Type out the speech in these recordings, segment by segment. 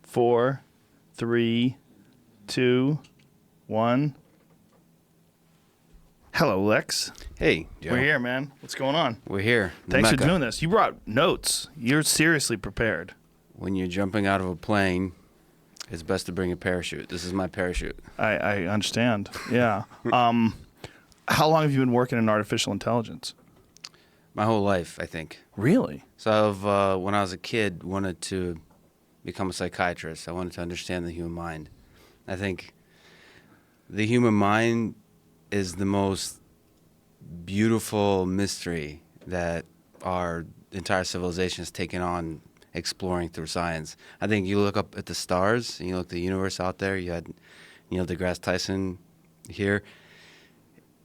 4, 3, 2, 1. Hello, Lex. Hey, Joe. We're here, man. What's going on? We're here. Thanks for Mecca. doing this. You brought notes. You're seriously prepared. When you're jumping out of a plane, it's best to bring a parachute. This is my parachute. I understand. Yeah. How long have you been working in artificial intelligence? My whole life, I think. Really? So when I was a kid, wanted to become a psychiatrist. I wanted to understand the human mind. I think the human mind is the most beautiful mystery that our entire civilization has taken on exploring through science. I think you look up at the stars and you look at the universe out there. You had Neil deGrasse Tyson here.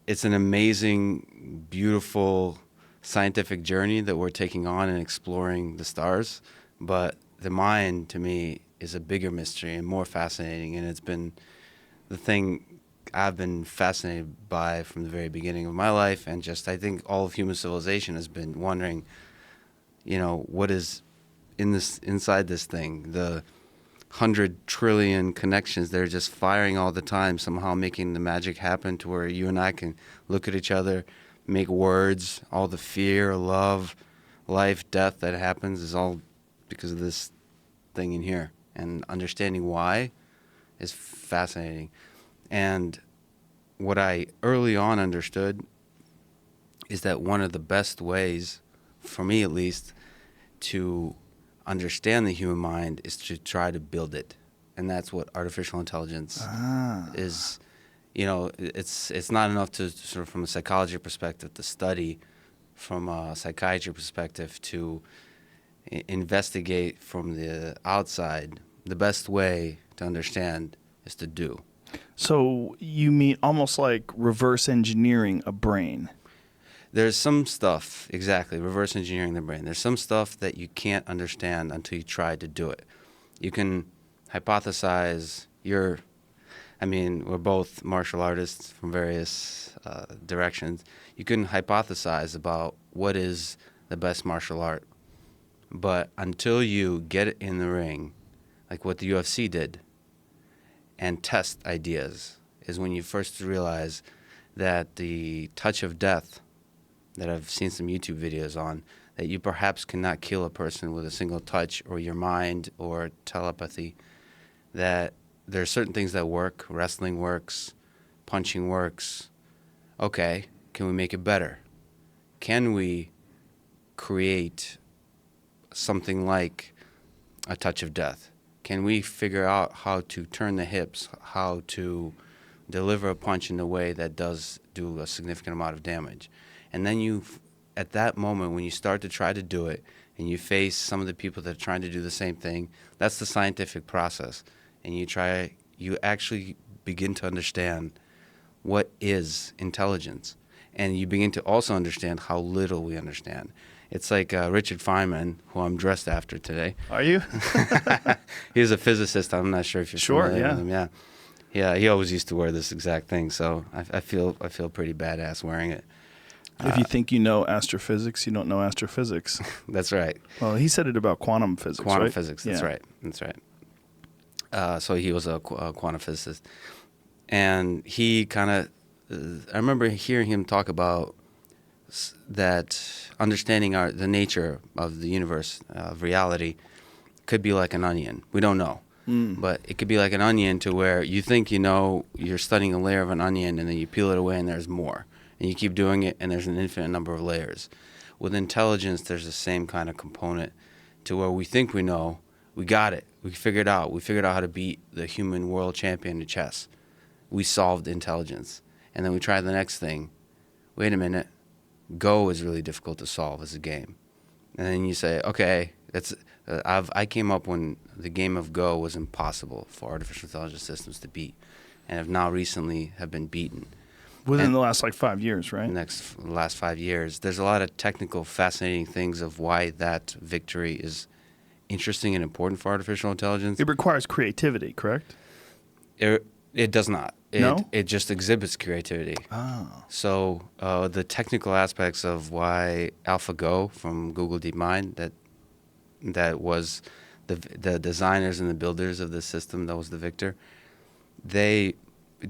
It's an amazing, beautiful scientific journey that we're taking on and exploring the stars. But the mind, to me, is a bigger mystery and more fascinating. And it's been the thing I've been fascinated by from the very beginning of my life. And just, I think all of human civilization has been wondering, what is inside this thing, the 100 trillion connections that are just firing all the time, somehow making the magic happen to where you and I can look at each other, make words, all the fear, love, life, death that happens is all because of this thing in here. And understanding why is fascinating. And what I early on understood is that one of the best ways, for me at least, to understand the human mind is to try to build it. And that's what artificial intelligence is. It's not enough to sort of, from a psychology perspective, to study, from a psychiatry perspective, to investigate from the outside. The best way to understand is to do. So you mean almost like reverse engineering a brain? There's some stuff, exactly, reverse engineering the brain. There's some stuff that you can't understand until you try to do it. You can hypothesize we're both martial artists from various directions. You can hypothesize about what is the best martial art. But until you get it in the ring, like what the UFC did, and test ideas, is when you first realize that the touch of death that I've seen some YouTube videos on, that you perhaps cannot kill a person with a single touch or your mind or telepathy, that there are certain things that work. Wrestling works, punching works. Okay, can we make it better? Can we create something like a touch of death? Can we figure out how to turn the hips, how to deliver a punch in a way that does do a significant amount of damage? And then at that moment, when you start to try to do it and you face some of the people that are trying to do the same thing, that's the scientific process. And you actually begin to understand what is intelligence. And you begin to also understand how little we understand. It's like Richard Feynman, who I'm dressed after today. Are you? He's a physicist. I'm not sure if you're familiar with him. Yeah. Yeah, he always used to wear this exact thing. So I feel pretty badass wearing it. If you think you know astrophysics, you don't know astrophysics. That's right. Well, he said it about quantum physics, Quantum right? physics, that's right. That's right. So he was a quantum physicist. And he kind of, I remember hearing him talk about that understanding the nature of the universe, of reality, could be like an onion. We don't know. But it could be like an onion to where you think you're studying a layer of an onion, and then you peel it away and there's more. And you keep doing it, and there's an infinite number of layers. With intelligence, there's the same kind of component to where we think we know, we got it, we figured out how to beat the human world champion in chess. We solved intelligence. And then we try the next thing. Wait a minute, Go is really difficult to solve as a game. And then you say, okay, I came up when the game of Go was impossible for artificial intelligence systems to beat, and have now recently have been beaten. Within the last 5 years, right? The last 5 years. There's a lot of technical, fascinating things of why that victory is interesting and important for artificial intelligence. It requires creativity, correct? It does not. No? It just exhibits creativity. Oh. So the technical aspects of why AlphaGo from Google DeepMind, that was the designers and the builders of this system, that was the victor, they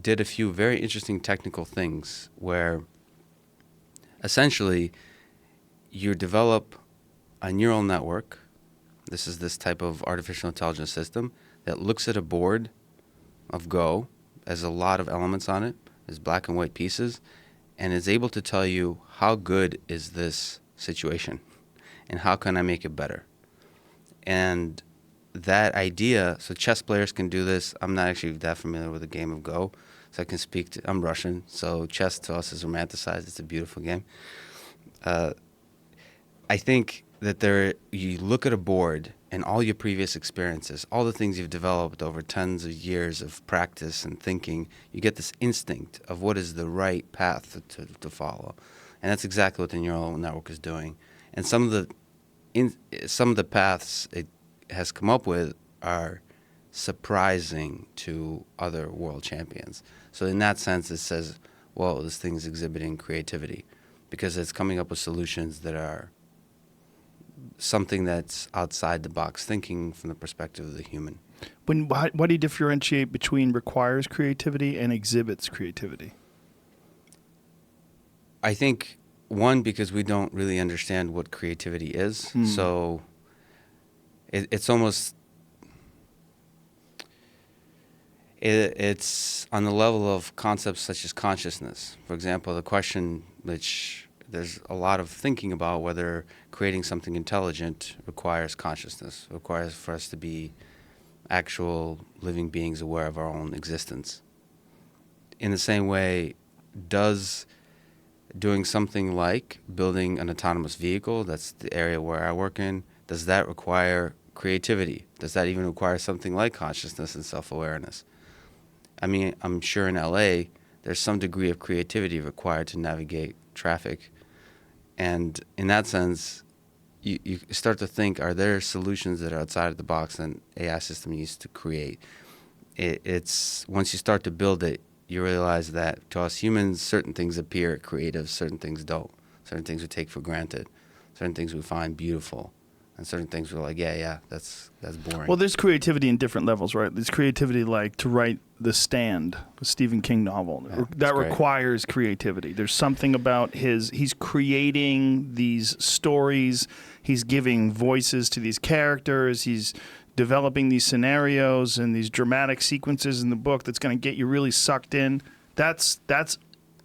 did a few very interesting technical things where essentially you develop a neural network. This is this type of artificial intelligence system that looks at a board of Go, has a lot of elements on it, has black and white pieces, and is able to tell you how good is this situation and how can I make it better. And that idea, so chess players can do this. I'm not actually that familiar with the game of Go, so I can speak to, I'm Russian, so chess to us is romanticized. It's a beautiful game. I think that you look at a board and all your previous experiences, all the things you've developed over tons of years of practice and thinking, you get this instinct of what is the right path to follow. And that's exactly what the neural network is doing. And some of the paths it has come up with are surprising to other world champions. So in that sense, it says, well, this thing's exhibiting creativity because it's coming up with solutions that are something that's outside the box, thinking from the perspective of the human. Why do you differentiate between requires creativity and exhibits creativity? I think, one, because we don't really understand what creativity is. So it's almost, it's on the level of concepts such as consciousness. For example, the question which there's a lot of thinking about whether creating something intelligent requires consciousness, requires for us to be actual living beings aware of our own existence. In the same way, does doing something like building an autonomous vehicle, that's the area where I work in, does that require creativity? Does that even require something like consciousness and self-awareness? I mean, I'm sure in LA, there's some degree of creativity required to navigate traffic. And in that sense, you start to think, are there solutions that are outside of the box that an AI system needs to create? It's once you start to build it, you realize that to us humans, certain things appear creative, certain things don't. Certain things we take for granted, certain things we find beautiful, and certain things we're like, yeah, that's boring. Well, there's creativity in different levels, right? There's creativity like to write The Stand, a Stephen King novel. Yeah, that great. requires creativity. There's something about he's creating these stories, he's giving voices to these characters, he's developing these scenarios and these dramatic sequences in the book that's going to get you really sucked in. That's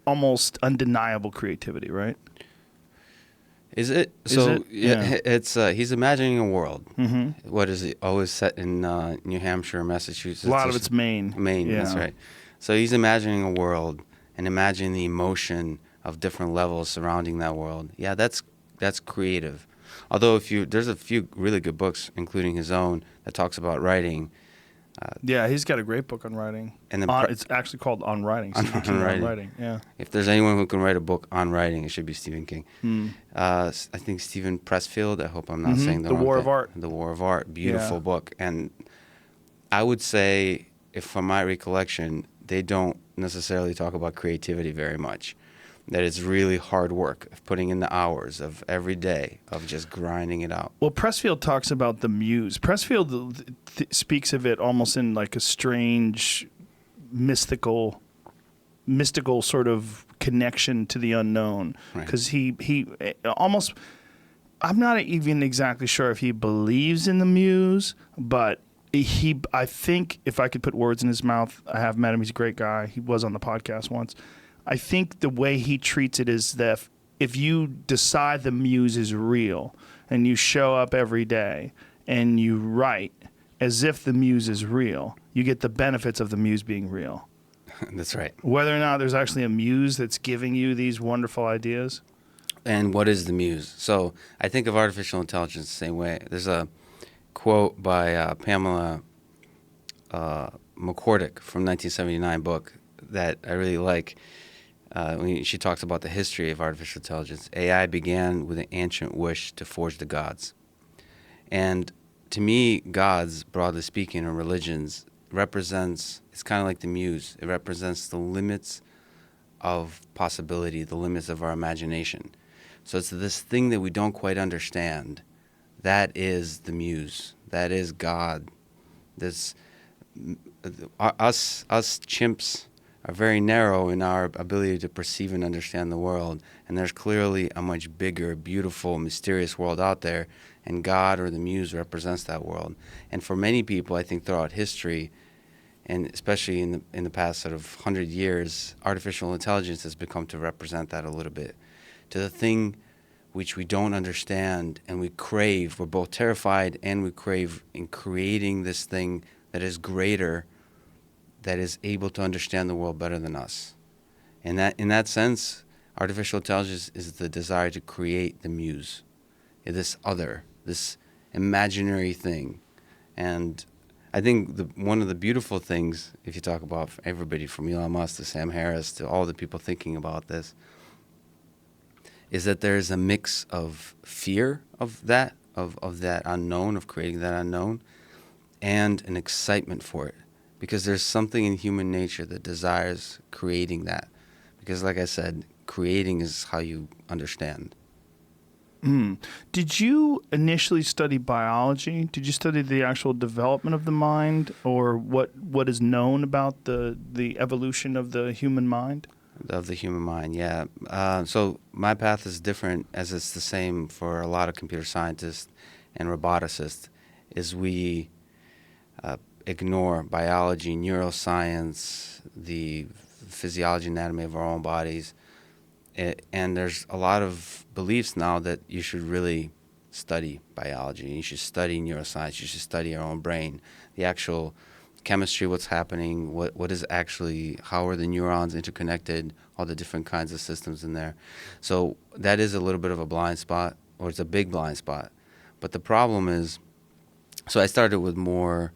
almost undeniable creativity, right? Is it? Is So it? Yeah. it's he's imagining a world. Mm-hmm. What is it? Always set in New Hampshire, Massachusetts. A lot of it's Maine. Maine, Yeah. that's right. So he's imagining a world and imagining the emotion of different levels surrounding that world. Yeah, that's creative. Although there's a few really good books, including his own, that talks about writing. Yeah, he's got a great book on writing. And It's actually called On Writing. Stephen King Writing. On Writing. Yeah. If there's anyone who can write a book on writing, it should be Stephen King. I think Stephen Pressfield. I hope I'm not saying The War of Art. The War of Art. Beautiful Yeah. book. And I would say, if from my recollection, they don't necessarily talk about creativity very much. That it's really hard work of putting in the hours of every day of just grinding it out. Well, Pressfield talks about the muse. Pressfield speaks of it almost in like a strange, mystical sort of connection to the unknown. Right. Because he almost, I'm not even exactly sure if he believes in the muse, but I think if I could put words in his mouth, I have met him. He's a great guy. He was on the podcast once. I think the way he treats it is that if you decide the muse is real and you show up every day and you write as if the muse is real, you get the benefits of the muse being real. That's right. Whether or not there's actually a muse that's giving you these wonderful ideas. And what is the muse? So I think of artificial intelligence the same way. There's a quote by Pamela McCordick from 1979 book that I really like. When she talks about the history of artificial intelligence. AI began with an ancient wish to forge the gods. And to me, gods, broadly speaking, or religions, it's kind of like the muse. It represents the limits of possibility, the limits of our imagination. So it's this thing that we don't quite understand. That is the muse. that is God. This us chimps are very narrow in our ability to perceive and understand the world, and there's clearly a much bigger, beautiful, mysterious world out there, and God or the Muse represents that world. And for many people, I think throughout history, and especially in the past sort of 100 years, artificial intelligence has become to represent that a little bit. To the thing which we don't understand and we crave, we're both terrified and we crave in creating this thing that is greater, that is able to understand the world better than us. And that, in that sense, artificial intelligence is the desire to create the Muse, this other, this imaginary thing. And I think one of the beautiful things, if you talk about everybody from Elon Musk to Sam Harris to all the people thinking about this, is that there's a mix of fear of that unknown, of creating that unknown, and an excitement for it. Because there's something in human nature that desires creating that. Because like I said, creating is how you understand. Did you initially study biology? Did you study the actual development of the mind, or what is known about the evolution of the human mind? Of the human mind, yeah. So my path is different, as it's the same for a lot of computer scientists and roboticists, is we ignore biology, neuroscience, the physiology, anatomy of our own bodies. And there's a lot of beliefs now that you should really study biology. You should study neuroscience. You should study your own brain, the actual chemistry, what's happening, what is actually, how are the neurons interconnected, all the different kinds of systems in there. So that is a little bit of a blind spot, or it's a big blind spot. But the problem is, so I started with more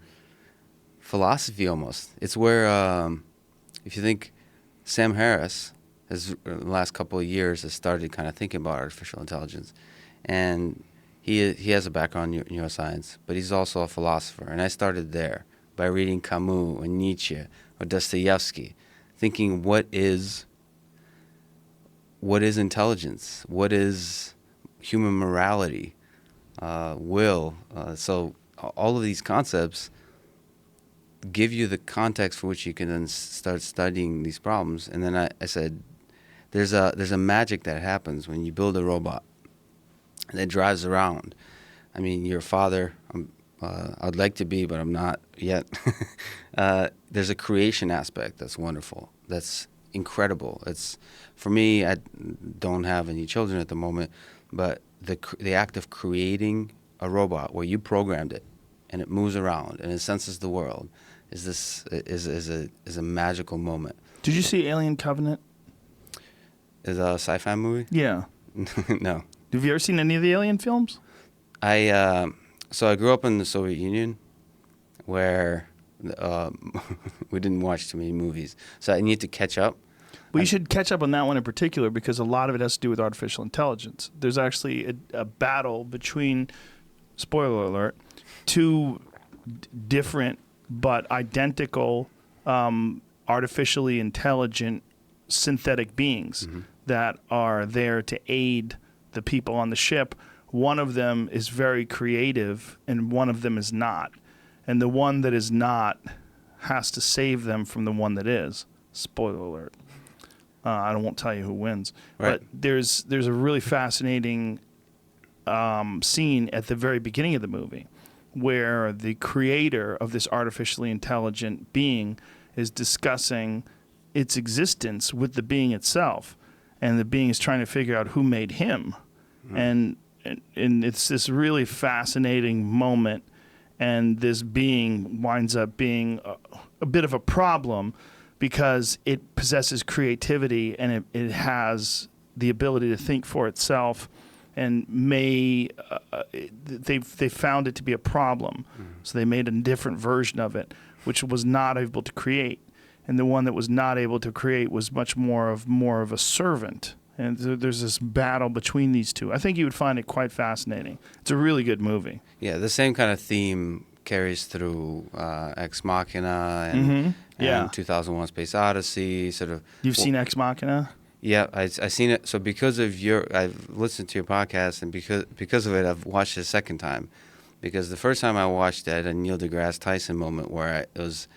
philosophy almost. It's where, if you think Sam Harris has, in the last couple of years, has started kind of thinking about artificial intelligence. And he has a background in neuroscience, but he's also a philosopher. And I started there by reading Camus or Nietzsche or Dostoevsky, thinking what is intelligence? What is human morality? Will? So all of these concepts give you the context for which you can then start studying these problems. And then I said, there's a magic that happens when you build a robot that drives around. I mean, you're a father. I'd like to be, but I'm not yet. There's a creation aspect that's wonderful. That's incredible. It's, for me, I don't have any children at the moment, but the act of creating a robot where you programmed it and it moves around and it senses the world is a magical moment. Did you see Alien Covenant? Is a sci-fi movie? Yeah. No. Have you ever seen any of the Alien films? So I grew up in the Soviet Union, where we didn't watch too many movies. So I need to catch up. Well, you should catch up on that one in particular, because a lot of it has to do with artificial intelligence. There's actually a battle between, spoiler alert, two different but identical artificially intelligent synthetic beings that are there to aid the people on the ship. One of them is very creative and one of them is not. And the one that is not has to save them from the one that is. Spoiler alert. I won't tell you who wins. Right. But there's a really fascinating scene at the very beginning of the movie where the creator of this artificially intelligent being is discussing its existence with the being itself. And the being is trying to figure out who made him. And it's this really fascinating moment, and this being winds up being a bit of a problem because it possesses creativity and it has the ability to think for itself, and they found it to be a problem. So they made a different version of it, which was not able to create. And the one that was not able to create was much more of a servant. And there's this battle between these two. I think you would find it quite fascinating. It's a really good movie. Yeah, the same kind of theme carries through Ex Machina and 2001: Space Odyssey. Sort of. You've seen Ex Machina? Yeah, I've seen it. So because of I've listened to your podcast, and because of it, I've watched it a second time. because the first time I watched that, a Neil deGrasse Tyson moment where it was,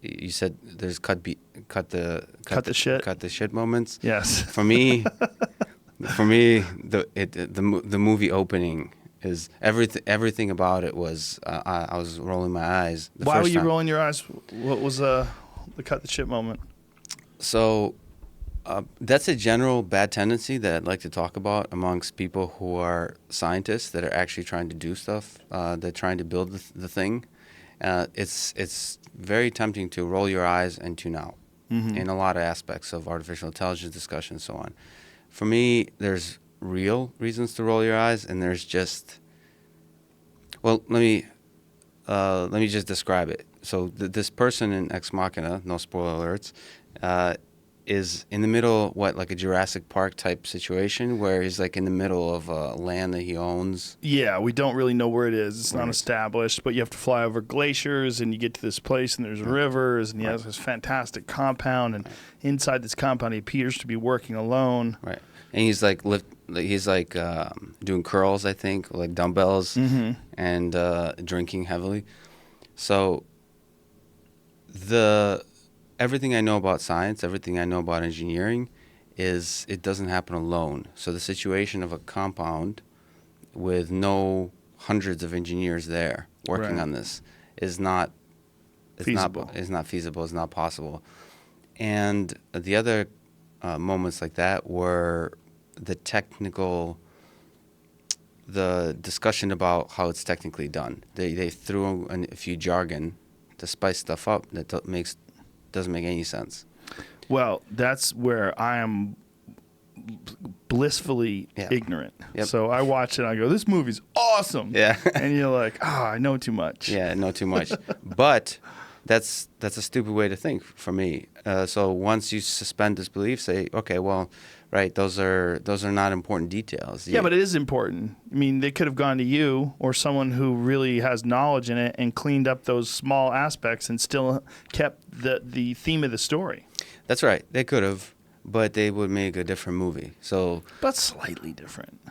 you said there's cut the shit moments. Yes. For me, the movie opening is everything about it was I was rolling my eyes. Why were you rolling your eyes? What was the cut the shit moment? So that's a general bad tendency that I'd like to talk about amongst people who are scientists that are actually trying to do stuff. They're trying to build the thing. It's very tempting to roll your eyes and tune out in a lot of aspects of artificial intelligence discussion and so on. For me, there's real reasons to roll your eyes, and there's just, well, let me just describe it. So this person in Ex Machina, no spoiler alerts, is in the middle, like a Jurassic Park type situation where he's like in the middle of land that he owns. Yeah, we don't really know where it is. It's not established, but you have to fly over glaciers, and you get to this place, and there's rivers, and he has this fantastic compound, and inside this compound, he appears to be working alone. Right, and he's like doing curls, I think, like dumbbells, and drinking heavily. So everything I know about science, everything I know about engineering, is it doesn't happen alone. So the situation of a compound with no hundreds of engineers there working on this is not feasible. It's not possible. And the other moments like that were the discussion about how it's technically done. They threw a few jargon to spice stuff up that doesn't make any sense. Well, that's where I am blissfully ignorant. Yep. So I watch it and I go, this movie's awesome. Yeah. And you're like, I know too much. Yeah, I know too much. But that's a stupid way to think for me. So once you suspend disbelief, say, okay, well, right, those are not important details. Yeah, but it is important. I mean, they could have gone to you or someone who really has knowledge in it and cleaned up those small aspects and still kept the theme of the story. That's right. They could have, but they would make a different movie. But slightly different.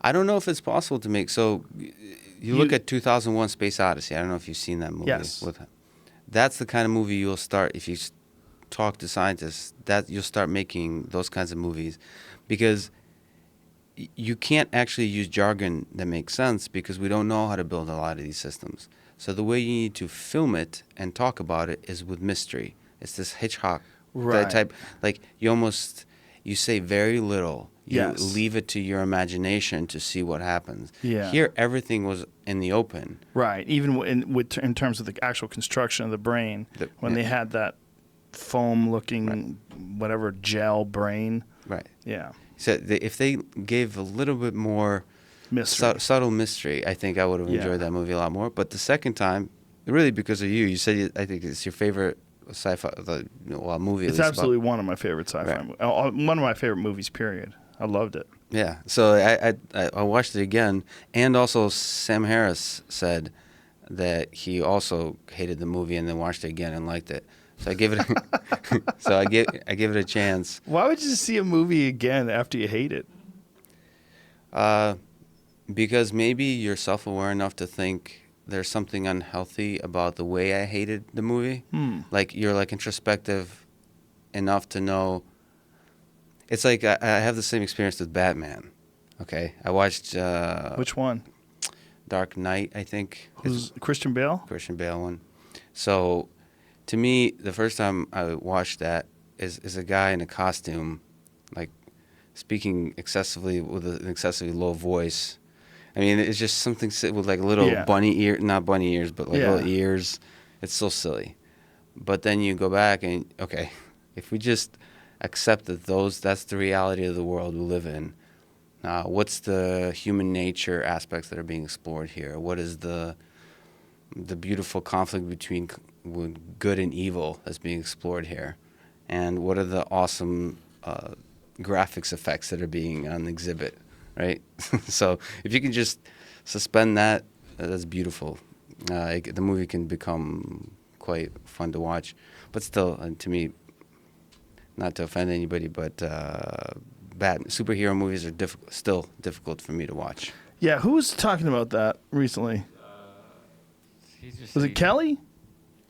I don't know if it's possible to make. So you look at 2001: Space Odyssey. I don't know if you've seen that movie. Yes. That's the kind of movie you'll start if you talk to scientists. That you'll start making those kinds of movies, because you can't actually use jargon that makes sense because we don't know how to build a lot of these systems. So the way you need to film it and talk about it is with mystery. It's this Hitchcock type. Like you say very little. You leave it to your imagination to see what happens. Yeah. Here, everything was in the open. Right. Even in terms of the actual construction of the brain, when they had that foam-looking whatever gel brain. Right. Yeah. So if they gave a little bit more subtle mystery, I think I would have enjoyed that movie a lot more. But the second time, really because of you said I think it's your favorite sci-fi movie. It's absolutely one of my favorite sci-fi movies. One of my favorite movies, period. I loved it. Yeah. So I watched it again, and also Sam Harris said that he also hated the movie and then watched it again and liked it. So I gave it. I give it a chance. Why would you see a movie again after you hate it? Because maybe you're self-aware enough to think there's something unhealthy about the way I hated the movie. Like you're like introspective enough to know. It's like I have the same experience with Batman. Okay, I watched Which one? Dark Knight, I think. Who's Christian Bale? Christian Bale one. So, to me, the first time I watched that is a guy in a costume, like speaking excessively with an excessively low voice. I mean, it's just something with like little bunny ear, not bunny ears, but like little ears. It's so silly. But then you go back and okay, if we just accept that that's the reality of the world we live in. What's the human nature aspects that are being explored here? What is the beautiful conflict between good and evil that's being explored here? And what are the awesome graphics effects that are being on exhibit, right? So if you can just suspend that, that's beautiful. The movie can become quite fun to watch. But still, to me, not to offend anybody, but superhero movies are still difficult for me to watch. Yeah, who was talking about that recently? just Was said it Kelly?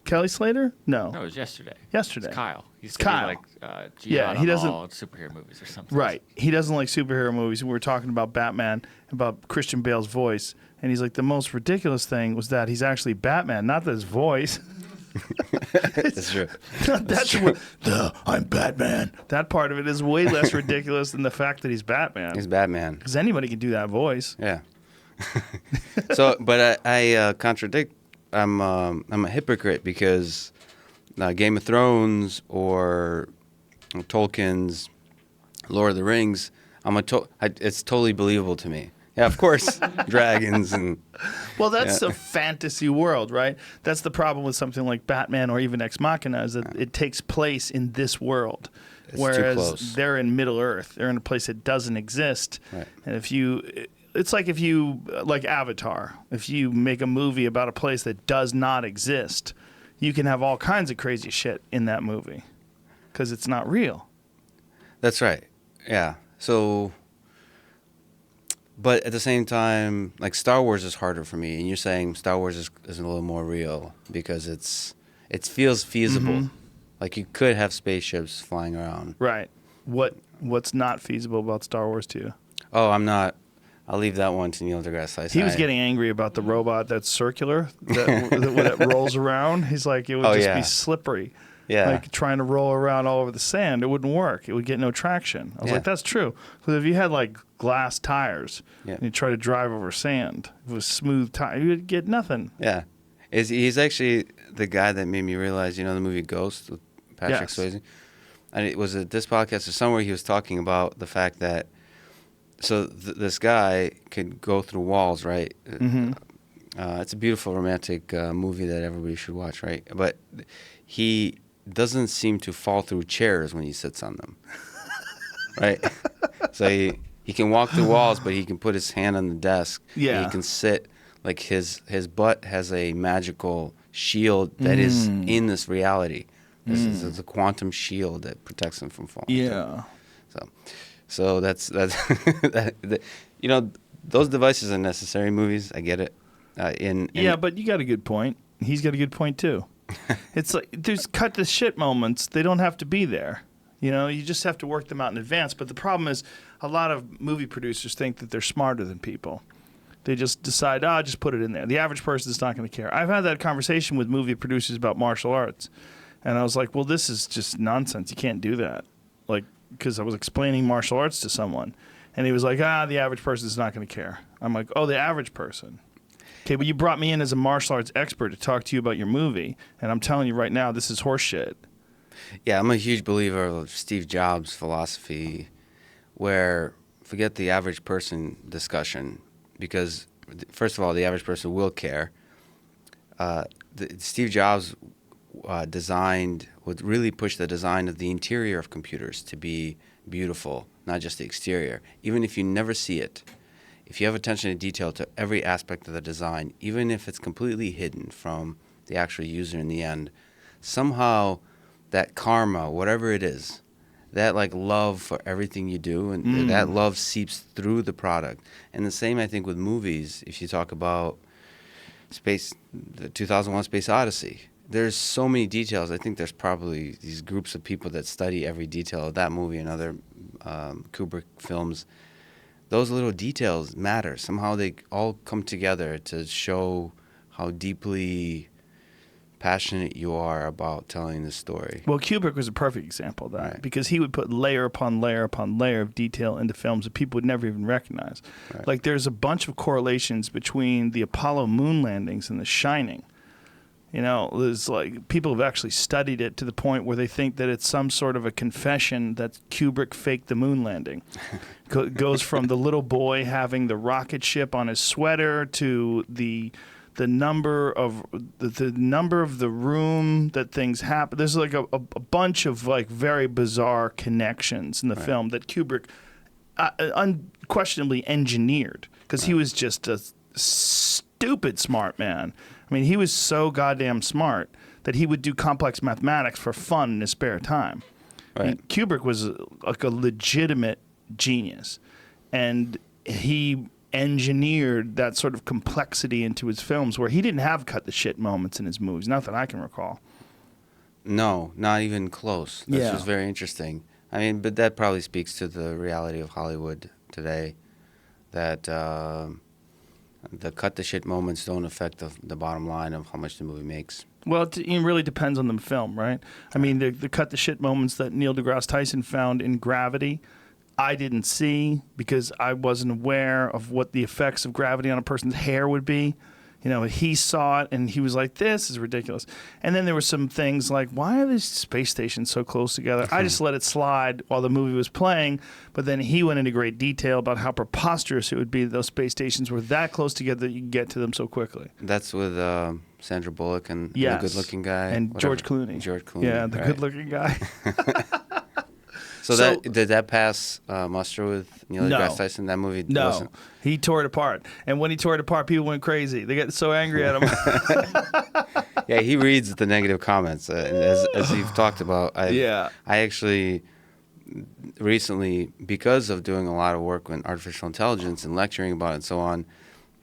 Kelly Slater? No. No, it was yesterday. Yesterday. It's Kyle. He's Kyle. like Yeah, jihad he on doesn't- all superhero movies or something. Right. He doesn't like superhero movies. We were talking about Batman, about Christian Bale's voice, and he's like, the most ridiculous thing was that he's actually Batman, not that his voice. That's true. That's what I'm Batman. That part of it is way less ridiculous than the fact that he's Batman. He's Batman. Because anybody can do that voice. Yeah. So, but I contradict. I'm a hypocrite because Game of Thrones or Tolkien's Lord of the Rings, it's totally believable to me. Yeah, of course, dragons and. Well, that's a fantasy world, right? That's the problem with something like Batman or even Ex Machina is that it takes place in this world. It's too whereas close. they're in Middle Earth. They're in a place that doesn't exist. Right. And it's like if you, like Avatar, if you make a movie about a place that does not exist, you can have all kinds of crazy shit in that movie because it's not real. That's right. Yeah. So, but at the same time, like Star Wars is harder for me, and you're saying Star Wars is a little more real because it feels feasible. Mm-hmm. Like you could have spaceships flying around. Right. What's not feasible about Star Wars to you? Oh, I'm not. I'll leave that one to Neil deGrasse Tyson. He was getting angry about the robot that's circular, that rolls around. He's like, it would just be slippery. Yeah. Like trying to roll around all over the sand, it wouldn't work. It would get no traction. I was like, that's true. Because if you had like glass tires and you try to drive over sand with smooth tires, you would get nothing. Yeah. He's actually the guy that made me realize, the movie Ghost with Patrick Swayze? And it was at this podcast or somewhere he was talking about the fact that, so this guy could go through walls, right? Mm-hmm. It's a beautiful romantic movie that everybody should watch, right? But he doesn't seem to fall through chairs when he sits on them, right? So he can walk through walls, but he can put his hand on the desk. Yeah. And he can sit, like his butt has a magical shield that is in this reality. This is a quantum shield that protects him from falling. Yeah. So that's those devices are necessary in movies. I get it. But you got a good point. He's got a good point too. It's like there's cut the shit moments. They don't have to be there. You just have to work them out in advance. But the problem is a lot of movie producers think that they're smarter than people. They just decide, just put it in there. The average person is not going to care. I've had that conversation with movie producers about martial arts. And I was like, well, this is just nonsense. You can't do that. Like, because I was explaining martial arts to someone. And he was like, the average person is not going to care. I'm like, the average person. Okay, but you brought me in as a martial arts expert to talk to you about your movie. And I'm telling you right now, this is horseshit. Yeah, I'm a huge believer of Steve Jobs' philosophy where forget the average person discussion because, first of all, the average person will care. Steve Jobs would really push the design of the interior of computers to be beautiful, not just the exterior. Even if you never see it, if you have attention to detail to every aspect of the design, even if it's completely hidden from the actual user in the end, somehow that karma, whatever it is, that like love for everything you do, and that love seeps through the product. And the same, I think, with movies. If you talk about the 2001 Space Odyssey, there's so many details. I think there's probably these groups of people that study every detail of that movie and other Kubrick films. Those little details matter. Somehow they all come together to show how deeply passionate you are about telling the story. Well, Kubrick was a perfect example of that because he would put layer upon layer upon layer of detail into films that people would never even recognize. Right. Like there's a bunch of correlations between the Apollo moon landings and The Shining. There's like people have actually studied it to the point where they think that it's some sort of a confession that Kubrick faked the moon landing. Goes from the little boy having the rocket ship on his sweater to the number of the room that things happen. There's like a bunch of like very bizarre connections in the film that Kubrick unquestionably engineered because he was just a stupid smart man. I mean, he was so goddamn smart that he would do complex mathematics for fun in his spare time. Right. I mean, Kubrick was like a legitimate genius, and he engineered that sort of complexity into his films, where he didn't have cut the shit moments in his movies, not that I can recall. No, not even close. That's Yeah. just very interesting. I mean, but that probably speaks to the reality of Hollywood today, that the cut the shit moments don't affect the bottom line of how much the movie makes. Well, it really depends on the film, right? I mean, the cut the shit moments that Neil deGrasse Tyson found in Gravity, I didn't see because I wasn't aware of what the effects of gravity on a person's hair would be. You know, he saw it and he was like, this is ridiculous. And then there were some things like, why are these space stations so close together? I just let it slide while the movie was playing. But then he went into great detail about how preposterous it would be that those space stations were that close together that you could get to them so quickly. That's with Sandra Bullock and the Yes. good-looking guy. And whatever. George Clooney. George Clooney. Yeah, the right. good-looking guy. So did that pass muster with Neil No. deGrasse Tyson? That movie No, wasn't. he tore it apart. And when he tore it apart, people went crazy. They got so angry at him. Yeah, he reads the negative comments. As you've talked about, I actually recently, because of doing a lot of work on artificial intelligence and lecturing about it and so on,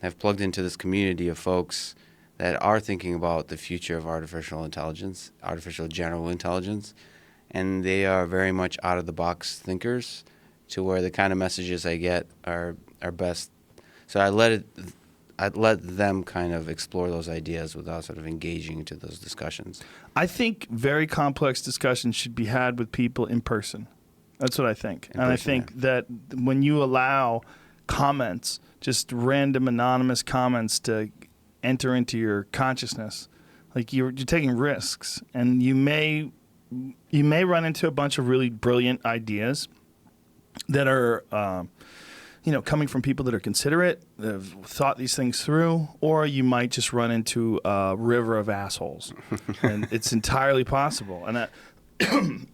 have plugged into this community of folks that are thinking about the future of artificial intelligence, artificial general intelligence, and they are very much out-of-the-box thinkers to where the kind of messages I get are best. So I'd let them kind of explore those ideas without sort of engaging into those discussions. I think very complex discussions should be had with people in person. That's what I think. I think that when you allow comments, just random anonymous comments, to enter into your consciousness, like you're taking risks, and you may run into a bunch of really brilliant ideas that are coming from people that are considerate, that have thought these things through, or you might just run into a river of assholes. And it's entirely possible. And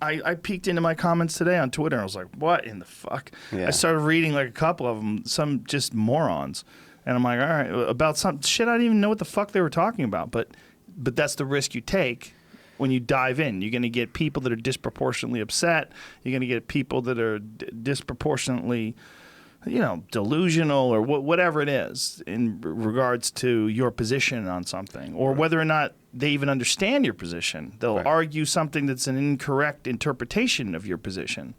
I peeked into my comments today on Twitter, and I was like, what in the fuck? Yeah. I started reading like a couple of them, some just morons. And I'm like, all right, about some shit I didn't even know what the fuck they were talking about. But that's the risk you take when you dive in. You're going to get people that are disproportionately upset. You're going to get people that are disproportionately, delusional or whatever it is in regards to your position on something, or whether or not they even understand your position. They'll argue something that's an incorrect interpretation of your position.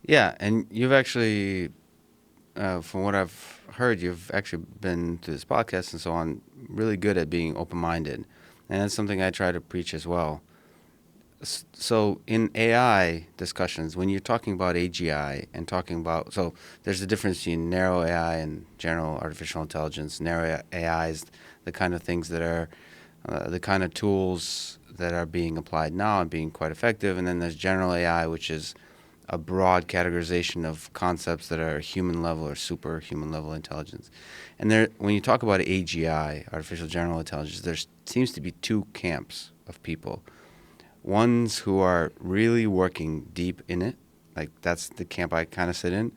Yeah, and you've actually, from what I've heard, you've actually been to this podcast and so on, really good at being open-minded. And that's something I try to preach as well. So in AI discussions, when you're talking about AGI and talking about, so there's a difference between narrow AI and general artificial intelligence. Narrow AI is the kind of things that are, the kind of tools that are being applied now and being quite effective. And then there's general AI, which is a broad categorization of concepts that are human level or superhuman level intelligence. And there, when you talk about AGI, artificial general intelligence, there seems to be two camps of people. Ones who are really working deep in it, like that's the camp I kind of sit in.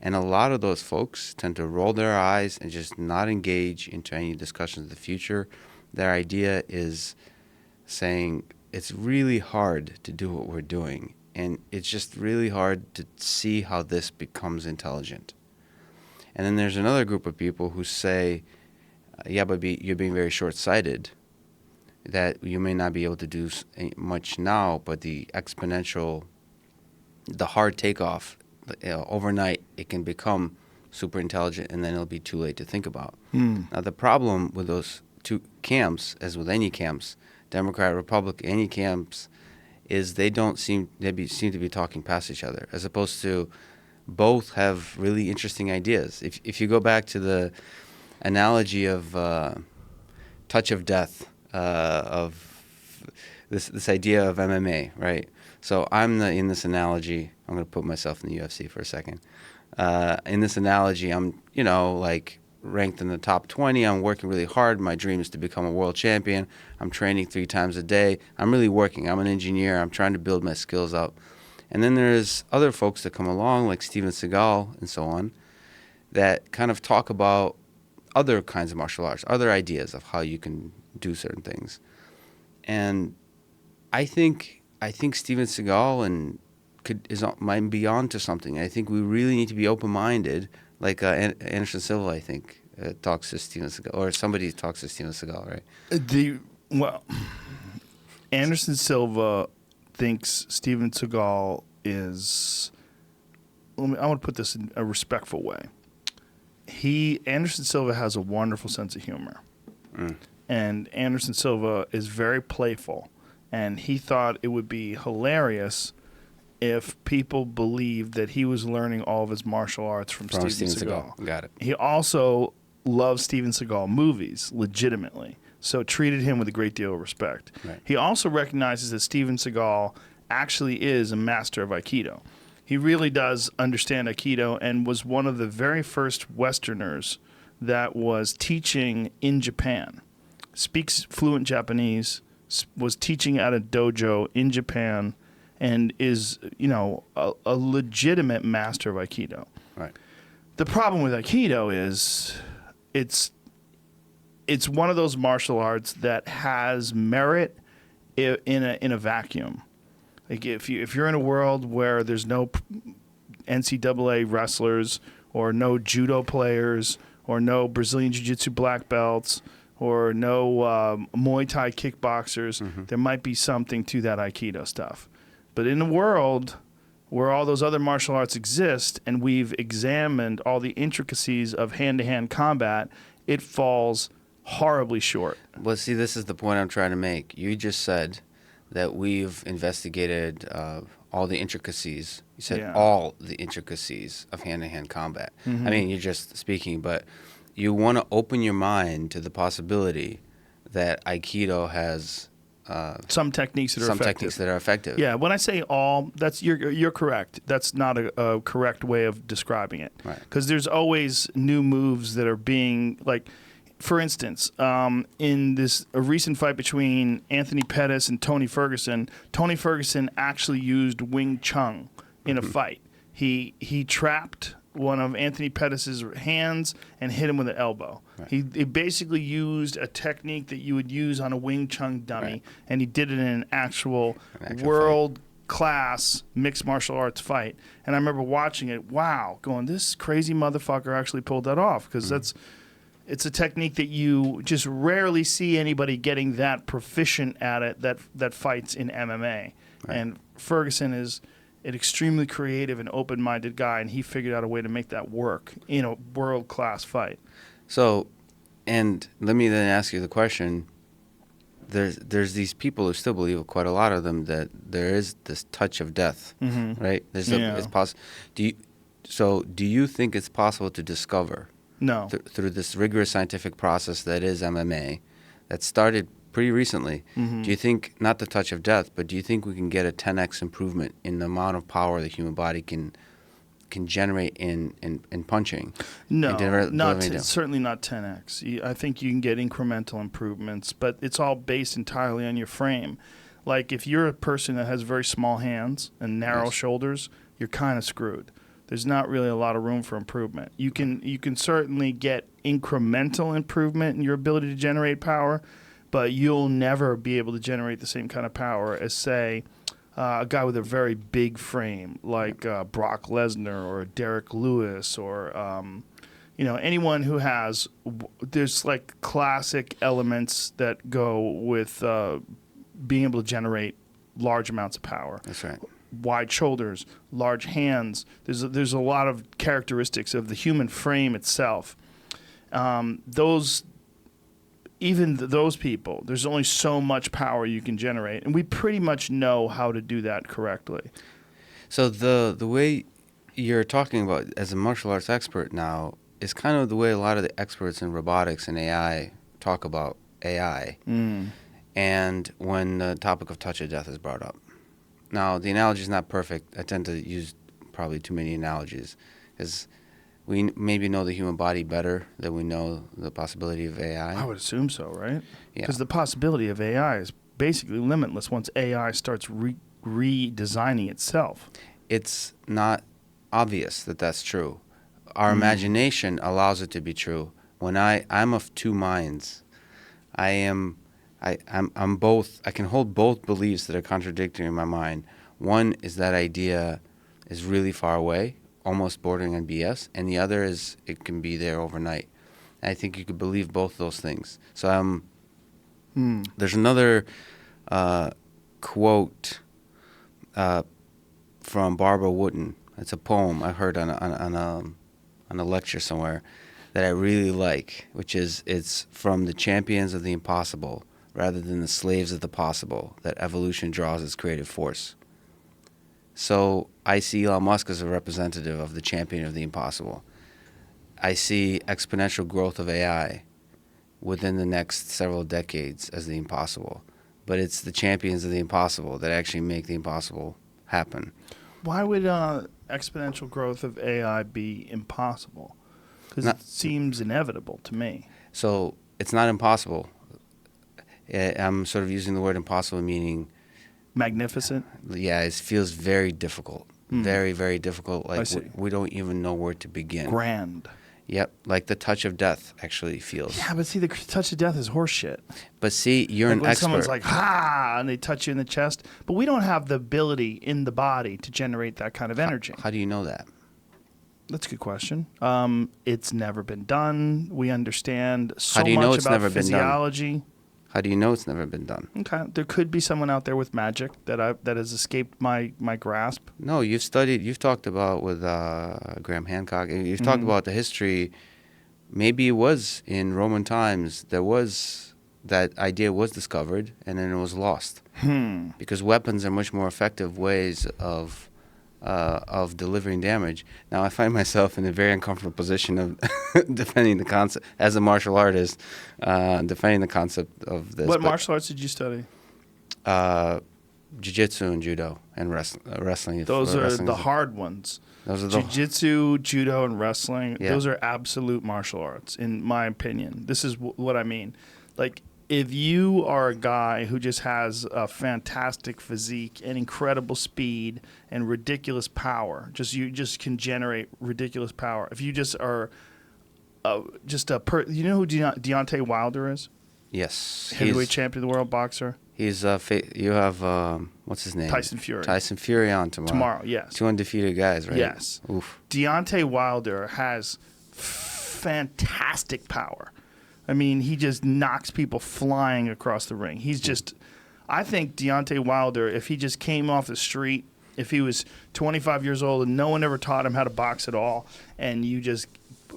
And a lot of those folks tend to roll their eyes and just not engage into any discussions of the future. Their idea is saying it's really hard to do what we're doing. And it's just really hard to see how this becomes intelligent. And then there's another group of people who say, yeah, but you're being very short-sighted, that you may not be able to do much now, but the exponential, the hard takeoff, overnight, it can become super intelligent, and then it'll be too late to think about. Now, the problem with those two camps, as with any camps, Democrat, Republican, any camps, is they seem to be talking past each other, as opposed to both have really interesting ideas. If you go back to the analogy of touch of death, of this idea of MMA, right? So in this analogy, I'm going to put myself in the UFC for a second. In this analogy, I'm, like ranked in the top 20. I'm working really hard. My dream is to become a world champion. I'm training 3 times a day. I'm really working. I'm an engineer. I'm trying to build my skills up. And then there's other folks that come along, like Steven Seagal and so on, that kind of talk about other kinds of martial arts, other ideas of how you can do certain things. And I think Steven Seagal might be on to something. I think we really need to be open-minded Like Anderson Silva, I think, talks to Steven Seagal, or somebody talks to Steven Seagal, right? Well, Anderson Silva thinks Steven Seagal is. I want to put this in a respectful way. Anderson Silva has a wonderful sense of humor, and Anderson Silva is very playful, and he thought it would be hilarious if people believed that he was learning all of his martial arts from Steven Seagal. Got it. He also loves Steven Seagal movies legitimately, so treated him with a great deal of respect. Right. He also recognizes that Steven Seagal actually is a master of Aikido. He really does understand Aikido and was one of the very first Westerners that was teaching in Japan. Speaks fluent Japanese, was teaching at a dojo in Japan, and is, a legitimate master of Aikido. Right. The problem with Aikido is it's one of those martial arts that has merit in a vacuum. Like if you're in a world where there's no NCAA wrestlers or no judo players or no Brazilian Jiu-Jitsu black belts or no Muay Thai kickboxers, there might be something to that Aikido stuff. But in a world where all those other martial arts exist and we've examined all the intricacies of hand-to-hand combat, it falls horribly short. Well, see, this is the point I'm trying to make. You just said that we've investigated all the intricacies. You said all the intricacies of hand-to-hand combat. I mean, you're just speaking, but you want to open your mind to the possibility that Aikido has some techniques that are effective. Yeah, when I say all, that's you're correct. That's not a correct way of describing it. Right. Because there's always new moves that are being, like, for instance, in a recent fight between Anthony Pettis and Tony Ferguson actually used Wing Chun in a fight. He trapped one of Anthony Pettis' hands and hit him with an elbow. Right. He basically used a technique that you would use on a Wing Chun dummy, and he did it in an actual world-class mixed martial arts fight. And I remember watching it, going, this crazy motherfucker actually pulled that off, because it's a technique that you just rarely see anybody getting that proficient at it that fights in MMA. Right. And Ferguson is an extremely creative and open-minded guy, and he figured out a way to make that work in a world-class fight. So, and let me then ask you the question. There's these people who still believe, quite a lot of them, that there is this touch of death, right? It's possible. Do you think it's possible to discover? No. Through this rigorous scientific process that is MMA, that started pretty recently, do you think, not the touch of death, but do you think we can get a 10x improvement in the amount of power the human body can generate in punching? No, certainly not 10x. I think you can get incremental improvements, but it's all based entirely on your frame. Like, if you're a person that has very small hands and narrow shoulders, you're kind of screwed. There's not really a lot of room for improvement. You can certainly get incremental improvement in your ability to generate power, but you'll never be able to generate the same kind of power as, say, a guy with a very big frame like Brock Lesnar or Derek Lewis or anyone who has. There's like classic elements that go with being able to generate large amounts of power. That's right. Wide shoulders, large hands. There's a lot of characteristics of the human frame itself. Those people, there's only so much power you can generate, and we pretty much know how to do that correctly. So the way you're talking about as a martial arts expert now is kind of the way a lot of the experts in robotics and AI talk about AI. And when the topic of touch of death is brought up. Now, the analogy is not perfect. I tend to use probably too many analogies, because we maybe know the human body better than we know the possibility of AI. I would assume so, right? Yeah. Because the possibility of AI is basically limitless once AI starts redesigning itself. It's not obvious that that's true. Our imagination allows it to be true. When I'm of two minds, I'm both. I can hold both beliefs that are contradictory in my mind. One is that idea is really far away, almost bordering on BS, and the other is it can be there overnight. And I think you could believe both those things. So there's another quote from Barbara Wooten. It's a poem I heard on a lecture somewhere that I really like, which is, it's from the champions of the impossible rather than the slaves of the possible that evolution draws its creative force. So I see Elon Musk as a representative of the champion of the impossible. I see exponential growth of AI within the next several decades as the impossible. But it's the champions of the impossible that actually make the impossible happen. Why would exponential growth of AI be impossible? Because it seems inevitable to me. So it's not impossible. I'm sort of using the word impossible meaning... Magnificent? Yeah, it feels very difficult. Very, very difficult. Like we don't even know where to begin. Grand. Yep, like the touch of death actually feels. Yeah, but see, the touch of death is horseshit. But see, you're like an expert. Someone's like, ha, and they touch you in the chest. But we don't have the ability in the body to generate that kind of energy. How do you know that? That's a good question. It's never been done. We understand so How do you know much it's about never been done? physiology. How do you know it's never been done? Okay, there could be someone out there with magic that has escaped my grasp. No, you've talked about with Graham Hancock. You've talked about the history. Maybe it was in Roman times. That idea was discovered and then it was lost. Because weapons are much more effective ways of delivering damage. Now I find myself in a very uncomfortable position of defending the concept as a martial artist, defending the concept of this. What martial arts did you study? Jiu-jitsu and judo and wrestling. Those are the hard ones. Those are the Jiu-jitsu, judo, and wrestling. Yeah. Those are absolute martial arts, in my opinion. This is what I mean. Like, if you are a guy who just has a fantastic physique and incredible speed and ridiculous power, you just can generate ridiculous power. If you just are you know who Deontay Wilder is? Yes. Heavyweight champion of the world boxer. He's you have what's his name? Tyson Fury. Tyson Fury on tomorrow. Tomorrow, yes. Two undefeated guys, right? Yes. Oof. Deontay Wilder has fantastic power. I mean, he just knocks people flying across the ring. I think Deontay Wilder, if he just came off the street, if he was 25 years old and no one ever taught him how to box at all, and you just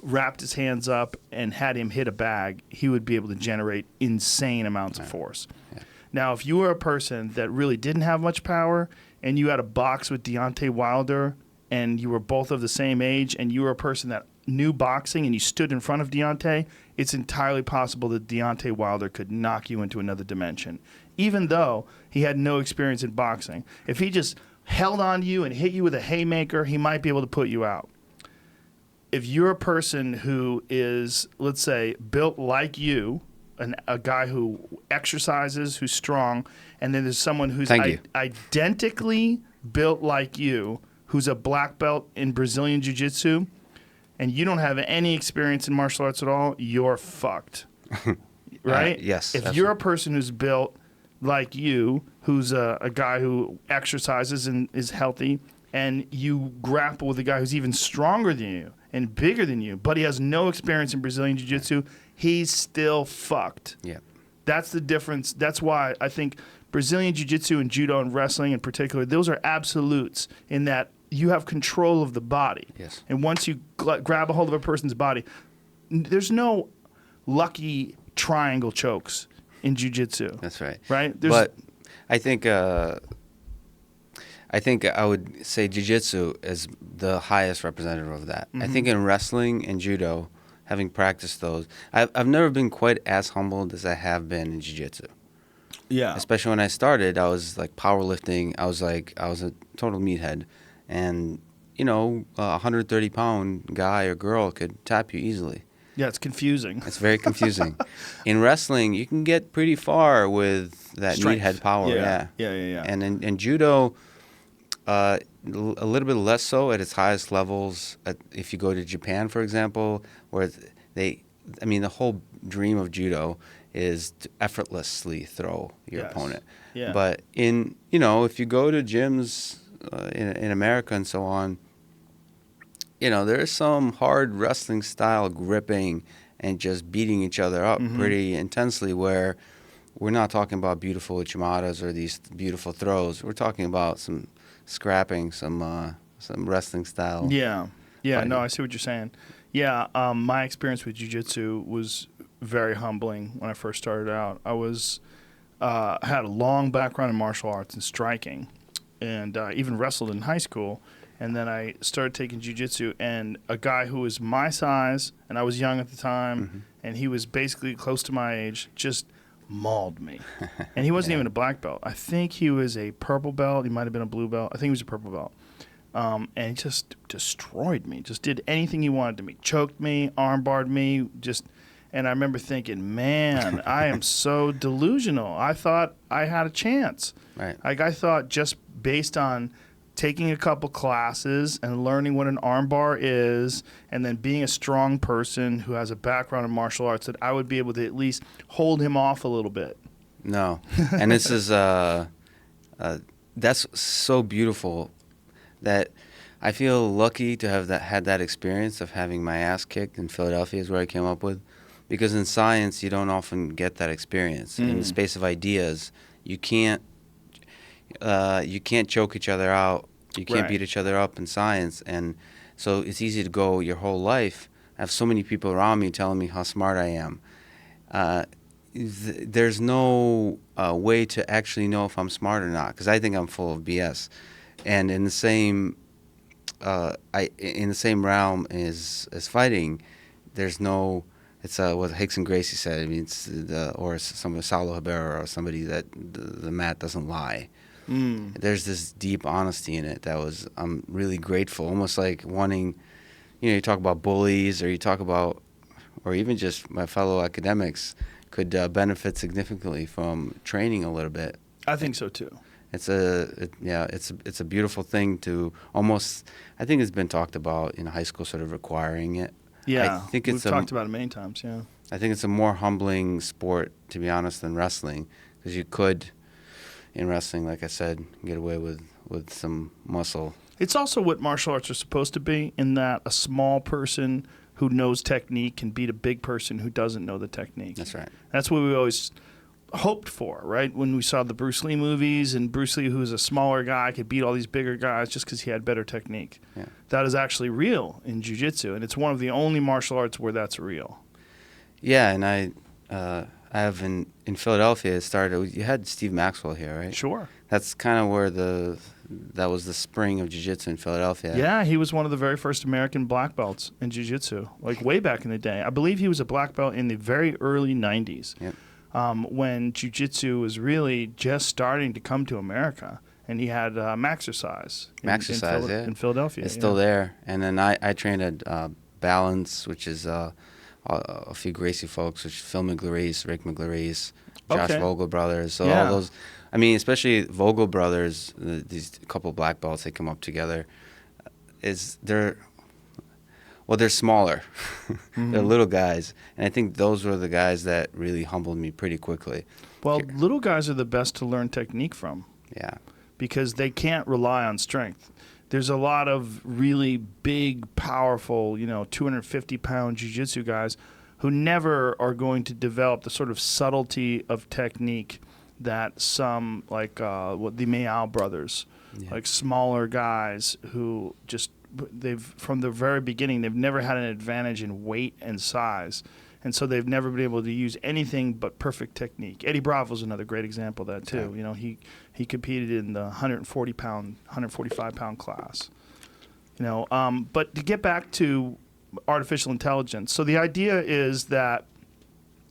wrapped his hands up and had him hit a bag, he would be able to generate insane amounts of force. Yeah. Now, if you were a person that really didn't have much power and you had a box with Deontay Wilder and you were both of the same age and you were a person that knew boxing and you stood in front of Deontay, it's entirely possible that Deontay Wilder could knock you into another dimension, even though he had no experience in boxing. If he just held on to you and hit you with a haymaker, he might be able to put you out. If you're a person who is, let's say, built like you, a guy who exercises, who's strong, and then there's someone who's identically built like you, who's a black belt in Brazilian Jiu-Jitsu, and you don't have any experience in martial arts at all, you're fucked. Right? Yes. If you're a person who's built like you, who's a guy who exercises and is healthy, and you grapple with a guy who's even stronger than you and bigger than you, but he has no experience in Brazilian Jiu-Jitsu, he's still fucked. Yeah. That's the difference. That's why I think Brazilian Jiu-Jitsu and judo and wrestling in particular, those are absolutes in that you have control of the body. Yes. And once you grab a hold of a person's body, there's no lucky triangle chokes in jiu-jitsu. That's right. Right? But I think I would say jiu-jitsu is the highest representative of that. I think in wrestling and judo, having practiced those, I've never been quite as humbled as I have been in jiu-jitsu. Yeah. Especially when I started, I was like powerlifting. I was a total meathead. And, you know, a 130-pound guy or girl could tap you easily. Yeah, it's confusing. It's very confusing. In wrestling, you can get pretty far with that meathead power. Yeah. And in judo, a little bit less so at its highest levels. If you go to Japan, for example, where the whole dream of judo is to effortlessly throw your opponent. Yeah. But if you go to gyms in America and so on, there is some hard wrestling style gripping and just beating each other up pretty intensely, where we're not talking about beautiful Ichimadas or these beautiful throws. We're talking about some scrapping, some wrestling style. Yeah. Yeah, fighting. no, I see what you're saying. Yeah, my experience with jiu-jitsu was very humbling when I first started out. I had a long background in martial arts and striking, and even wrestled in high school. And then I started taking jiu-jitsu, and a guy who was my size, and I was young at the time, and he was basically close to my age, just mauled me. And he wasn't even a black belt. I think he was a purple belt. He might have been a blue belt. I think he was a purple belt. And he just destroyed me, just did anything he wanted to me, choked me, armbarred me, and I remember thinking, man, I am so delusional. I thought I had a chance. Right. Like, I thought just based on taking a couple classes and learning what an armbar is, and then being a strong person who has a background in martial arts, that I would be able to at least hold him off a little bit. No. And this is, that's so beautiful that I feel lucky to have had that experience of having my ass kicked in Philadelphia is where I came up with. Because in science, you don't often get that experience. In the space of ideas, you can't choke each other out. You can't beat each other up in science. And so it's easy to go your whole life. I have so many people around me telling me how smart I am. There's no way to actually know if I'm smart or not, because I think I'm full of BS. And in the same realm as fighting, there's no. It's what Hicks and Gracie said. I mean, it's or some Saulo Hibera or somebody that the mat doesn't lie. There's this deep honesty in it I'm really grateful. Almost like wanting, you talk about bullies, or you talk about, or even just my fellow academics could benefit significantly from training a little bit. I think so too. It's a beautiful thing to almost. I think it's been talked about in high school, sort of requiring it. Yeah, I think we've talked about it many times, yeah. I think it's a more humbling sport, to be honest, than wrestling, because you could, in wrestling, like I said, get away with some muscle. It's also what martial arts are supposed to be, in that a small person who knows technique can beat a big person who doesn't know the technique. That's right. That's what we always hoped for, right? When we saw the Bruce Lee movies, and Bruce Lee, who was a smaller guy, could beat all these bigger guys just because he had better technique. Yeah. That is actually real in jiu-jitsu, and it's one of the only martial arts where that's real. Yeah, and I have in Philadelphia, it started. You had Steve Maxwell here, right? Sure. That's kind of where that was the spring of jiu-jitsu in Philadelphia. Yeah, he was one of the very first American black belts in jiu-jitsu, like way back in the day. I believe he was a black belt in the very early 90s. Yep. When jiu-jitsu was really just starting to come to America, and he had Maxercise in Philadelphia. It's still there. And then I trained at Balance, which is a few Gracie folks, which is Phil McGlarese, Rick McGlarese, Josh Vogel brothers. So all those, I mean, especially Vogel brothers, these couple black belts, they come up together. They're smaller. They're little guys. And I think those were the guys that really humbled me pretty quickly. Well, little guys are the best to learn technique from. Yeah. Because they can't rely on strength. There's a lot of really big, powerful, 250-pound jiu-jitsu guys who never are going to develop the sort of subtlety of technique that some, like the Mayao brothers, like smaller guys who just, from the very beginning, they've never had an advantage in weight and size. And so they've never been able to use anything but perfect technique. Eddie Bravo's another great example of that too. Yeah. He competed in the 145-pound class. But to get back to artificial intelligence, so the idea is that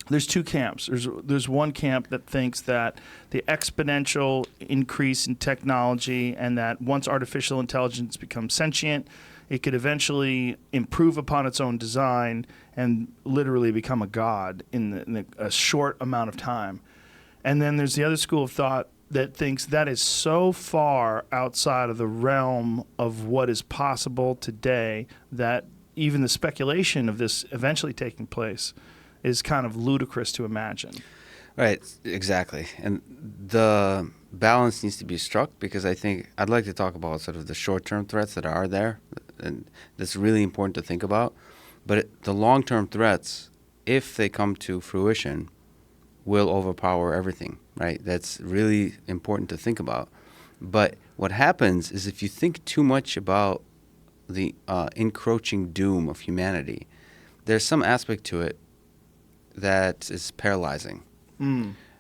there's two camps. There's one camp that thinks that the exponential increase in technology, and that once artificial intelligence becomes sentient, it could eventually improve upon its own design and literally become a god in a short amount of time. And then there's the other school of thought that thinks that is so far outside of the realm of what is possible today that even the speculation of this eventually taking place is kind of ludicrous to imagine. Right, exactly. And the balance needs to be struck, because I think I'd like to talk about sort of the short-term threats that are there, and that's really important to think about. But the long-term threats, if they come to fruition, will overpower everything, right? That's really important to think about. But what happens is if you think too much about the encroaching doom of humanity, there's some aspect to it that is paralyzing,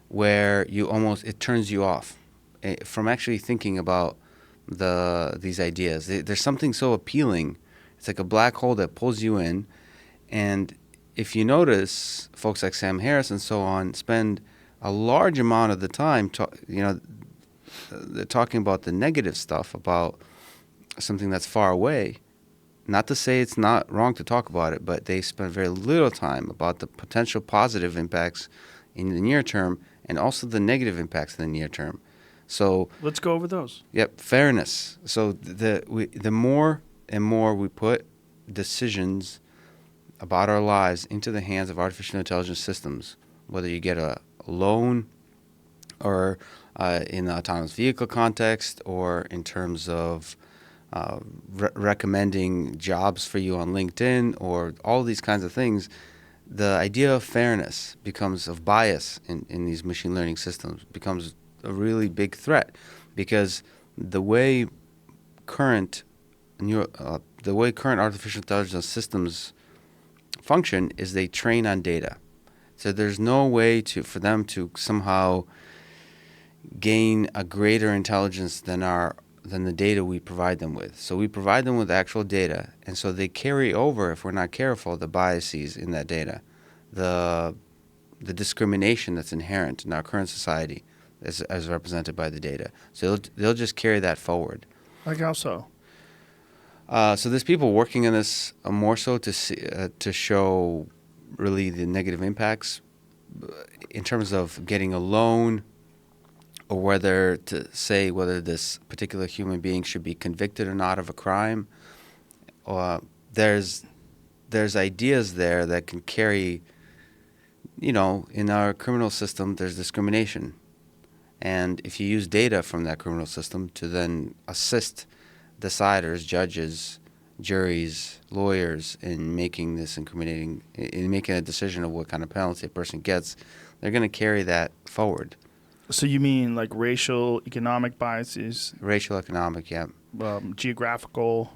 where it turns you off from actually thinking about these ideas. There's something so appealing. It's like a black hole that pulls you in. And if you notice, folks like Sam Harris and so on spend a large amount of the time they're talking about the negative stuff, about something that's far away. Not to say it's not wrong to talk about it, but they spend very little time about the potential positive impacts in the near term and also the negative impacts in the near term. So let's go over those. Yep, fairness. So the more and more we put decisions about our lives into the hands of artificial intelligence systems, whether you get a loan or in the autonomous vehicle context, or in terms of recommending jobs for you on LinkedIn, or all these kinds of things, the idea of fairness of bias in these machine learning systems becomes a really big threat, because the way current artificial intelligence systems function is they train on data. So there's no way for them to somehow gain a greater intelligence than the data we provide them with. So we provide them with actual data, and so they carry over, if we're not careful, the biases in that data, the discrimination that's inherent in our current society as represented by the data. So they'll just carry that forward. Like how so? So there's people working on this more so to show really the negative impacts in terms of getting a loan, or whether this particular human being should be convicted or not of a crime. There's ideas there that can carry, in our criminal system, there's discrimination. And if you use data from that criminal system to then assist deciders, judges, juries, lawyers in making a decision of what kind of penalty a person gets, they're going to carry that forward. So you mean like racial, economic biases? Racial, economic, yeah. Geographical.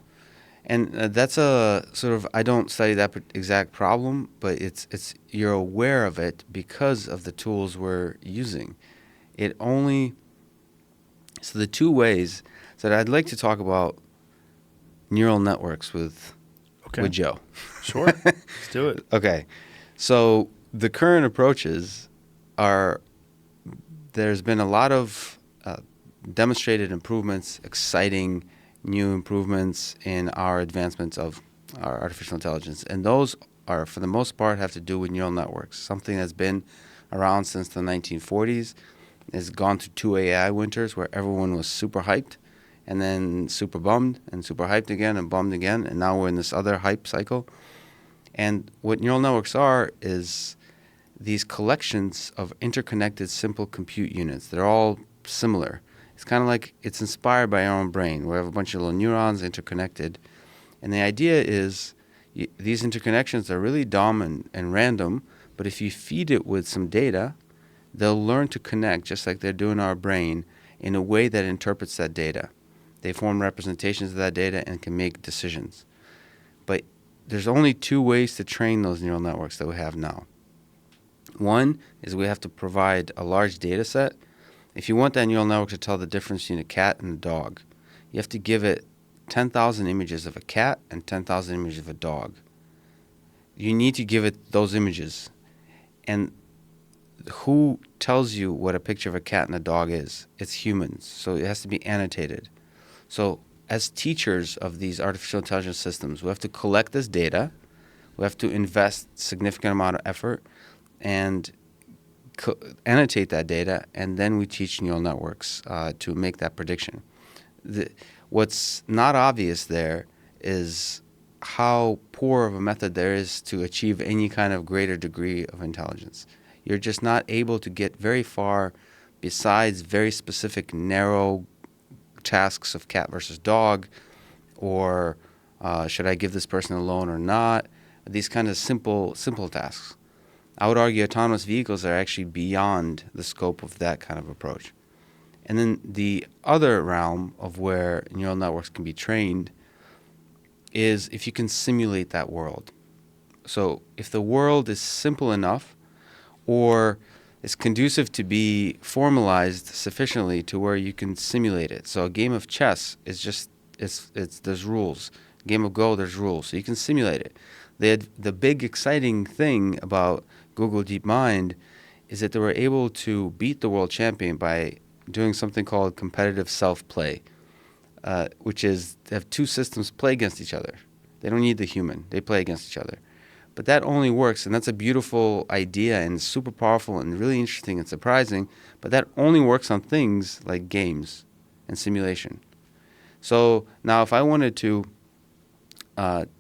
And that's a sort of, I don't study that exact problem, but it's you're aware of it because of the tools we're using. So the two ways that I'd like to talk about neural networks with Joe. Sure. Let's do it. Okay. So the current approaches there's been a lot of demonstrated improvements, exciting new improvements in our advancements of our artificial intelligence. And those are, for the most part, have to do with neural networks, something that's been around since the 1940s. It's gone through 2 AI winters where everyone was super hyped and then super bummed and super hyped again and bummed again. And now we're in this other hype cycle. And what neural networks are is these collections of interconnected simple compute units. They're all similar. It's kind of like it's inspired by our own brain. We have a bunch of little neurons interconnected. And the idea is these interconnections are really dumb and random, but if you feed it with some data, they'll learn to connect just like they're doing our brain in a way that interprets that data. They form representations of that data and can make decisions. But there's only two ways to train those neural networks that we have now. One is we have to provide a large data set. If you want that neural network to tell the difference between a cat and a dog, you have to give it 10,000 images of a cat and 10,000 images of a dog. You need to give it those images. And who tells you what a picture of a cat and a dog is? It's humans. So it has to be annotated. So as teachers of these artificial intelligence systems, we have to collect this data. We have to invest significant amount of effort and annotate that data, and then we teach neural networks to make that prediction. What's not obvious there is how poor of a method there is to achieve any kind of greater degree of intelligence. You're just not able to get very far besides very specific narrow tasks of cat versus dog, or Should I give this person a loan or not? These kind of simple tasks. I would argue autonomous vehicles are actually beyond the scope of that kind of approach. And then the other realm of where neural networks can be trained is if you can simulate that world. So if the world is simple enough or is conducive to be formalized sufficiently to where you can simulate it. So a game of chess is just, there's rules. A game of Go, there's rules. So you can simulate it. The big exciting thing about Google DeepMind is that they were able to beat the world champion by doing something called competitive self-play, which is they have two systems play against each other. They don't need the human. They play against each other. But that only works, and that's a beautiful idea and super powerful and really interesting and surprising, but that only works on things like games and simulation. So now if I wanted to,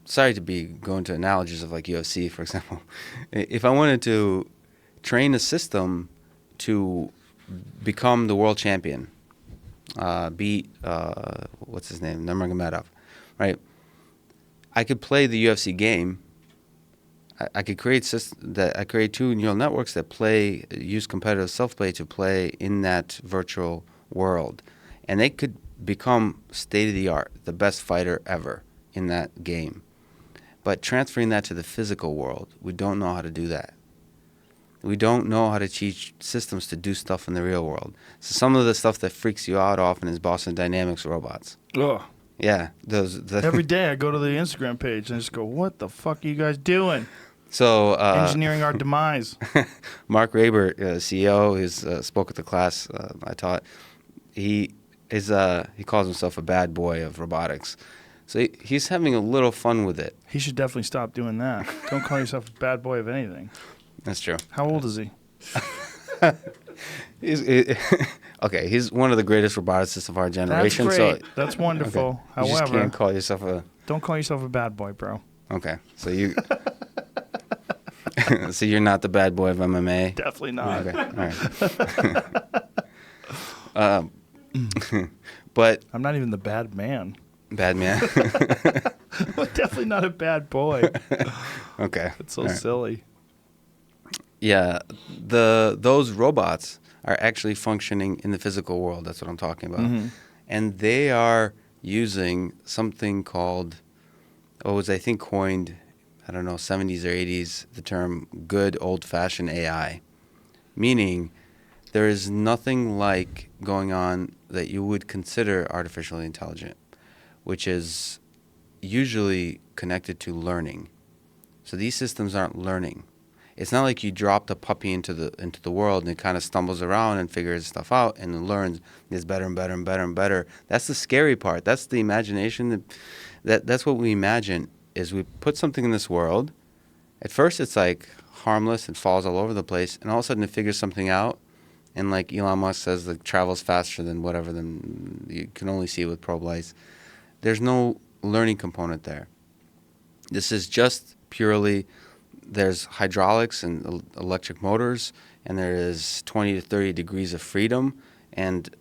sorry to be going to analogies of like UFC, for example. If I wanted to train a system to become the world champion, beat, what's his name, Nurmagomedov, right? I could play the UFC game. I could create two neural networks that use competitive self-play to play in that virtual world. And they could become state-of-the-art, the best fighter ever in that game. But transferring that to the physical world, we don't know how to do that. We don't know how to teach systems to do stuff in the real world. So some of the stuff that freaks you out often is Boston Dynamics robots. Ugh. Yeah. Every day I go to the Instagram page and I just go, what the fuck are you guys doing? So engineering our demise. Mark Raber, CEO, who spoke at the class I taught, he calls himself a bad boy of robotics. So he's having a little fun with it. He should definitely stop doing that. Don't call yourself a bad boy of anything. That's true. How old is he? Okay, he's one of the greatest roboticists of our generation. That's great. So, That's wonderful. Okay. However, you just can't call yourself a... Don't call yourself a bad boy, bro. Okay, so you... So you're not the bad boy of MMA? Definitely not. Okay, all right. But... I'm not even the bad man. Bad man? But definitely not a bad boy. Okay. It's so silly. Yeah, those robots are actually functioning in the physical world. That's what I'm talking about. Mm-hmm. And they are using something called, was I think coined, I don't know, 70s or 80s, the term good old-fashioned AI, meaning there is nothing like going on that you would consider artificially intelligent, which is usually connected to learning. So these systems aren't learning. It's not like you dropped a puppy into the world and it kind of stumbles around and figures stuff out and it learns, gets better and better and better and better. That's the scary part. That's the imagination. That's what we imagine is we put something in this world. At first it's like harmless and falls all over the place, and all of a sudden it figures something out, and like Elon Musk says, it travels faster than whatever than you can only see with probe lights. There's no learning component there. This is just purely... There's hydraulics and electric motors, and there is 20 to 30 degrees of freedom, and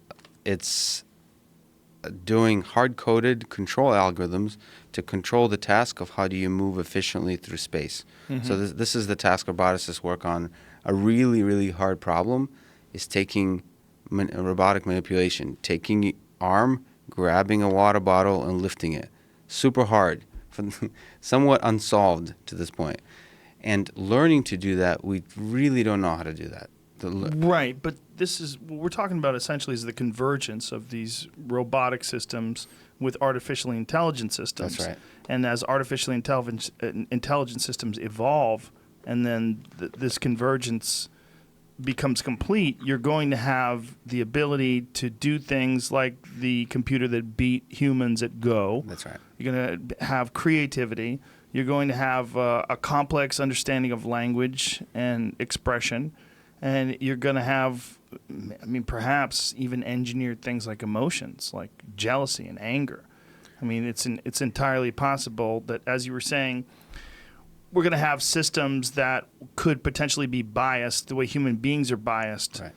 it's doing hard-coded control algorithms to control the task of how do you move efficiently through space. Mm-hmm. So this is the task roboticists work on. A really, really hard problem is taking robotic manipulation, taking arm, grabbing a water bottle, and lifting it. Super hard, somewhat unsolved to this point. And learning to do that, we really don't know how to do that. Right, but this is what we're talking about essentially is the convergence of these robotic systems with artificially intelligent systems. That's right. And as artificially intelligent systems evolve, and then this convergence becomes complete, you're going to have the ability to do things like the computer that beat humans at Go. That's right. You're going to have creativity. You're going to have a complex understanding of language and expression, and you're going to have, perhaps even engineered things like emotions, like jealousy and anger. It's entirely possible that, as you were saying, we're going to have systems that could potentially be biased the way human beings are biased, right,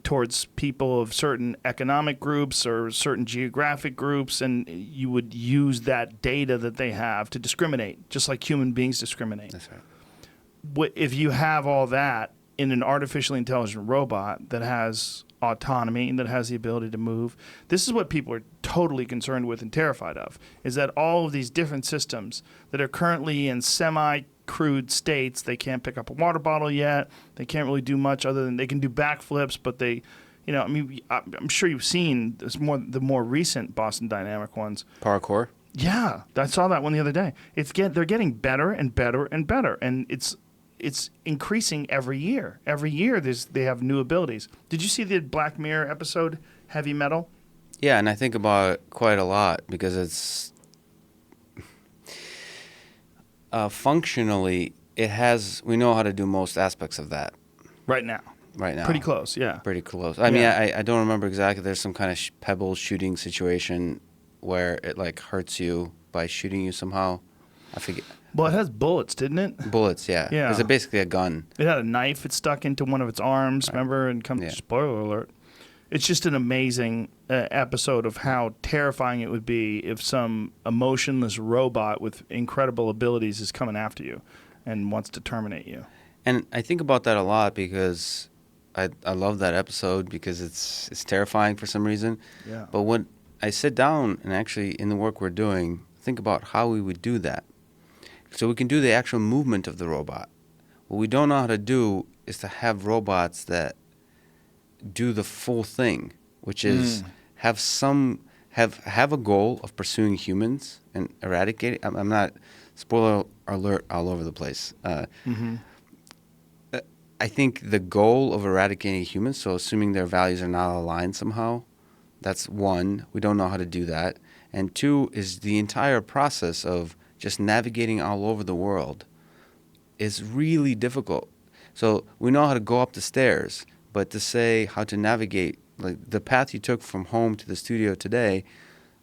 towards people of certain economic groups or certain geographic groups, and you would use that data that they have to discriminate, just like human beings discriminate. That's right. If you have all that in an artificially intelligent robot that has autonomy and that has the ability to move, this is what people are totally concerned with and terrified of, is that all of these different systems that are currently in semi-crude states, they can't pick up a water bottle yet, they can't really do much other than they can do backflips, but they, you know, I mean, I'm sure you've seen the more recent Boston Dynamic ones. Parkour. Yeah, I saw that one the other day. They're getting better and better and better, and it's increasing every year. Every year they have new abilities. Did you see the Black Mirror episode, Heavy Metal? Yeah, and I think about it quite a lot because it's functionally we know how to do most aspects of that Right now. Pretty close, yeah. Pretty close. I mean, I don't remember exactly. There's some kind of pebble shooting situation where it like hurts you by shooting you somehow. I forget. Well, it has bullets, didn't it? Bullets, yeah. Yeah. It's basically a gun. It had a knife it stuck into one of its arms, Right. remember? And spoiler alert. It's just an amazing episode of how terrifying it would be if some emotionless robot with incredible abilities is coming after you and wants to terminate you. And I think about that a lot because I love that episode because it's terrifying for some reason. Yeah. But when I sit down and actually in the work we're doing, think about how we would do that. So we can do the actual movement of the robot. What we don't know how to do is to have robots that do the full thing, which is have a goal of pursuing humans and eradicating. I'm not, spoiler alert all over the place. I think the goal of eradicating humans, so assuming their values are not aligned somehow, that's one. We don't know how to do that. And two is the entire process of just navigating all over the world is really difficult. So we know how to go up the stairs, but to say how to navigate, like the path you took from home to the studio today,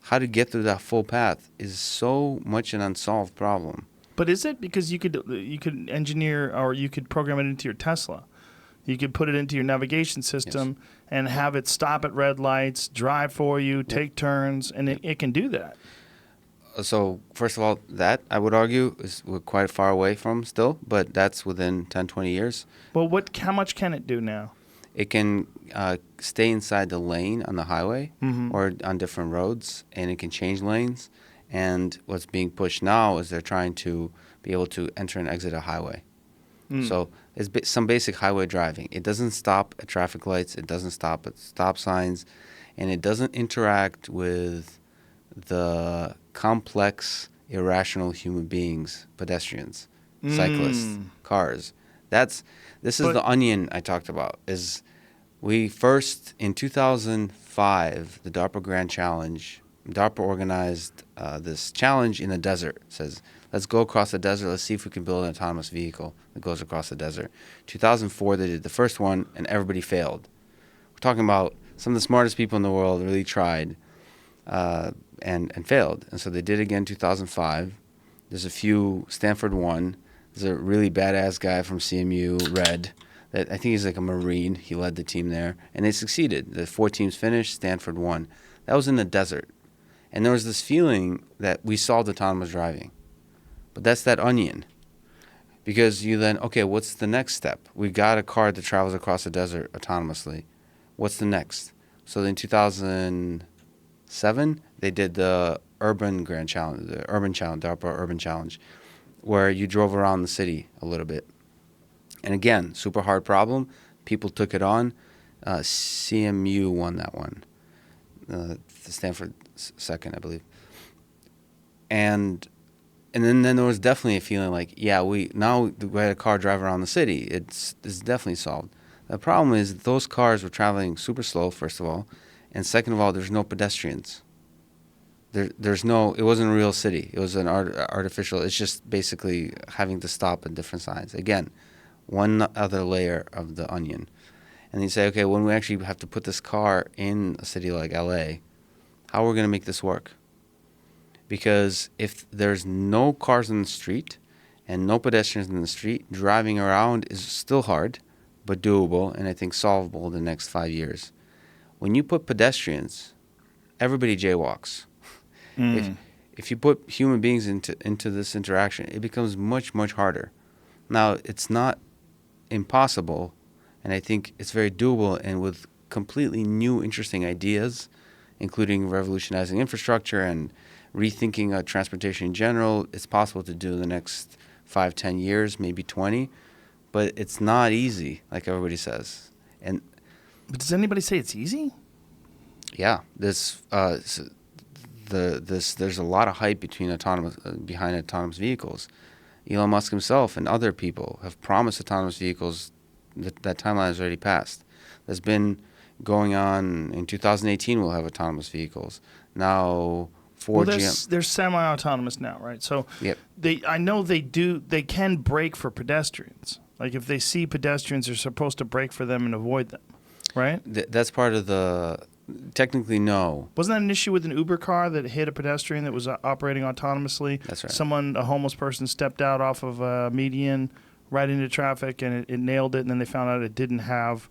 how to get through that full path is so much an unsolved problem. But is it? Because you could engineer or you could program it into your Tesla. You could put it into your navigation system and have it stop at red lights, drive for you, take turns, and it can do that. So first of all, that I would argue we're quite far away from still, but that's within 10, 20 years. Well, how much can it do now? It can stay inside the lane on the highway or on different roads, and it can change lanes. And what's being pushed now is they're trying to be able to enter and exit a highway. So it's some basic highway driving. It doesn't stop at traffic lights. It doesn't stop at stop signs. And it doesn't interact with the complex, irrational human beings, pedestrians, cyclists, cars. This is the onion I talked about. Is we first, in 2005, the DARPA Grand Challenge, DARPA organized this challenge in the desert. It says, let's go across the desert. Let's see if we can build an autonomous vehicle that goes across the desert. 2004, they did the first one, and everybody failed. We're talking about some of the smartest people in the world really tried and failed. And so they did again in 2005. There's a few, Stanford won. There's a really badass guy from CMU, Red, that I think he's like a Marine. He led the team there, and they succeeded. The 4 teams finished, Stanford won. That was in the desert. And there was this feeling that we solved autonomous driving. But that's that onion. Because you then, okay, what's the next step? We got a car that travels across the desert autonomously. What's the next? So in 2007, they did the Urban Grand Challenge, the Urban Challenge, DARPA Urban Challenge, where you drove around the city a little bit. And again, super hard problem. People took it on. CMU won that one. Stanford second, I believe. And then there was definitely a feeling like, yeah, we had a car drive around the city. It's definitely solved. The problem is those cars were traveling super slow, first of all, and second of all, there's no pedestrians. It wasn't a real city. It was an artificial. It's just basically having to stop at different signs. Again, one other layer of the onion. And you say, okay, when we actually have to put this car in a city like LA, how are we going to make this work? Because if there's no cars in the street and no pedestrians in the street, driving around is still hard. but doable, and I think solvable in the next 5 years. When you put pedestrians, everybody jaywalks. If Mm. if you put human beings into this interaction, it becomes much, much harder. Now, it's not impossible, and I think it's very doable, and with completely new, interesting ideas, including revolutionizing infrastructure and rethinking transportation in general, it's possible to do in the next 5, 10 years, maybe 20, but it's not easy, like everybody says. And But does anybody say it's easy? yeah, there's a lot of hype behind autonomous vehicles. Elon Musk himself and other people have promised autonomous vehicles. That timeline has already passed. There's been going on in 2018. We'll have autonomous vehicles. Now, Well, GM. they're semi-autonomous now, right? So Yep. I know they can brake for pedestrians. Like if they see pedestrians, they're supposed to brake for them and avoid them, right? That's part of the. Technically, no. Wasn't that an issue with an Uber car that hit a pedestrian that was operating autonomously? That's right. A homeless person, stepped out off of a median right into traffic, and it nailed it. And then they found out it didn't have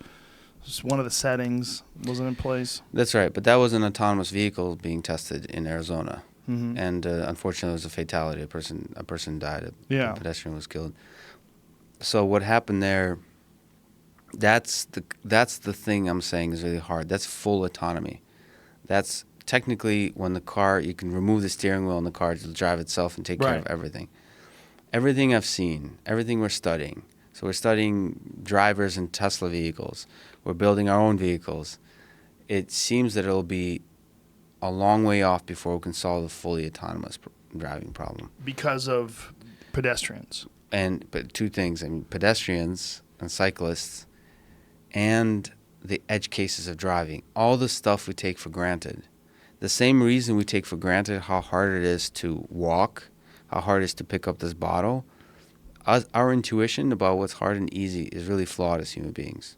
one of the settings wasn't in place. That's right. But that was an autonomous vehicle being tested in Arizona, Mm-hmm. and unfortunately, it was a fatality. A person died. Yeah. A pedestrian was killed. So what happened there? That's the thing I'm saying is really hard. That's full autonomy. That's technically when the car, you can remove the steering wheel and the car will drive itself and take care of Right. everything. Everything I've seen, everything we're studying. So we're studying drivers in Tesla vehicles. We're building our own vehicles. It seems that it'll be a long way off before we can solve the fully autonomous driving problem. Because of pedestrians. But two things. I mean, pedestrians and cyclists and the edge cases of driving, all the stuff we take for granted. The same reason we take for granted how hard it is to walk, how hard it is to pick up this bottle, our intuition about what's hard and easy is really flawed as human beings.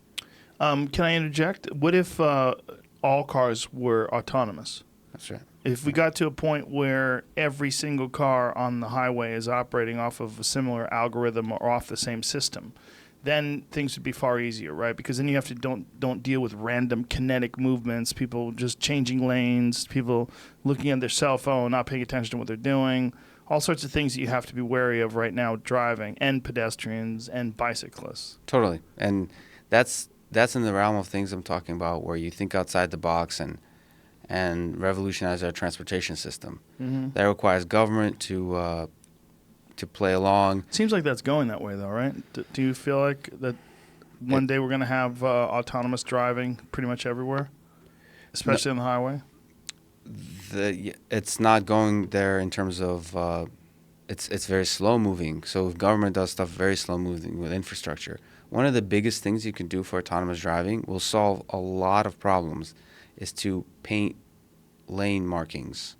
Can I interject? What if all cars were autonomous? That's right. If we got to a point where every single car on the highway is operating off of a similar algorithm or off the same system, then things would be far easier, right? Because then you have to don't deal with random kinetic movements, people just changing lanes, people looking at their cell phone, not paying attention to what they're doing, all sorts of things that you have to be wary of right now driving, and pedestrians and bicyclists. Totally. And that's in the realm of things I'm talking about, where you think outside the box and revolutionize our transportation system. Mm-hmm. That requires government to play along. Seems like that's going that way, though, right? Do you feel like that one day we're going to have autonomous driving pretty much everywhere, especially on the highway? It's not going there in terms of it's very slow moving. So if government does stuff very slow moving with infrastructure, one of the biggest things you can do for autonomous driving will solve a lot of problems, is to paint lane markings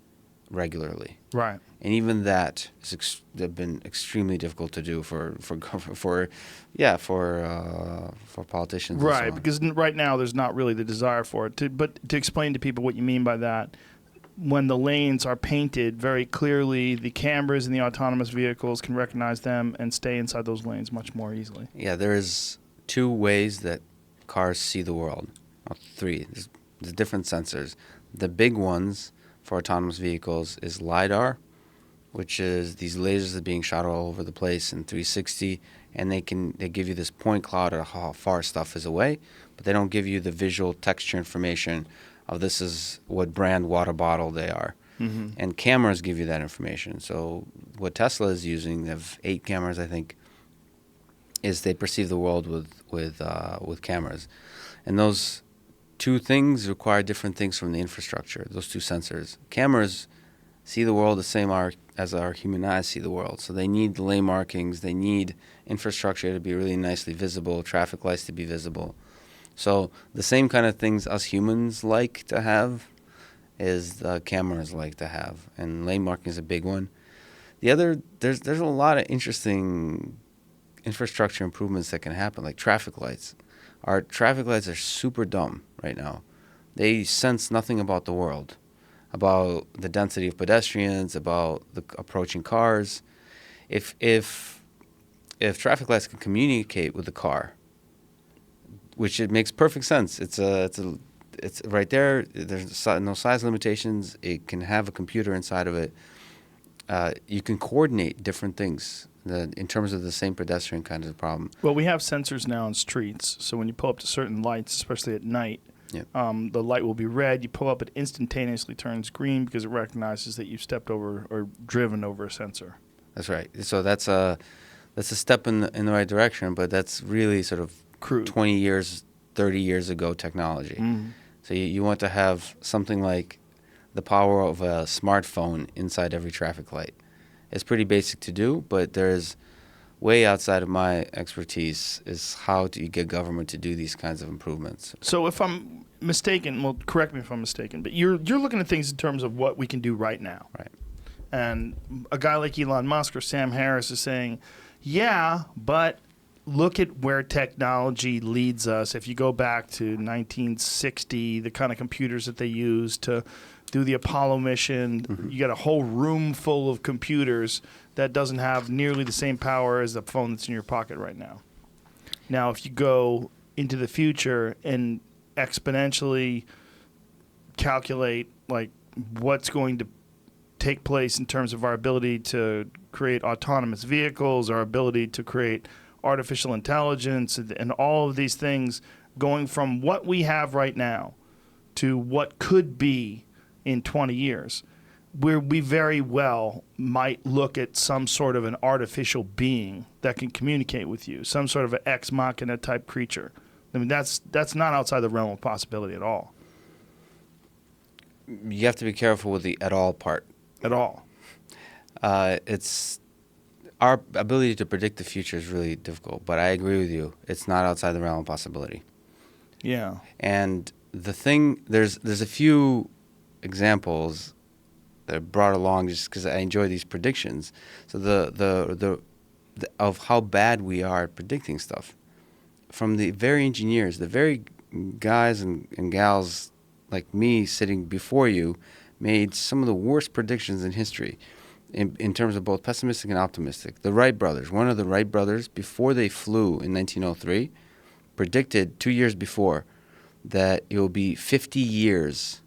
regularly. Right. And even that has been extremely difficult to do for politicians. Right, and so on. because right now there's not really the desire for it. But to explain to people what you mean by that, when the lanes are painted very clearly, the cameras in the autonomous vehicles can recognize them and stay inside those lanes much more easily. Yeah, there's two ways that cars see the world. Well, three. There's different sensors. The big ones for autonomous vehicles is LiDAR, which is these lasers that are being shot all over the place in 360, and they give you this point cloud of how far stuff is away, but they don't give you the visual texture information of this is what brand water bottle they are. Mm-hmm. And cameras give you that information. So what Tesla is using, they have 8 cameras, I think, is they perceive the world with cameras. And those two things require different things from the infrastructure, those two sensors. Cameras see the world the same as our human eyes see the world. So they need lane markings, they need infrastructure to be really nicely visible, traffic lights to be visible. So the same kind of things us humans like to have is the cameras like to have. And lane marking is a big one. The other, there's a lot of interesting infrastructure improvements that can happen, like traffic lights. Our traffic lights are super dumb right now. They sense nothing about the world, about the density of pedestrians, about the approaching cars. If traffic lights can communicate with the car, which it makes perfect sense. It's right there. There's no size limitations. It can have a computer inside of it. You can coordinate different things in terms of the same pedestrian kind of problem. Well, we have sensors now in streets, so when you pull up to certain lights, especially at night, Yep. The light will be red. You pull up, it instantaneously turns green because it recognizes that you've stepped over or driven over a sensor. That's right. So that's a step in the right direction, but that's really sort of Crude. 20 years, 30 years ago technology. Mm. So you want to have something like the power of a smartphone inside every traffic light. It's pretty basic to do, but there's way outside of my expertise is how do you get government to do these kinds of improvements. So if I'm mistaken, well, correct me if I'm mistaken, but you're looking at things in terms of what we can do right now. Right. And a guy like Elon Musk or Sam Harris is saying, yeah, but look at where technology leads us. If you go back to 1960, the kind of computers that they used to do the Apollo mission, you got a whole room full of computers that doesn't have nearly the same power as the phone that's in your pocket right now. Now, if you go into the future and exponentially calculate like what's going to take place in terms of our ability to create autonomous vehicles, our ability to create artificial intelligence, and all of these things going from what we have right now to what could be in 20 years, where we very well might look at some sort of an artificial being that can communicate with you, some sort of an ex machina type creature. I mean, that's not outside the realm of possibility at all. You have to be careful with the at all part. At all. It's our ability to predict the future is really difficult, but I agree with you. It's not outside the realm of possibility. Yeah. And the thing, there's a few examples that are brought along just because I enjoy these predictions. So the of how bad we are at predicting stuff. From the very engineers, the very guys and gals like me sitting before you made some of the worst predictions in history in terms of both pessimistic and optimistic. The Wright brothers, one of the Wright brothers, before they flew in 1903, predicted 2 years before that it will be 50 years.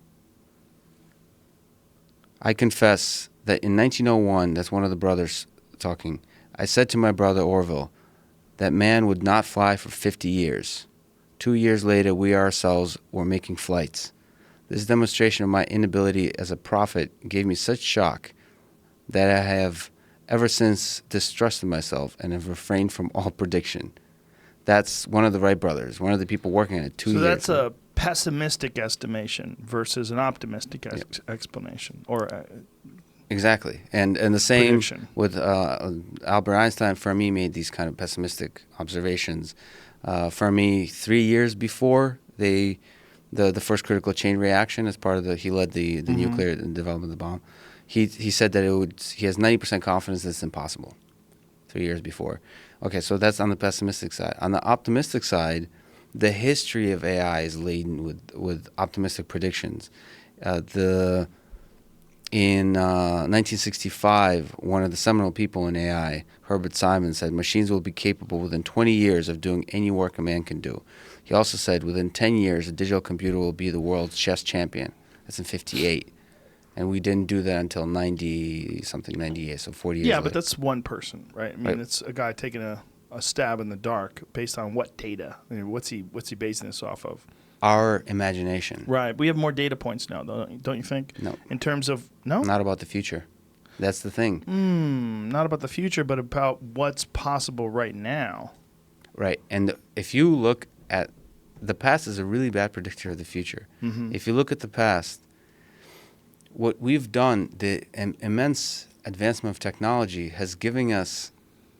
I confess that in 1901, that's one of the brothers talking, I said to my brother Orville that man would not fly for 50 years. 2 years later, we ourselves were making flights. This demonstration of my inability as a prophet gave me such shock that I have ever since distrusted myself and have refrained from all prediction. That's one of the Wright brothers, one of the people working on it 2 years. So that's a pessimistic estimation versus an optimistic explanation or exactly. And the same prediction. with Albert Einstein. Fermi made these kind of pessimistic observations. Fermi, 3 years before the first critical chain reaction, as part of he led the nuclear development of the bomb. He said that he has 90% confidence that it's impossible. 3 years before. Okay, so that's on the pessimistic side. On the optimistic side, the history of AI is laden with optimistic predictions. In 1965, one of the seminal people in AI, Herbert Simon, said machines will be capable within 20 years of doing any work a man can do. He also said within 10 years, a digital computer will be the world's chess champion. That's in 58. And we didn't do that until 90-something, 98, so 40 years Yeah, later. but that's one person, right? I mean, Right. it's a guy taking a stab in the dark based on what data? I mean, what's he basing this off of? Our imagination. Right. We have more data points now, don't you think? No. In terms of, no? Not about the future. That's the thing. Not about the future, but about what's possible right now. Right. And if you look at the past is a really bad predictor of the future. If you look at the past, what we've done, the immense advancement of technology has given us,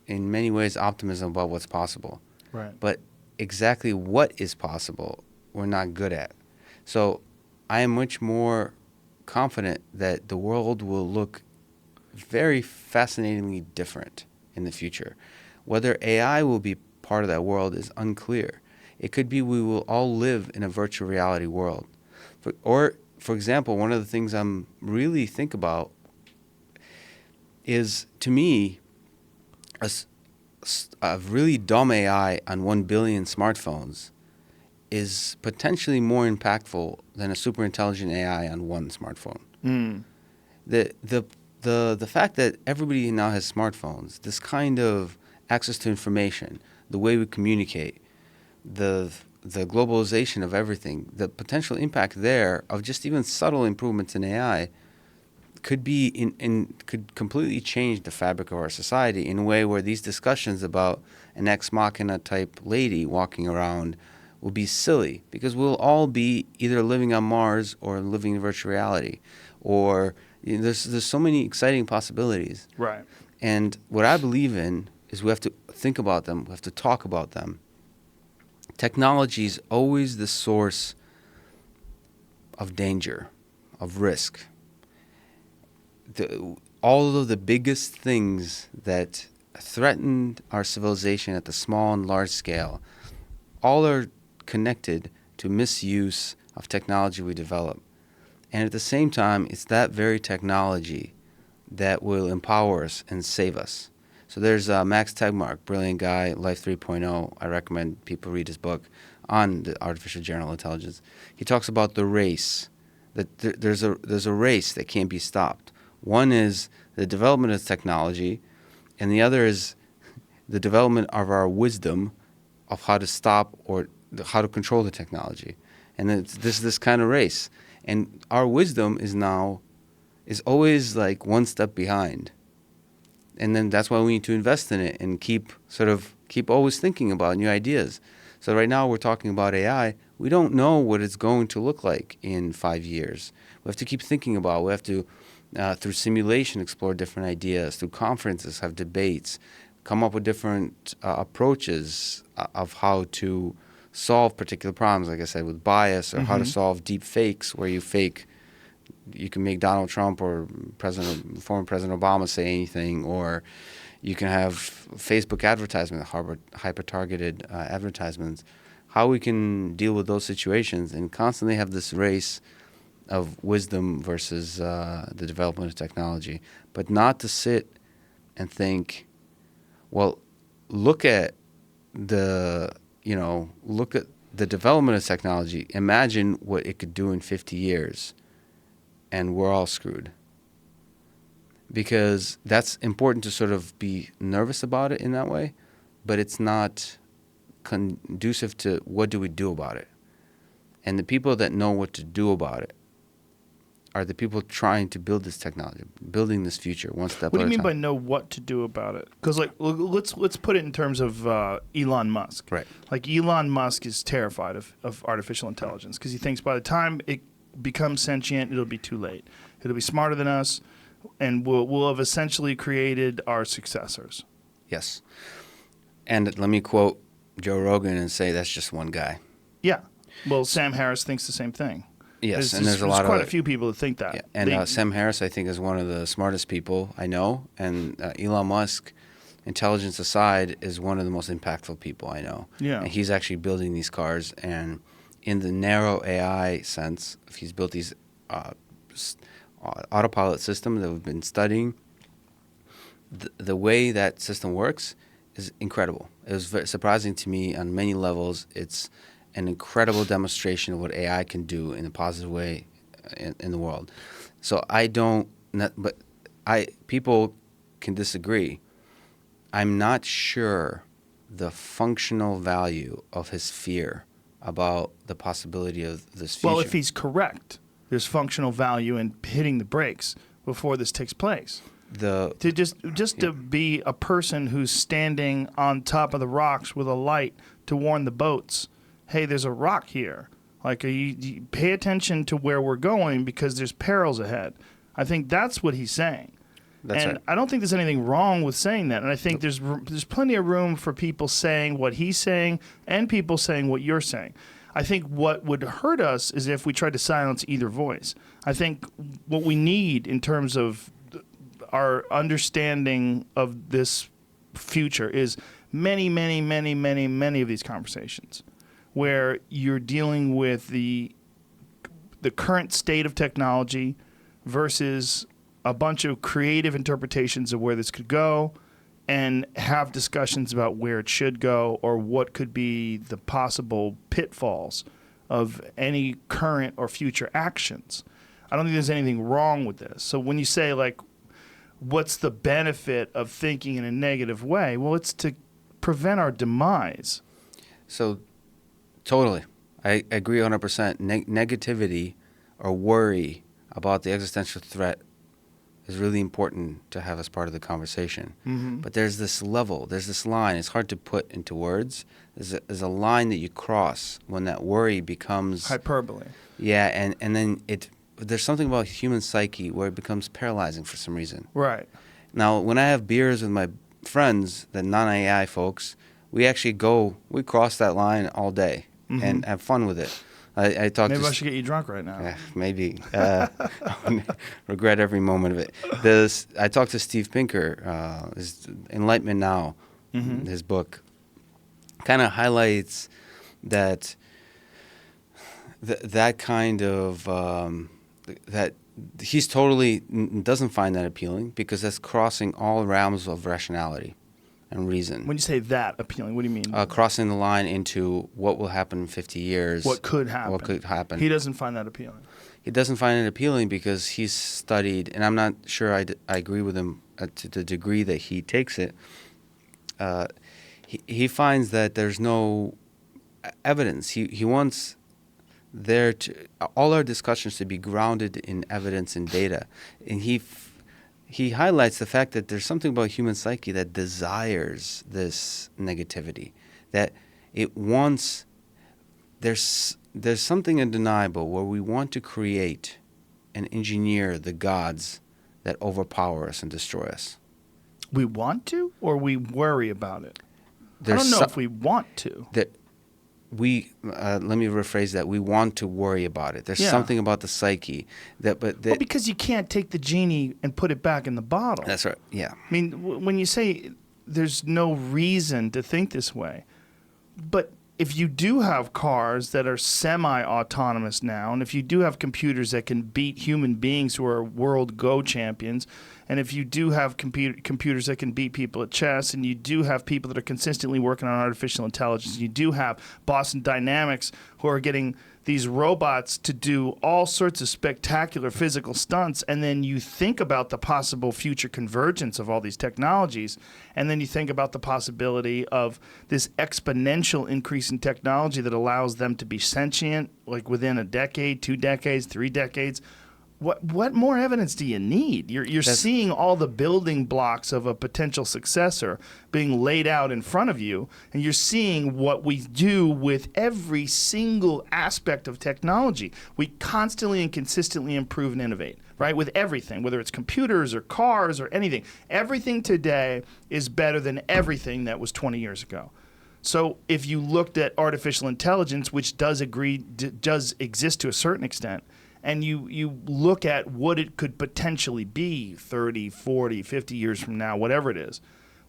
in many ways, optimism about what's possible. Right. But exactly what is possible, we're not good at. So I am much more confident that the world will look very fascinatingly different in the future. Whether AI will be part of that world is unclear. It could be we will all live in a virtual reality world. For example, one of the things I'm really think about is, to me, a really dumb AI on 1 billion smartphones is potentially more impactful than a super intelligent AI on one smartphone. The fact that everybody now has smartphones, this kind of access to information, the way we communicate, the globalization of everything, the potential impact there of just even subtle improvements in AI could be could completely change the fabric of our society in a way where these discussions about an ex machina type lady walking around will be silly, because we'll all be either living on Mars or living in virtual reality, or there's so many exciting possibilities. Right. And what I believe in is we have to think about them, we have to talk about them. Technology is always the source of danger, of risk. All of the biggest things that threatened our civilization at the small and large scale, all are connected to misuse of technology we develop. And at the same time, it's that very technology that will empower us and save us. So there's Max Tegmark, brilliant guy, Life 3.0. I recommend people read his book on the artificial general intelligence. He talks about the race, that there's a race that can't be stopped. One is the development of technology, and the other is the development of our wisdom of how to stop or how to control the technology. And it's this kind of race. And our wisdom is always like one step behind. And then that's why we need to invest in it and keep always thinking about new ideas. So right now we're talking about AI. We don't know what it's going to look like in 5 years. We have to keep thinking about it. We have to, through simulation, explore different ideas. Through conferences, have debates, come up with different approaches of how to solve particular problems, like I said, with bias, or how to solve deep fakes, where you can make Donald Trump or former President Obama say anything, or you can have Facebook advertisement, hyper-targeted advertisements. How we can deal with those situations and constantly have this race of wisdom versus the development of technology, but not to sit and think, well, look at the development of technology. Imagine what it could do in 50 years, and we're all screwed. Because that's important to sort of be nervous about it in that way, but it's not conducive to what do we do about it. And the people that know what to do about it are the people trying to build this technology, building this future one step at a time. What do you mean by know what to do about it? Because let's put it in terms of Elon Musk. Right. Like Elon Musk is terrified of artificial intelligence because he thinks by the time it becomes sentient, it'll be too late. It'll be smarter than us, and we'll have essentially created our successors. Yes. And let me quote Joe Rogan and say that's just one guy. Yeah. Well, Sam Harris thinks the same thing. Yes, there's quite a few people that think that. Yeah. And Sam Harris, I think, is one of the smartest people I know. And Elon Musk, intelligence aside, is one of the most impactful people I know. Yeah. And he's actually building these cars. And in the narrow AI sense, he's built these autopilot systems that we've been studying. The way that system works is incredible. It was very surprising to me on many levels. It's an incredible demonstration of what AI can do in a positive way in the world. So people can disagree. I'm not sure the functional value of his fear about the possibility of this future. Well, if he's correct, there's functional value in hitting the brakes before this takes place. To be a person who's standing on top of the rocks with a light to warn the boats, hey, there's a rock here. Like, you pay attention to where we're going because there's perils ahead. I think that's what he's saying. That's and right. I don't think there's anything wrong with saying that. And I think there's plenty of room for people saying what he's saying and people saying what you're saying. I think what would hurt us is if we tried to silence either voice. I think what we need in terms of our understanding of this future is many, many, many, many, many of these conversations where you're dealing with the current state of technology versus a bunch of creative interpretations of where this could go, and have discussions about where it should go or what could be the possible pitfalls of any current or future actions. I don't think there's anything wrong with this. So when you say, like, what's the benefit of thinking in a negative way? Well, it's to prevent our demise. So, totally. I agree 100%. Negativity or worry about the existential threat is really important to have as part of the conversation. Mm-hmm. But there's this level, there's this line. It's hard to put into words. There's a line that you cross when that worry becomes Hyperbole. Yeah, and then there's something about human psyche where it becomes paralyzing for some reason. Right. Now, when I have beers with my friends, the non-AI folks, we cross that line all day and have fun with it. I talked Maybe to I should get you drunk right now. maybe. Regret every moment of it. I talked to Steve Pinker, his Enlightenment Now, his book, kind of highlights that kind of that he's totally doesn't find that appealing because that's crossing all realms of rationality and reason. When you say that appealing, what do you mean? Crossing the line into what will happen in 50 years. What could happen. What could happen. He doesn't find that appealing. He doesn't find it appealing because he's studied, and I'm not sure I agree with him to the degree that he takes it. He finds that there's no evidence. He wants all our discussions to be grounded in evidence and data, and he highlights the fact that there's something about human psyche that desires this negativity, that it wants. There's something undeniable where we want to create and engineer the gods that overpower us and destroy us. We want to, or we worry about it? There's I don't know if we want to. Let me rephrase that. We want to worry about it. There's Yeah. something about the psyche that, Well, because you can't take the genie and put it back in the bottle. that's right. Yeah. I mean, when you say there's no reason to think this way, but if you do have cars that are semi-autonomous now, and if you do have computers that can beat human beings who are world Go champions, and if you do have computers that can beat people at chess, and you do have people that are consistently working on artificial intelligence, and you do have Boston Dynamics who are getting these robots to do all sorts of spectacular physical stunts, and then you think about the possible future convergence of all these technologies, and then you think about the possibility of this exponential increase in technology that allows them to be sentient, like within a decade, 2 decades, 3 decades. What more evidence do you need? You're seeing all the building blocks of a potential successor being laid out in front of you, and you're seeing what we do with every single aspect of technology. We constantly and consistently improve and innovate, right? With everything, whether it's computers or cars or anything. Everything today is better than everything that was 20 years ago. So if you looked at artificial intelligence, which does exist to a certain extent, and you look at what it could potentially be 30, 40, 50 years from now, whatever it is,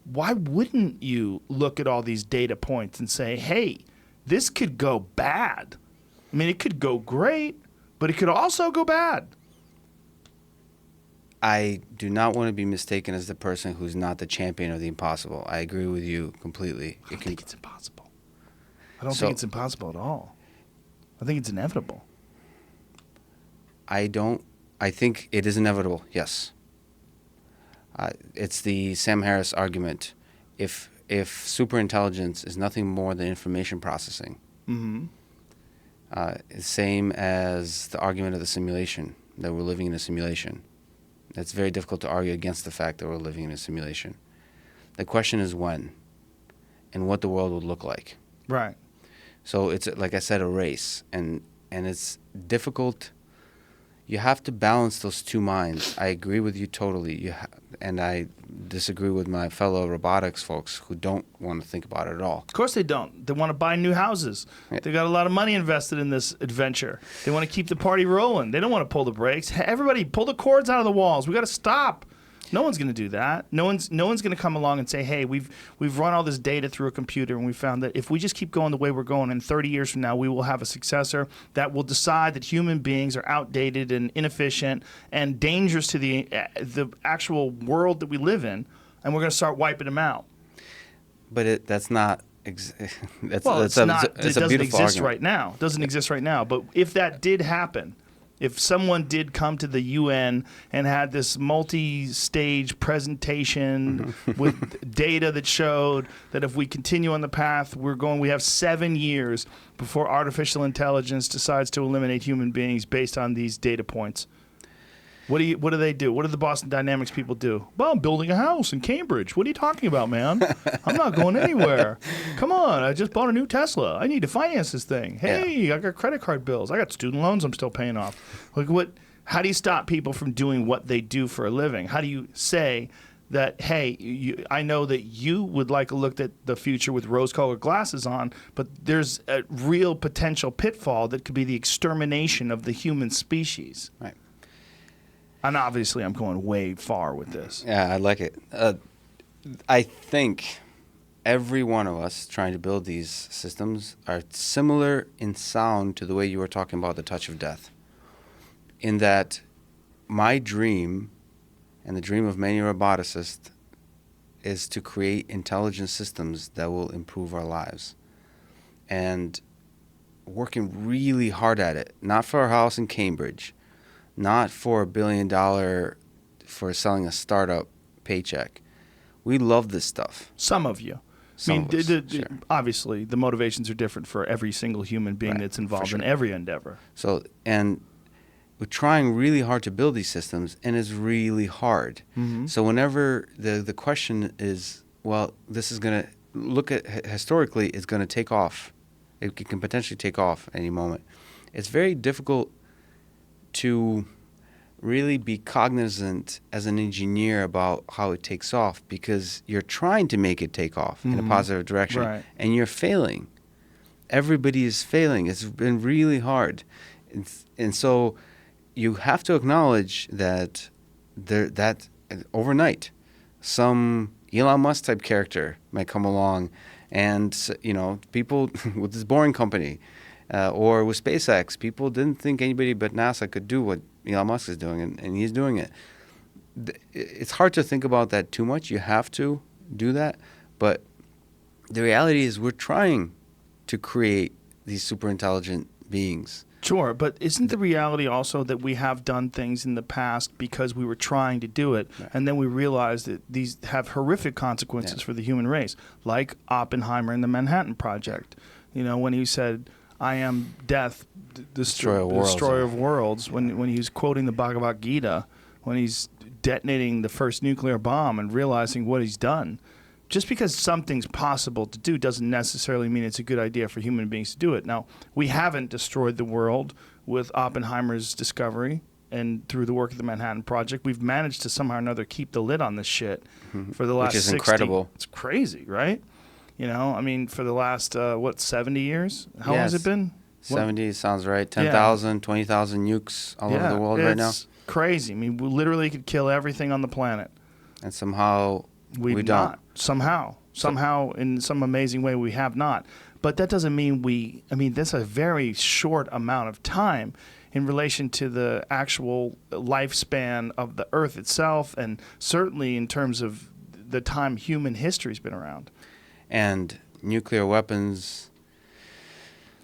why wouldn't you look at all these data points and say, hey, this could go bad? I mean, it could go great, but it could also go bad. I do not want to be mistaken as the person who's not the champion of the impossible. I agree with you completely. I don't think it's impossible. I don't think it's impossible at all. I think it's inevitable. I think it is inevitable, yes. It's the Sam Harris argument. If superintelligence is nothing more than information processing, same as the argument of the simulation, that we're living in a simulation. It's very difficult to argue against the fact that we're living in a simulation. The question is when and what the world would look like. Right. So it's, like I said, a race, and it's difficult. You have to balance those two minds. I agree with you totally. And I disagree with my fellow robotics folks who don't want to think about it at all. Of course they don't. They want to buy new houses. Yeah. They got a lot of money invested in this adventure. They want to keep the party rolling. They don't want to pull the brakes. Hey, everybody, pull the cords out of the walls. We got to stop. No one's going to do that. No one's going to come along and say, hey, we've run all this data through a computer, and we found that if we just keep going the way we're going, in 30 years from now, we will have a successor that will decide that human beings are outdated and inefficient and dangerous to the actual world that we live in. and we're going to start wiping them out. But that's not. It's not. a It doesn't beautiful exist argument. right now. It doesn't exist right now. But if that did happen, if someone did come to the UN and had this multi-stage presentation with data that showed that if we continue on the path we have 7 years before artificial intelligence decides to eliminate human beings based on these data points. What do they do? What do the Boston Dynamics people do? Well, I'm building a house in Cambridge. What are you talking about, man? I'm not going anywhere. Come on, I just bought a new Tesla. I need to finance this thing. Hey, I got credit card bills. I got student loans I'm still paying off. Like what? How do you stop people from doing what they do for a living? How do you say that, hey, I know that you would like to look at the future with rose-colored glasses on, but there's a real potential pitfall that could be the extermination of the human species. Right. And obviously, I'm going way far with this. Yeah, I like it. I think every one of us trying to build these systems are similar in sound to the way you were talking about the touch of death. In that my dream, and the dream of many roboticists, is to create intelligent systems that will improve our lives. And working really hard at it, not for a house in Cambridge, not for $1 billion for selling a startup paycheck. We love this stuff. Some of you. Sure. Obviously, the motivations are different for every single human being that's involved in every endeavor. So, and we're trying really hard to build these systems, and it's really hard. Mm-hmm. So whenever the question is, well, this is going to look at historically, it's going to take off. It can potentially take off any moment. It's very difficult to really be cognizant as an engineer about how it takes off, because you're trying to make it take off in a positive direction, and you're failing. Everybody is failing. It's been really hard. And so you have to acknowledge that that overnight some Elon Musk type character might come along, and people with this boring company or with SpaceX, people didn't think anybody but NASA could do what Elon Musk is doing, and he's doing it. It's hard to think about that too much. You have to do that, but the reality is we're trying to create these super intelligent beings. Sure, but isn't the reality also that we have done things in the past because we were trying to do it, and then we realized that these have horrific consequences for the human race, like Oppenheimer and the Manhattan Project. When he said, "I am death, destroyer of worlds," when he was quoting the Bhagavad Gita, when he's detonating the first nuclear bomb and realizing what he's done. Just because something's possible to do doesn't necessarily mean it's a good idea for human beings to do it. Now, we haven't destroyed the world with Oppenheimer's discovery, and through the work of the Manhattan Project, we've managed to somehow or another keep the lid on this shit for the last 60. Which is incredible. It's crazy, right? For the last, 70 years? How long has it been? 70 sounds right. 10,000, 20,000 nukes all over the world right now. It's crazy. We literally could kill everything on the planet. And somehow we don't. Not. Somehow, in some amazing way, we have not. But that doesn't mean that's a very short amount of time in relation to the actual lifespan of the Earth itself, and certainly in terms of the time human history's been around. And nuclear weapons,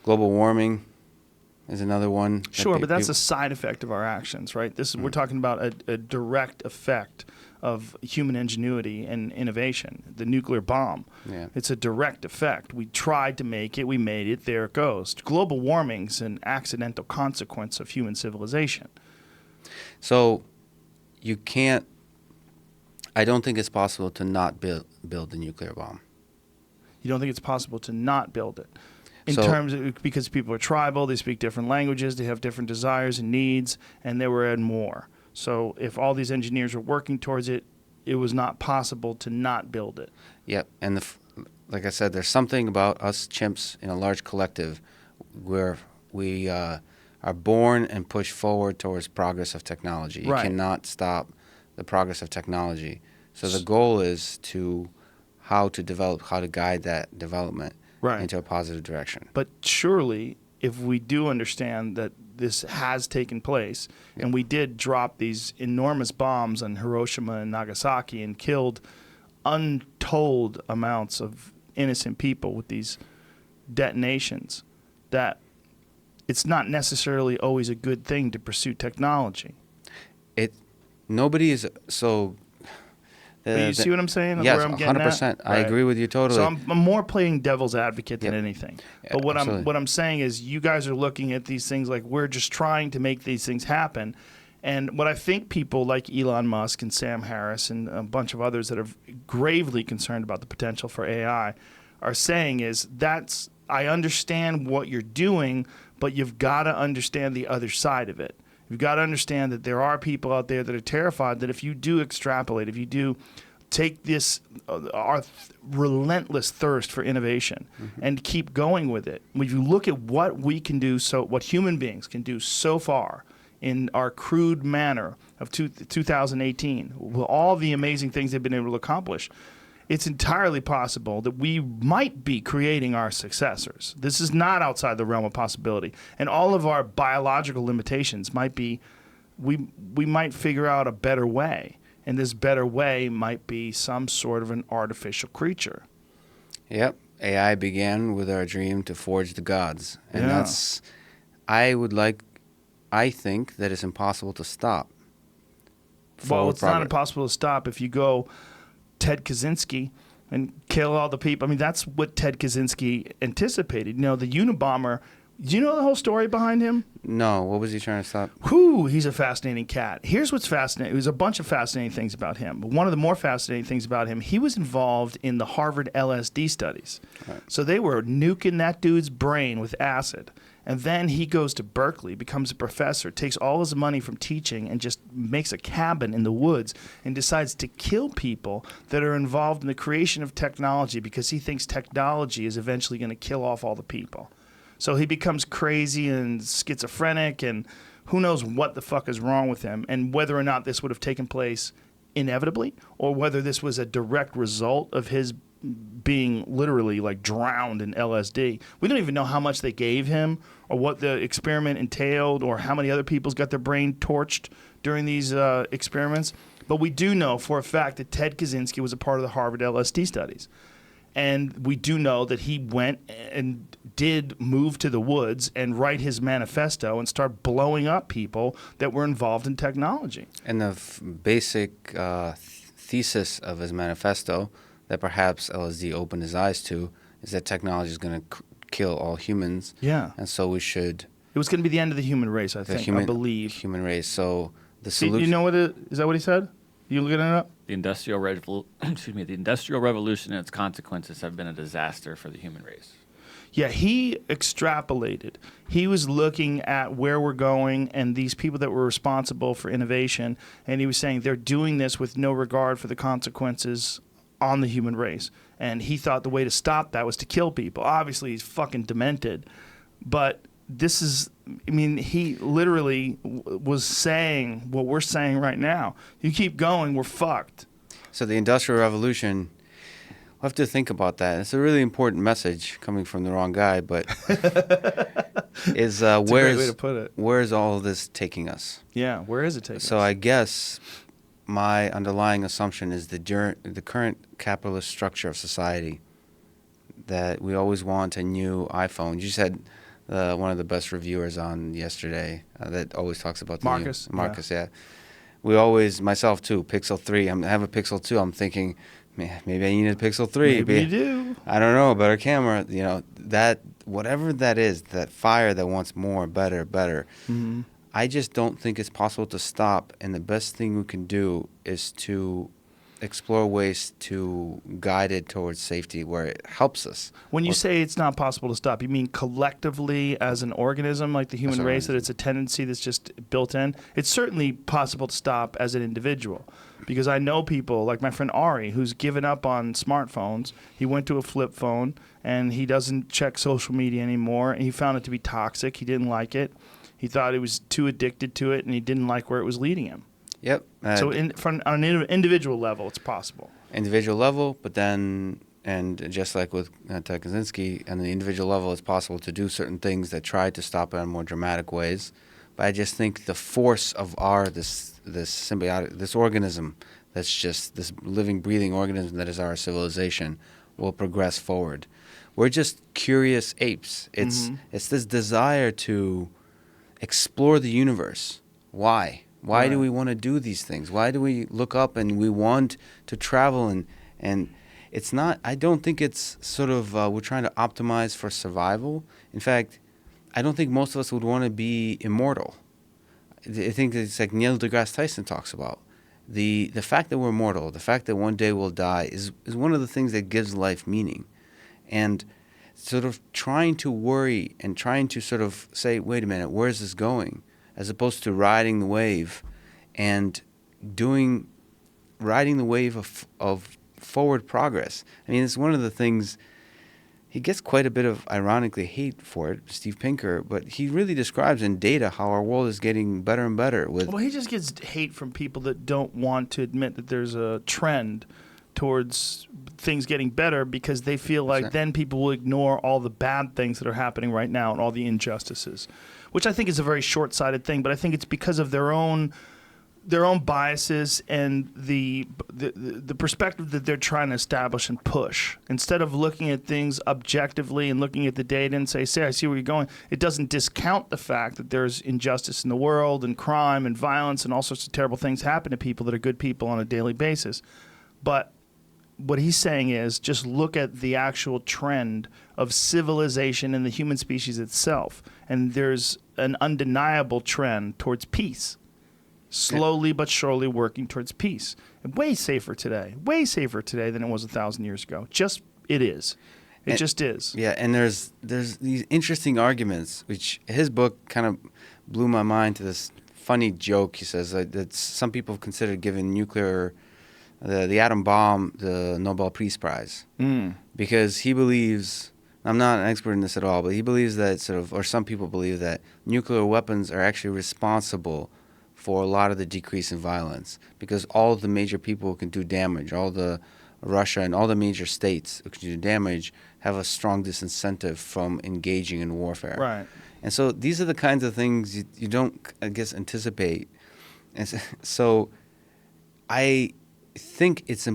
global warming is another one. Sure, but that's a side effect of our actions, right? We're talking about a direct effect of human ingenuity and innovation. The nuclear bomb, it's a direct effect. We tried to make it, we made it, there it goes. Global warming's an accidental consequence of human civilization. So I don't think it's possible to not build the nuclear bomb. You don't think it's possible to not build it? Because people are tribal, they speak different languages, they have different desires and needs, and they were in more. So if all these engineers were working towards it, it was not possible to not build it. Yep. And like I said, there's something about us chimps in a large collective where we are born and pushed forward towards progress of technology. You cannot stop the progress of technology. So the goal is how to guide that development into a positive direction. But surely, if we do understand that this has taken place, and we did drop these enormous bombs on Hiroshima and Nagasaki and killed untold amounts of innocent people with these detonations, that it's not necessarily always a good thing to pursue technology. Nobody is so. But you see what I'm saying? Yes, Where I'm getting 100%. at? I agree with you totally. So I'm more playing devil's advocate than Yep. anything. Yeah, But what absolutely. I'm saying is, you guys are looking at these things like we're just trying to make these things happen. And what I think people like Elon Musk and Sam Harris and a bunch of others that are gravely concerned about the potential for AI are saying is, I understand what you're doing, but you've got to understand the other side of it. You've got to understand that there are people out there that are terrified that if you do extrapolate, if you do take this our relentless thirst for innovation and keep going with it, when you look at what we can do, what human beings can do so far in our crude manner of 2018, with all the amazing things they've been able to accomplish, it's entirely possible that we might be creating our successors. This is not outside the realm of possibility. And all of our biological limitations might be, we might figure out a better way. And this better way might be some sort of an artificial creature. Yep. AI began with our dream to forge the gods. And Yeah. I think that it's impossible to stop. Well, it's not progress. impossible to stop if you go Ted Kaczynski and kill all the people. I mean, that's what Ted Kaczynski anticipated. You know, the Unabomber, do you know the whole story behind him? No, what was he trying to stop? Whew, he's a fascinating cat. Here's what's fascinating. There's a bunch of fascinating things about him. But one of the more fascinating things about him, he was involved in the Harvard LSD studies. Right. So they were nuking that dude's brain with acid. And then he goes to Berkeley, becomes a professor, takes all his money from teaching and just makes a cabin in the woods and decides to kill people that are involved in the creation of technology because he thinks technology is eventually going to kill off all the people. So he becomes crazy and schizophrenic, and who knows what the fuck is wrong with him, and whether or not this would have taken place inevitably or whether this was a direct result of his being literally like drowned in LSD. We don't even know how much they gave him or what the experiment entailed or how many other people's got their brain torched during these experiments. But we do know for a fact that Ted Kaczynski was a part of the Harvard LSD studies. And we do know that he went and did move to the woods and write his manifesto and start blowing up people that were involved in technology. And the basic thesis of his manifesto that perhaps LSD opened his eyes to is that technology is going to kill all humans. Yeah. And so we should... It was going to be the end of the human race, I believe. Human race. So the See, solution... you know what is that what he said? You looking it up? The Industrial Revolution and its consequences have been a disaster for the human race. Yeah, he extrapolated. He was looking at where we're going and these people that were responsible for innovation, and he was saying they're doing this with no regard for the consequences on the human race. And he thought the way to stop that was to kill people. Obviously, he's fucking demented. But this is, I mean, he literally was saying what we're saying right now. You keep going, we're fucked. So the Industrial Revolution, we'll have to think about that. It's a really important message coming from the wrong guy, but It's a great way to put it. Where is all of this taking us? Yeah, where is it taking us? So I guess my underlying assumption is the current capitalist structure of society, that we always want a new iPhone. You said one of the best reviewers on yesterday that always talks about the Marcus. Marcus, yeah. We always, myself too, Pixel 3. I have a Pixel 2. I'm thinking, man, maybe I need a Pixel 3. Maybe you do. I don't know, better camera. You know, that whatever that is, that fire that wants more, better. Mm-hmm. I just don't think it's possible to stop. And the best thing we can do is to explore ways to guide it towards safety where it helps us. When you say it's not possible to stop, you mean collectively as an organism, like the human race, that it's a tendency that's just built in? It's certainly possible to stop as an individual. Because I know people, like my friend Ari, who's given up on smartphones. He went to a flip phone, and he doesn't check social media anymore, and he found it to be toxic. He didn't like it. He thought he was too addicted to it, and he didn't like where it was leading him. Yep. So on an individual level, it's possible. Individual level, but then, and just like with Ted Kaczynski, on the individual level, it's possible to do certain things that try to stop it in more dramatic ways. But I just think the force of this symbiotic, this organism that's just this living, breathing organism that is our civilization, will progress forward. We're just curious apes. It's this desire to explore the universe. Why? Why do Right. we want to do these things? Why do we look up and we want to travel? And it's not, I don't think it's sort of, we're trying to optimize for survival. In fact, I don't think most of us would want to be immortal. I think it's like Neil deGrasse Tyson talks about. The fact that we're mortal, the fact that one day we'll die is one of the things that gives life meaning. And sort of trying to worry and trying to sort of say, wait a minute, where is this going? As opposed to riding the wave and riding the wave of forward progress. I mean, it's one of the things, he gets quite a bit of, ironically, hate for it, Steve Pinker, but he really describes in data how our world is getting better and better. Well, he just gets hate from people that don't want to admit that there's a trend towards things getting better because they feel like then people will ignore all the bad things that are happening right now and all the injustices, which I think is a very short-sighted thing, but I think it's because of their own biases and the perspective that they're trying to establish and push. Instead of looking at things objectively and looking at the data and say, I see where you're going, it doesn't discount the fact that there's injustice in the world and crime and violence and all sorts of terrible things happen to people that are good people on a daily basis. But what he's saying is just look at the actual trend of civilization in the human species itself. And there's an undeniable trend towards peace. Slowly but surely working towards peace. And way safer today than it was 1,000 years ago. It is. It just is. Yeah, and there's these interesting arguments, which his book kind of blew my mind to this funny joke. He says that some people have considered giving the atom bomb the Nobel Peace Prize because he believes, I'm not an expert in this at all, but he believes that or some people believe that nuclear weapons are actually responsible for a lot of the decrease in violence because all the major people who can do damage, all the Russia and all the major states who can do damage have a strong disincentive from engaging in warfare. Right. And so these are the kinds of things you don't, I guess, anticipate. And so I think it's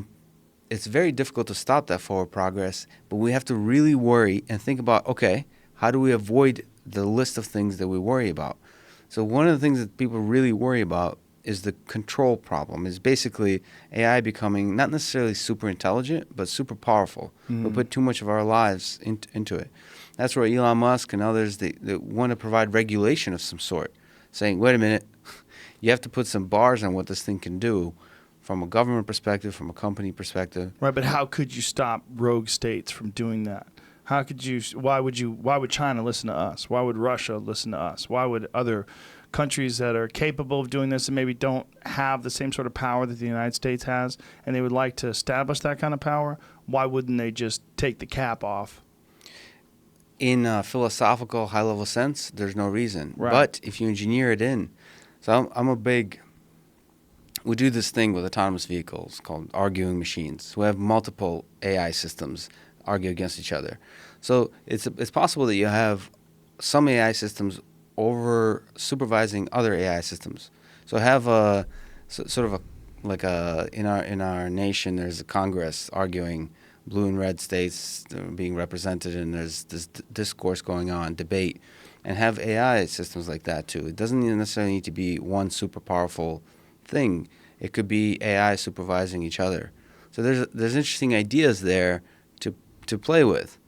very difficult to stop that forward progress, but we have to really worry and think about, okay, how do we avoid the list of things that we worry about? So one of the things that people really worry about is the control problem. Is basically AI becoming not necessarily super intelligent, but super powerful. We put too much of our lives into it. That's where Elon Musk and others, they want to provide regulation of some sort, saying, wait a minute, you have to put some bars on what this thing can do from a government perspective, from a company perspective. Right, but how could you stop rogue states from doing that? How could you? Why would China listen to us? Why would Russia listen to us? Why would other countries that are capable of doing this and maybe don't have the same sort of power that the United States has, and they would like to establish that kind of power? Why wouldn't they just take the cap off? In a philosophical, high-level sense, there's no reason. Right. But if you engineer it in, so we do this thing with autonomous vehicles called arguing machines. We have multiple AI systems argue against each other. So it's possible that you have some AI systems over supervising other AI systems. So have in our nation, there's a Congress arguing blue and red states being represented, and there's this discourse going on, debate, and have AI systems like that too. It doesn't necessarily need to be one super powerful thing. It could be AI supervising each other. So there's interesting ideas there to play with,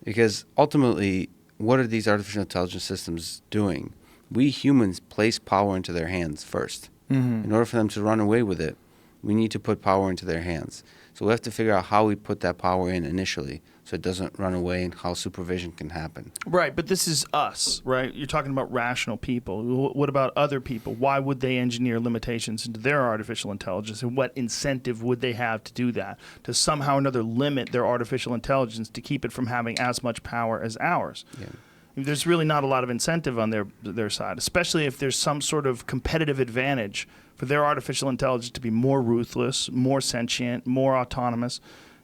because ultimately, what are these artificial intelligence systems doing? We humans place power into their hands first. In order for them to run away with it, we need to put power into their hands. So we have to figure out how we put that power in initially so it doesn't run away, and how supervision can happen. Right, but this is us, right? You're talking about rational people. What about other people? Why would they engineer limitations into their artificial intelligence, and what incentive would they have to do that, to somehow or another limit their artificial intelligence to keep it from having as much power as ours? Yeah. There's really not a lot of incentive on their side, especially if there's some sort of competitive advantage for their artificial intelligence to be more ruthless, more sentient, more autonomous.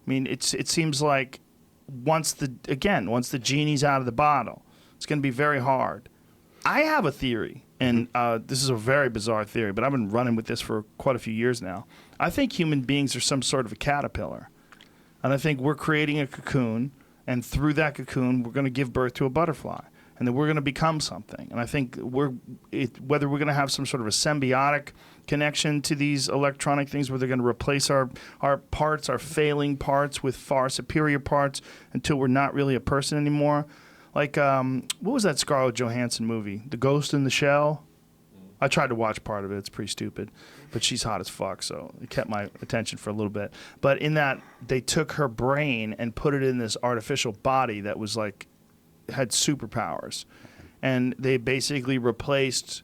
I mean, it seems like once the genie's out of the bottle, it's going to be very hard. I have a theory and this is a very bizarre theory, but I've been running with this for quite a few years now. I think human beings are some sort of a caterpillar. And I think we're creating a cocoon, and through that cocoon, we're going to give birth to a butterfly. And then we're going to become something. And I think whether we're going to have some sort of a symbiotic connection to these electronic things where they're going to replace our parts, our failing parts, with far superior parts until we're not really a person anymore. Like, what was that Scarlett Johansson movie? The Ghost in the Shell? I tried to watch part of it. It's pretty stupid. But she's hot as fuck, so it kept my attention for a little bit. But in that, they took her brain and put it in this artificial body that was like, had superpowers. And they basically replaced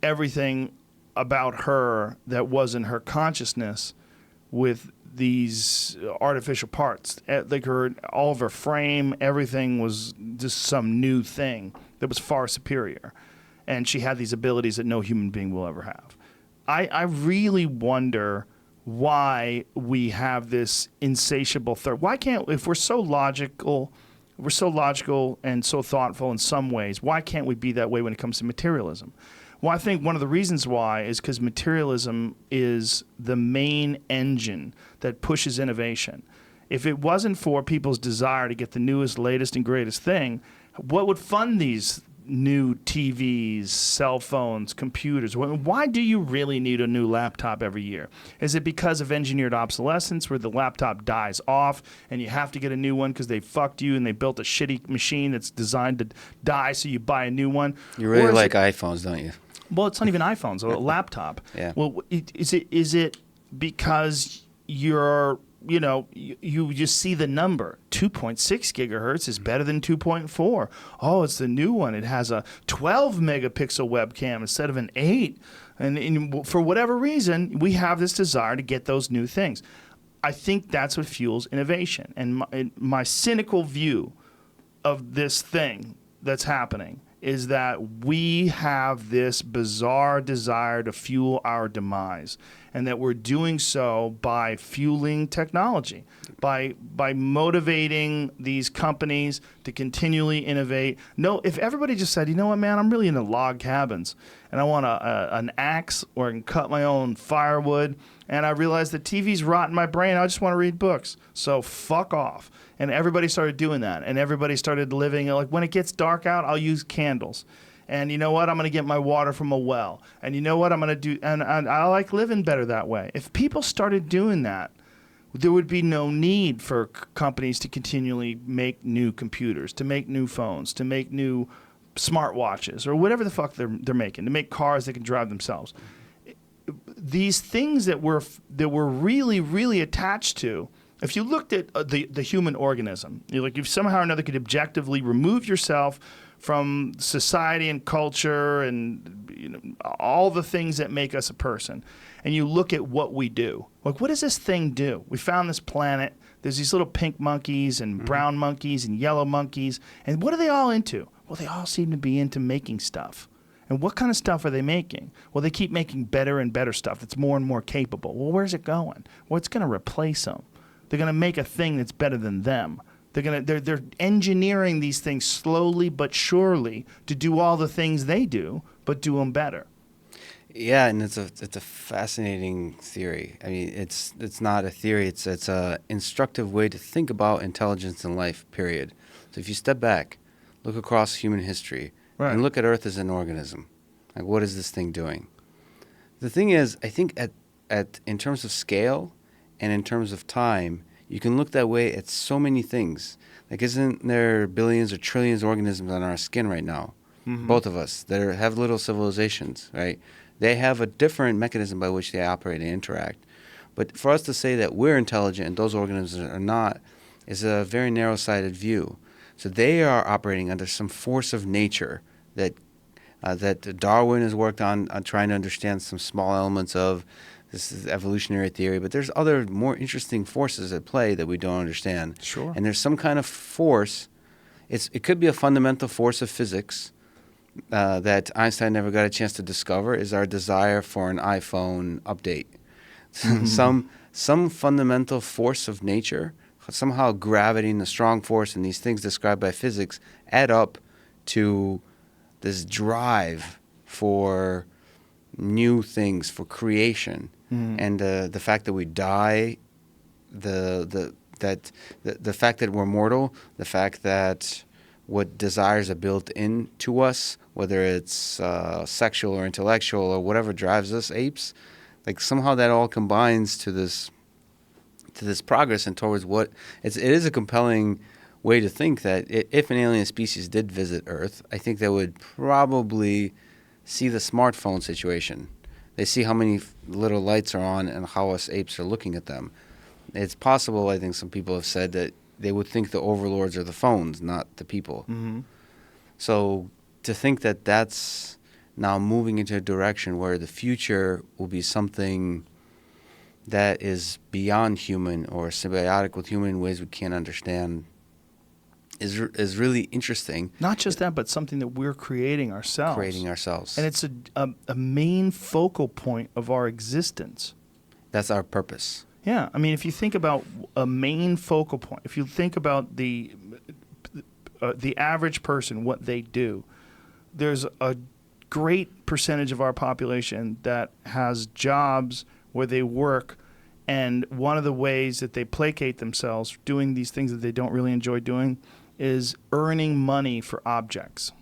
everything about her that wasn't her consciousness with these artificial parts. Like all of her frame, everything was just some new thing that was far superior. And she had these abilities that no human being will ever have. I really wonder why we have this insatiable thirst. Why can't, if we're so logical and so thoughtful in some ways, why can't we be that way when it comes to materialism? Well, I think one of the reasons why is because materialism is the main engine that pushes innovation. If it wasn't for people's desire to get the newest, latest, and greatest thing, what would fund these new TVs, cell phones, computers? Why do you really need a new laptop every year? Is it because of engineered obsolescence where the laptop dies off and you have to get a new one because they fucked you and they built a shitty machine that's designed to die so you buy a new one? You really like iPhones, don't you? Well, it's not even iPhones, a laptop. Yeah. Well, is it because you just see the number 2.6 gigahertz is better than 2.4. Oh, it's the new one. It has a 12 megapixel webcam instead of an 8. And for whatever reason, we have this desire to get those new things. I think that's what fuels innovation. And my cynical view of this thing that's happening is that we have this bizarre desire to fuel our demise, and that we're doing so by fueling technology, by motivating these companies to continually innovate. No, if everybody just said, you know what, man, I'm really into log cabins, and I want an axe or I can cut my own firewood, and I realize that TV's rotting my brain, I just want to read books, so fuck off. And everybody started doing that, and everybody started living, like, when it gets dark out, I'll use candles. And you know what? I'm going to get my water from a well. And you know what? I'm going to do, and I like living better that way. If people started doing that, there would be no need for companies to continually make new computers, to make new phones, to make new smartwatches, or whatever the fuck they're making, to make cars that can drive themselves. These things that we're really, really attached to. If you looked at the human organism, like if somehow or another could objectively remove yourself from society and culture and all the things that make us a person, and you look at what we do, like what does this thing do? We found this planet. There's these little pink monkeys and brown monkeys and yellow monkeys, and what are they all into? Well, they all seem to be into making stuff. And what kind of stuff are they making? Well, they keep making better and better stuff that's more and more capable. Well, where's it going? Well, it's going to replace them. They're going to make a thing that's better than them. They're engineering these things slowly but surely to do all the things they do, but do them better. Yeah, and it's a fascinating theory. I mean, it's not a theory. It's a instructive way to think about intelligence in life. Period. So if you step back, look across human history, right, and look at Earth as an organism, like what is this thing doing? The thing is, I think at in terms of scale and in terms of time, you can look that way at so many things. Like, isn't there billions or trillions of organisms on our skin right now? Mm-hmm. Both of us that have little civilizations, right? They have a different mechanism by which they operate and interact. But for us to say that we're intelligent and those organisms are not is a very narrow-sighted view. So they are operating under some force of nature that Darwin has worked on trying to understand some small elements of. This is evolutionary theory, but there's other more interesting forces at play that we don't understand. Sure. And there's some kind of force. It could be a fundamental force of physics that Einstein never got a chance to discover, is our desire for an iPhone update. Some fundamental force of nature, somehow gravity and the strong force and these things described by physics add up to this drive for new things, for creation, and the fact that we die, the fact that we're mortal, the fact that what desires are built into us, whether it's sexual or intellectual or whatever drives us apes, like somehow that all combines to this progress and towards what it is a compelling way to think that if an alien species did visit Earth, I think they would probably see the smartphone situation. They see how many little lights are on and how us apes are looking at them. It's possible, I think some people have said, that they would think the overlords are the phones, not the people. Mm-hmm. So to think that that's now moving into a direction where the future will be something that is beyond human or symbiotic with human in ways we can't understand is really interesting. Not just that, but something that we're creating ourselves. And it's a main focal point of our existence. That's our purpose. Yeah. I mean, if you think about a main focal point, if you think about the average person, what they do, there's a great percentage of our population that has jobs where they work, and one of the ways that they placate themselves doing these things that they don't really enjoy doing is earning money for objects.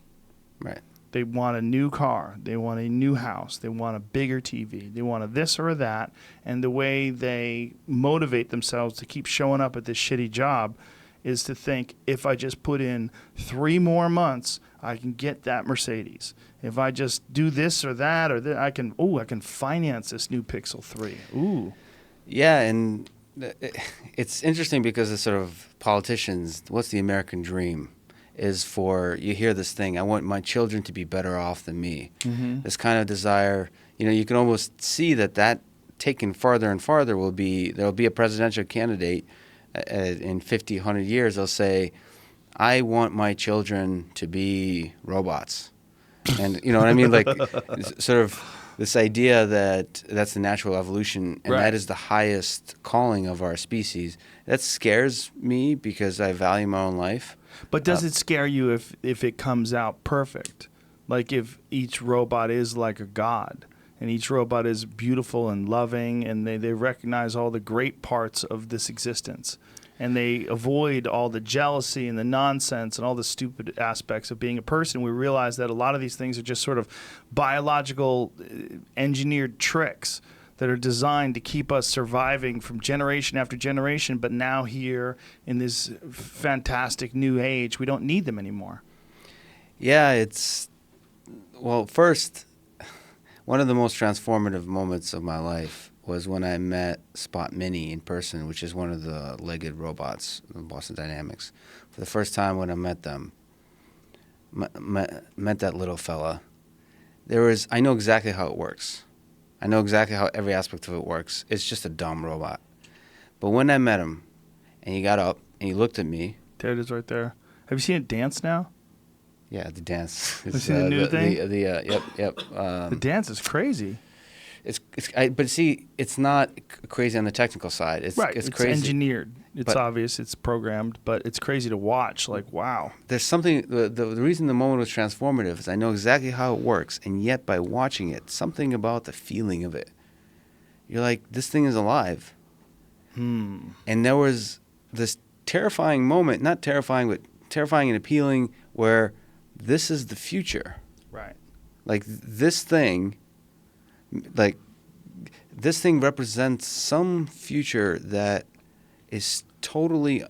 Right. They want a new car. They want a new house. They want a bigger TV. They want a this or a that. And the way they motivate themselves to keep showing up at this shitty job is to think, if I just put in 3 more months, I can get that Mercedes. If I just do this or that, or I can finance this new Pixel 3. Ooh. Yeah, and it's interesting because it's sort of politicians, what's the American dream? Is for, you hear this thing, I want my children to be better off than me. Mm-hmm. This kind of desire, you can almost see that taken farther and farther there'll be a presidential candidate in 50, 100 years, they'll say, I want my children to be robots. And you know what I mean? Like, sort of this idea that that's the natural evolution, and Right. that is the highest calling of our species. That scares me because I value my own life. But does it scare you if it comes out perfect? Like if each robot is like a god, and each robot is beautiful and loving, and they recognize all the great parts of this existence, and they avoid all the jealousy and the nonsense and all the stupid aspects of being a person. We realize that a lot of these things are just sort of biological engineered tricks that are designed to keep us surviving from generation after generation, but now here in this fantastic new age, we don't need them anymore. Yeah, first, one of the most transformative moments of my life was when I met Spot Mini in person, which is one of the legged robots in Boston Dynamics. For the first time when I met them, met that little fella, I know exactly how it works. I know exactly how every aspect of it works. It's just a dumb robot. But when I met him, and he got up, and he looked at me. There it is right there. Have you seen it dance now? Yeah, the dance. Have you seen the new thing? Yep. The dance is crazy. But see, it's not crazy on the technical side. It's It's crazy. engineered. It's But- obvious. It's programmed, but it's crazy to watch. Like, wow. There's something, the reason the moment was transformative is I know exactly how it works, and yet by watching it, something about the feeling of it, you're like, this thing is alive. And there was this terrifying moment, not terrifying, but terrifying and appealing, where this is the future. Right. Like this thing represents some future that is totally,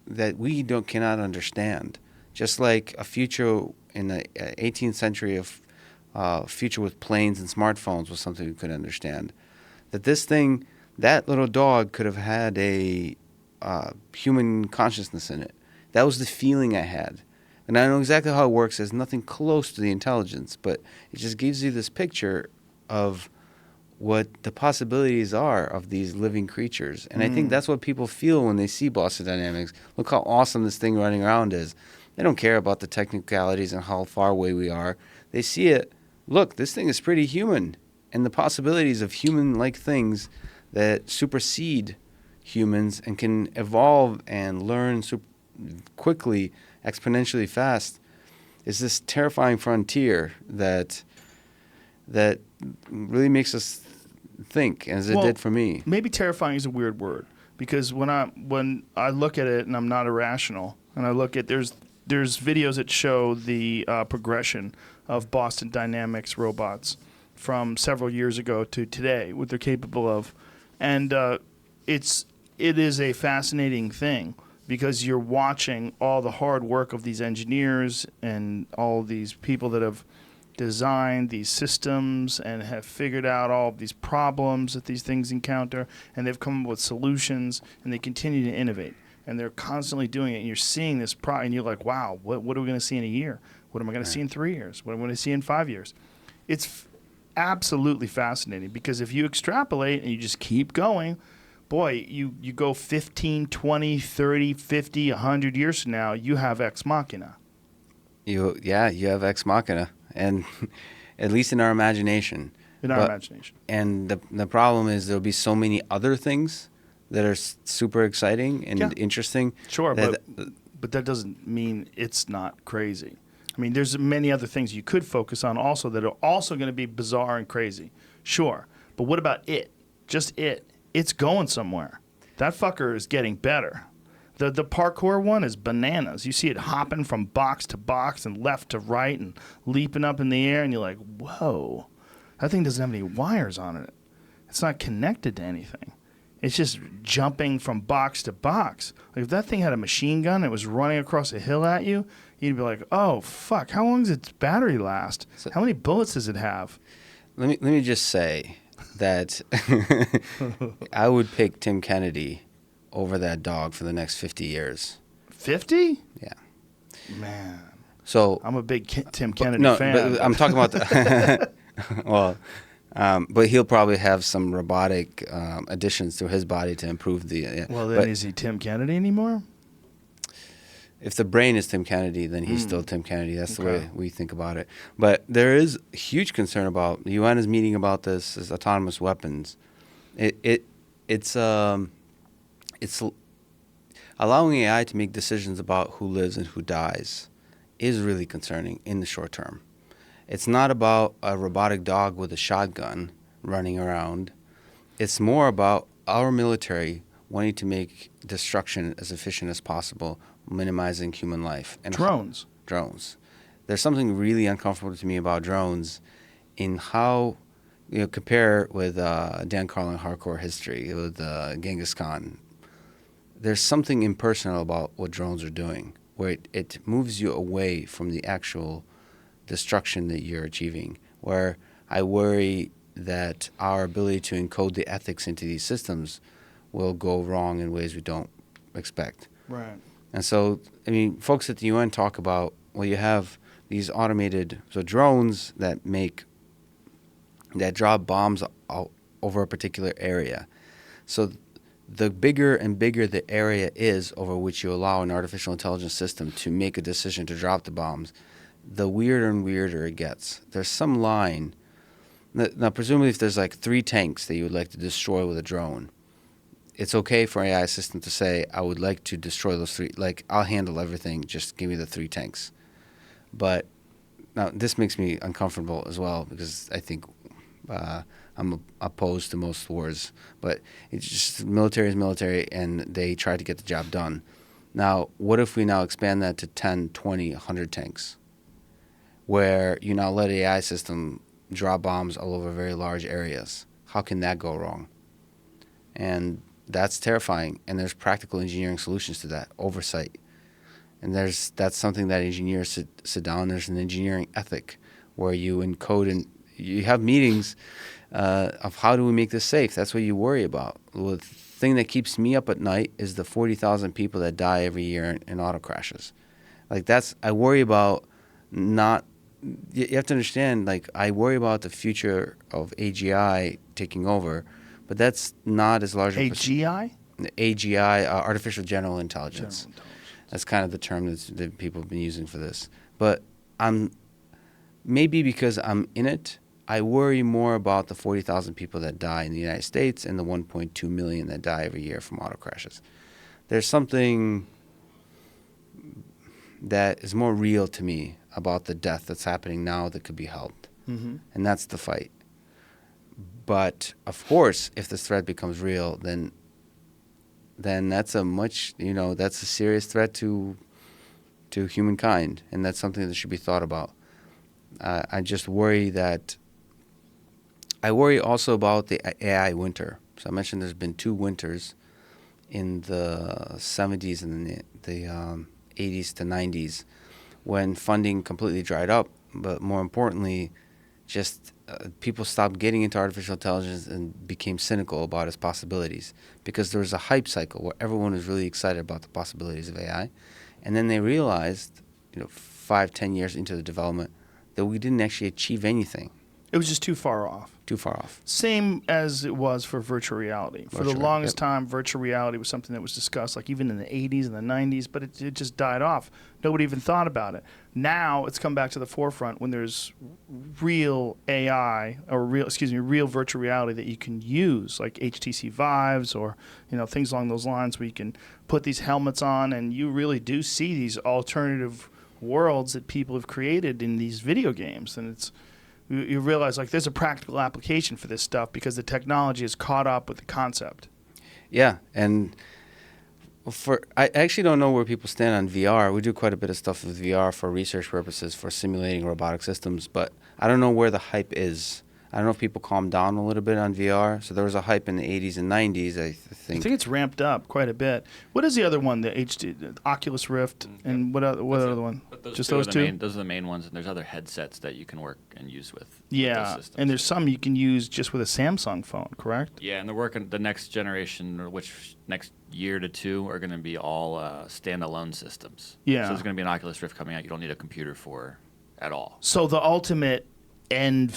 that we cannot understand. Just like a future in the 18th century of future with planes and smartphones was something we could understand. That little dog could have had a human consciousness in it. That was the feeling I had. And I know exactly how it works. There's nothing close to the intelligence, but it just gives you this picture of what the possibilities are of these living creatures. And I think that's what people feel when they see Boston Dynamics. Look how awesome this thing running around is. They don't care about the technicalities and how far away we are. They see it. Look, this thing is pretty human. And the possibilities of human-like things that supersede humans and can evolve and learn quickly, exponentially fast, is this terrifying frontier that that really makes us think, as it did for me. Maybe terrifying is a weird word, because when I look at it and I'm not irrational, and I look at there's videos that show the progression of Boston Dynamics robots from several years ago to today, what they're capable of, and it is a fascinating thing, because you're watching all the hard work of these engineers and all these people that have designed these systems and have figured out all of these problems that these things encounter, and they've come up with solutions, and they continue to innovate, and they're constantly doing it, and you're seeing this and you're like, wow, what are we going to see in a year? What am I going to see in 3 years? What am I going to see in 5 years? It's absolutely fascinating, because if you extrapolate and you just keep going, boy, you go 15, 20, 30, 50, 100 years from now, you have Ex Machina. You have Ex Machina, and at least in our imagination. And the problem is there'll be so many other things that are super exciting and interesting. Sure, but that doesn't mean it's not crazy. I mean, there's many other things you could focus on also that are also going to be bizarre and crazy. Sure, but what about it? Just it. It's going somewhere. That fucker is getting better. The parkour one is bananas. You see it hopping from box to box and left to right and leaping up in the air, and you're like, whoa. That thing doesn't have any wires on it. It's not connected to anything. It's just jumping from box to box. Like, if that thing had a machine gun and it was running across a hill at you, you'd be like, oh, fuck, how long does its battery last? How many bullets does it have? Let me just say that I would pick Tim Kennedy over that dog for the next 50 years. 50? Yeah. Man. So I'm a big Tim Kennedy fan. But I'm talking about the well, but he'll probably have some robotic additions to his body to improve the. Well, then is he Tim Kennedy anymore? If the brain is Tim Kennedy, then he's still Tim Kennedy. That's the way we think about it. But there is huge concern about the UN is meeting about this as autonomous weapons. It's allowing AI to make decisions about who lives and who dies is really concerning in the short term. It's not about a robotic dog with a shotgun running around. It's more about our military wanting to make destruction as efficient as possible, minimizing human life. And drones. Drones. There's something really uncomfortable to me about drones in how, compare with Dan Carlin Hardcore History with Genghis Khan. There's something impersonal about what drones are doing, where it moves you away from the actual destruction that you're achieving, where I worry that our ability to encode the ethics into these systems will go wrong in ways we don't expect. Right. And so, I mean, folks at the UN talk about, well, you have these automated drones that drop bombs over a particular area. So the bigger and bigger the area is over which you allow an artificial intelligence system to make a decision to drop the bombs, the weirder and weirder it gets. There's some line. Now, presumably if there's like 3 tanks that you would like to destroy with a drone, it's okay for an AI system to say, I would like to destroy those 3. Like, I'll handle everything. Just give me the 3 tanks. But now this makes me uncomfortable as well, because I think I'm opposed to most wars. But it's just military is military, and they try to get the job done. Now, what if we now expand that to 10, 20, 100 tanks, where you now let an AI system drop bombs all over very large areas? How can that go wrong? And that's terrifying, and there's practical engineering solutions to that, oversight. And that's something that engineers sit down. There's an engineering ethic where you encode and you have meetings of how do we make this safe. That's what you worry about. The thing that keeps me up at night is the 40,000 people that die every year in auto crashes. Like, I worry about not. You have to understand, like, I worry about the future of AGI taking over, but that's not as large a AGI? AGI, artificial general intelligence. That's kind of the term that people have been using for this. But maybe because I'm in it, I worry more about the 40,000 people that die in the United States and the 1.2 million that die every year from auto crashes. There's something that is more real to me about the death that's happening now that could be helped. And that's the fight. But of course, if this threat becomes real, then that's that's a serious threat to humankind, and that's something that should be thought about. I just worry I worry also about the AI winter. So I mentioned there's been 2 winters in the 70s and the 80s to 90s when funding completely dried up, but more importantly, just people stopped getting into artificial intelligence and became cynical about its possibilities because there was a hype cycle where everyone was really excited about the possibilities of AI. And then they realized, 5-10 years into the development, that we didn't actually achieve anything. It was just too far off. Too far off. Same as it was for virtual reality. For the longest time, virtual reality was something that was discussed, like even in the 80s and the 90s, but it just died off. Nobody even thought about it. Now it's come back to the forefront when there's real AI or real virtual reality that you can use, like HTC Vives or things along those lines, where you can put these helmets on and you really do see these alternative worlds that people have created in these video games, and it's. You realize there's a practical application for this stuff because the technology has caught up with the concept. Yeah, and I actually don't know where people stand on VR. We do quite a bit of stuff with VR for research purposes, for simulating robotic systems, but I don't know where the hype is. I don't know if people calmed down a little bit on VR. So there was a hype in the 80s and 90s, I think. It's ramped up quite a bit. What is the other one? The Oculus Rift, and what other one? Just those 2? Those are the main ones, and there's other headsets that you can work and use with. Yeah, those systems. And there's some you can use just with a Samsung phone, correct? Yeah, and they're working the next generation, which next year to 2 are going to be all standalone systems. Yeah. So there's going to be an Oculus Rift coming out you don't need a computer for at all. So the ultimate end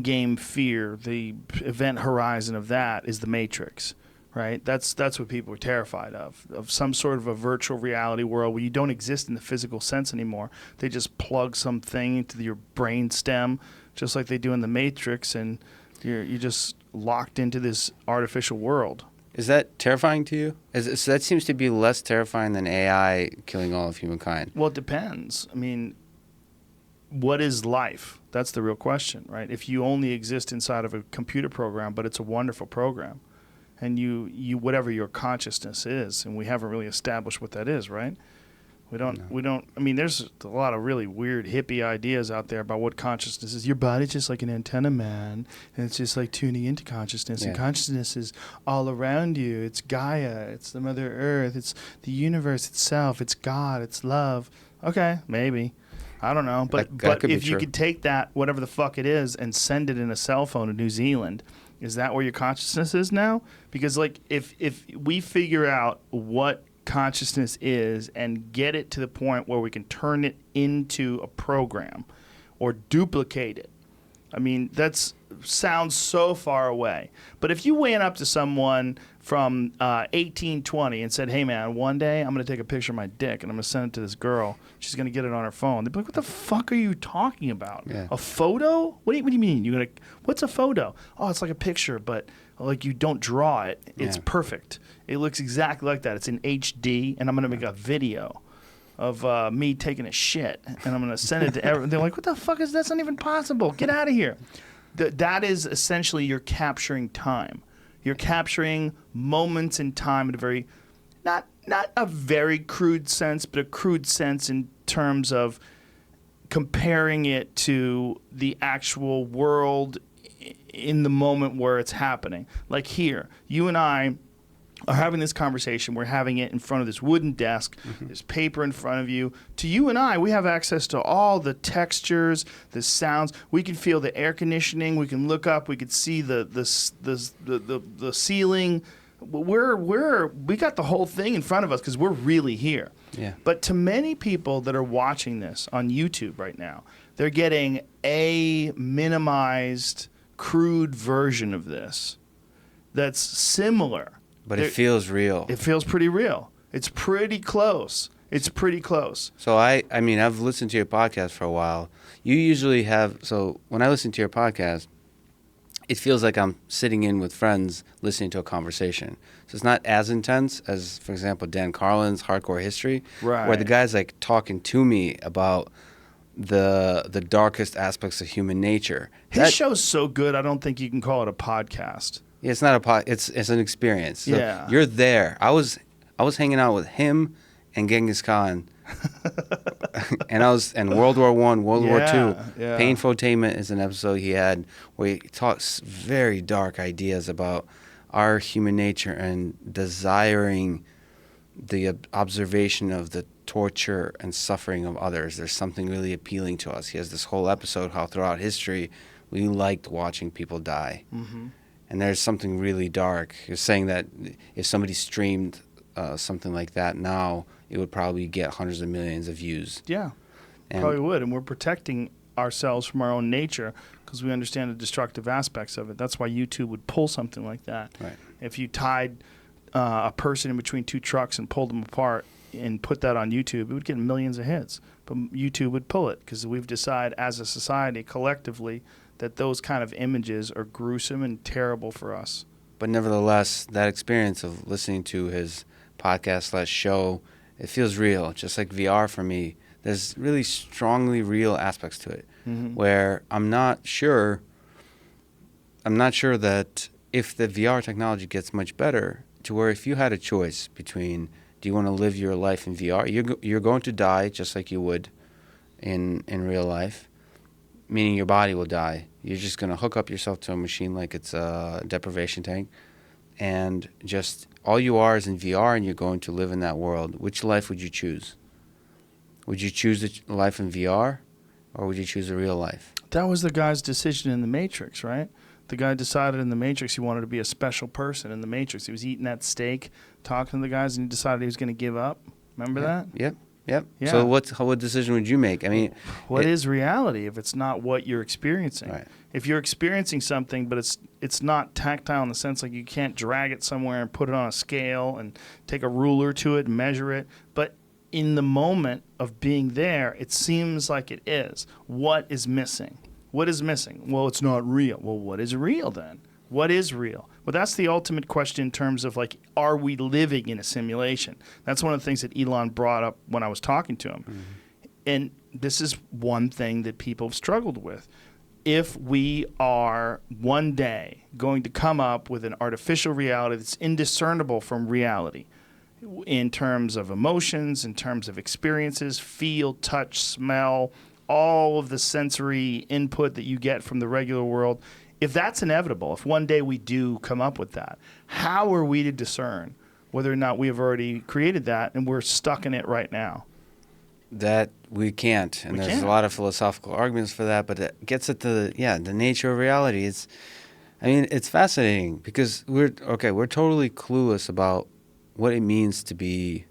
game fear, the event horizon of that is the Matrix, right? That's what people are terrified of some sort of a virtual reality world where you don't exist in the physical sense anymore. They just plug something into your brain stem, just like they do in the Matrix, and you're just locked into this artificial world. Is that terrifying to you? So that seems to be less terrifying than AI killing all of humankind. Well, it depends. I mean, what is life? That's the real question, right? If you only exist inside of a computer program, but it's a wonderful program, and you whatever your consciousness is, and we haven't really established what that is, right? We don't. I mean, there's a lot of really weird hippie ideas out there about what consciousness is. Your body's just like an antenna, man, and it's just like tuning into consciousness. And consciousness is all around you. It's Gaia. It's the Mother Earth. It's the universe itself. It's God. It's love. Okay, maybe. I don't know, but if you could take that, whatever the fuck it is, and send it in a cell phone to New Zealand, is that where your consciousness is now? Because if we figure out what consciousness is and get it to the point where we can turn it into a program or duplicate it, I mean, that sounds so far away. But if you went up to someone from 1820 and said, hey, man, one day I'm going to take a picture of my dick and I'm going to send it to this girl. She's going to get it on her phone. They'd be like, what the fuck are you talking about? Yeah. A photo? What do you mean? What's a photo? Oh, it's like a picture, but you don't draw it. It's perfect. It looks exactly like that. It's in HD, and I'm going to make a video of me taking a shit, and I'm going to send it to everyone. They're like, what the fuck is that? That's not even possible. Get out of here. That is essentially you're capturing time. You're capturing moments in time in a very, not a very crude sense, but a crude sense in terms of comparing it to the actual world in the moment where it's happening. Like here, you and I are having this conversation. We're having it in front of this wooden desk. There's paper in front of you. To you and I, we have access to all the textures, the sounds. We can feel the air conditioning. We can look up. We can see the ceiling. We got the whole thing in front of us because we're really here. Yeah. But to many people that are watching this on YouTube right now, they're getting a minimized, crude version of this that's similar. But it feels real. It feels pretty real. It's pretty close. So I mean, I've listened to your podcast for a while. You usually have, so when I listen to your podcast, it feels like I'm sitting in with friends listening to a conversation. So it's not as intense as, for example, Dan Carlin's Hardcore History, right, where the guy's like talking to me about the darkest aspects of human nature. His show's so good, I don't think you can call it a podcast. Yeah, it's not it's an experience. So Yeah. you're there. I was hanging out with him and Genghis Khan. and World War One, World War Two. Yeah. Painfotainment is an episode he had where he talks very dark ideas about our human nature and desiring the observation of the torture and suffering of others. There's something really appealing to us. He has this whole episode how throughout history we liked watching people die. Mm-hmm. And there's something really dark. You're saying that if somebody streamed something like that now, it would probably get hundreds of millions of views. Yeah, And probably would. And we're protecting ourselves from our own nature because we understand the destructive aspects of it. That's why YouTube would pull something like that. Right. If you tied a person in between two trucks and pulled them apart and put that on YouTube, it would get millions of hits. But YouTube would pull it because we've decided as a society collectively that those kind of images are gruesome and terrible for us. But nevertheless, that experience of listening to his podcast/show, it feels real, just like VR for me. There's really strongly real aspects to it, where I'm not sure that if the VR technology gets much better, to where if you had a choice between, do you want to live your life in VR? You're going to die just like you would in real life, meaning your body will die. You're just going to hook up yourself to a machine like it's a deprivation tank, and just all you are is in VR, and you're going to live in that world. Which life would you choose? Would you choose a life in VR, or would you choose a real life? That was the guy's decision in The Matrix, right? The guy decided in The Matrix he wanted to be a special person in The Matrix. He was eating that steak, talking to the guys, and he decided he was going to give up. Remember that? Yep. Yeah. So what decision would you make? I mean, what is reality if it's not what you're experiencing? Right. If you're experiencing something, but it's not tactile in the sense like you can't drag it somewhere and put it on a scale and take a ruler to it and measure it, but in the moment of being there, it seems like it is. What is missing? What is missing? Well, it's not real. Well, what is real then? What is real? Well, that's the ultimate question in terms of, like, are we living in a simulation? That's one of the things that Elon brought up when I was talking to him. Mm-hmm. And this is one thing that people have struggled with. If we are one day going to come up with an artificial reality that's indiscernible from reality in terms of emotions, in terms of experiences, feel, touch, smell, all of the sensory input that you get from the regular world, if that's inevitable, if one day we do come up with that, how are we to discern whether or not we have already created that and we're stuck in it right now? That we can't, and there's a lot of philosophical arguments for that, but it gets at the nature of reality. It's fascinating because we're totally clueless about what it means to be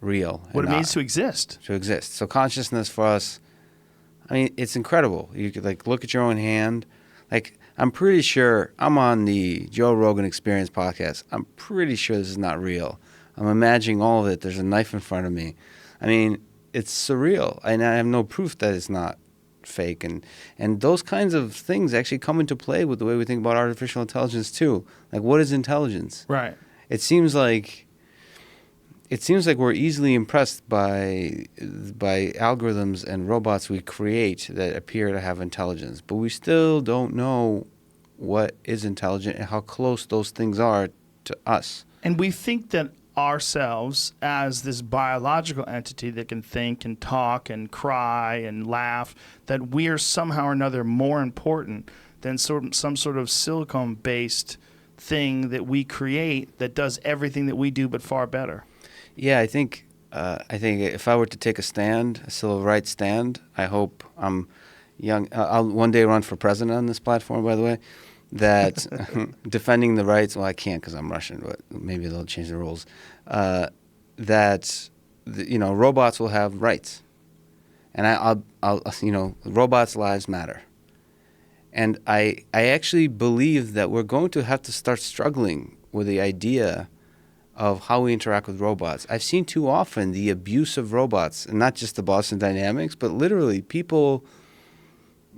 real. What it means to exist. To exist. So consciousness for us, it's incredible. You could look at your own hand. I'm pretty sure I'm on the Joe Rogan Experience podcast. I'm pretty sure this is not real. I'm imagining all of it. There's a knife in front of me. It's surreal, and I have no proof that it's not fake. And those kinds of things actually come into play with the way we think about artificial intelligence too. What is intelligence? Right. It seems like we're easily impressed by algorithms and robots we create that appear to have intelligence, but we still don't know what is intelligent and how close those things are to us. And we think that ourselves as this biological entity that can think and talk and cry and laugh, that we are somehow or another more important than some sort of silicone-based thing that we create that does everything that we do but far better. Yeah, I think if I were to take a civil rights stand, I hope I'm young. I'll one day run for president on this platform, by the way, that defending the rights, well, I can't because I'm Russian, but maybe they'll change the rules, robots will have rights. And robots' lives matter. And I actually believe that we're going to have to start struggling with the idea of how we interact with robots. I've seen too often the abuse of robots, and not just the Boston Dynamics, but literally people,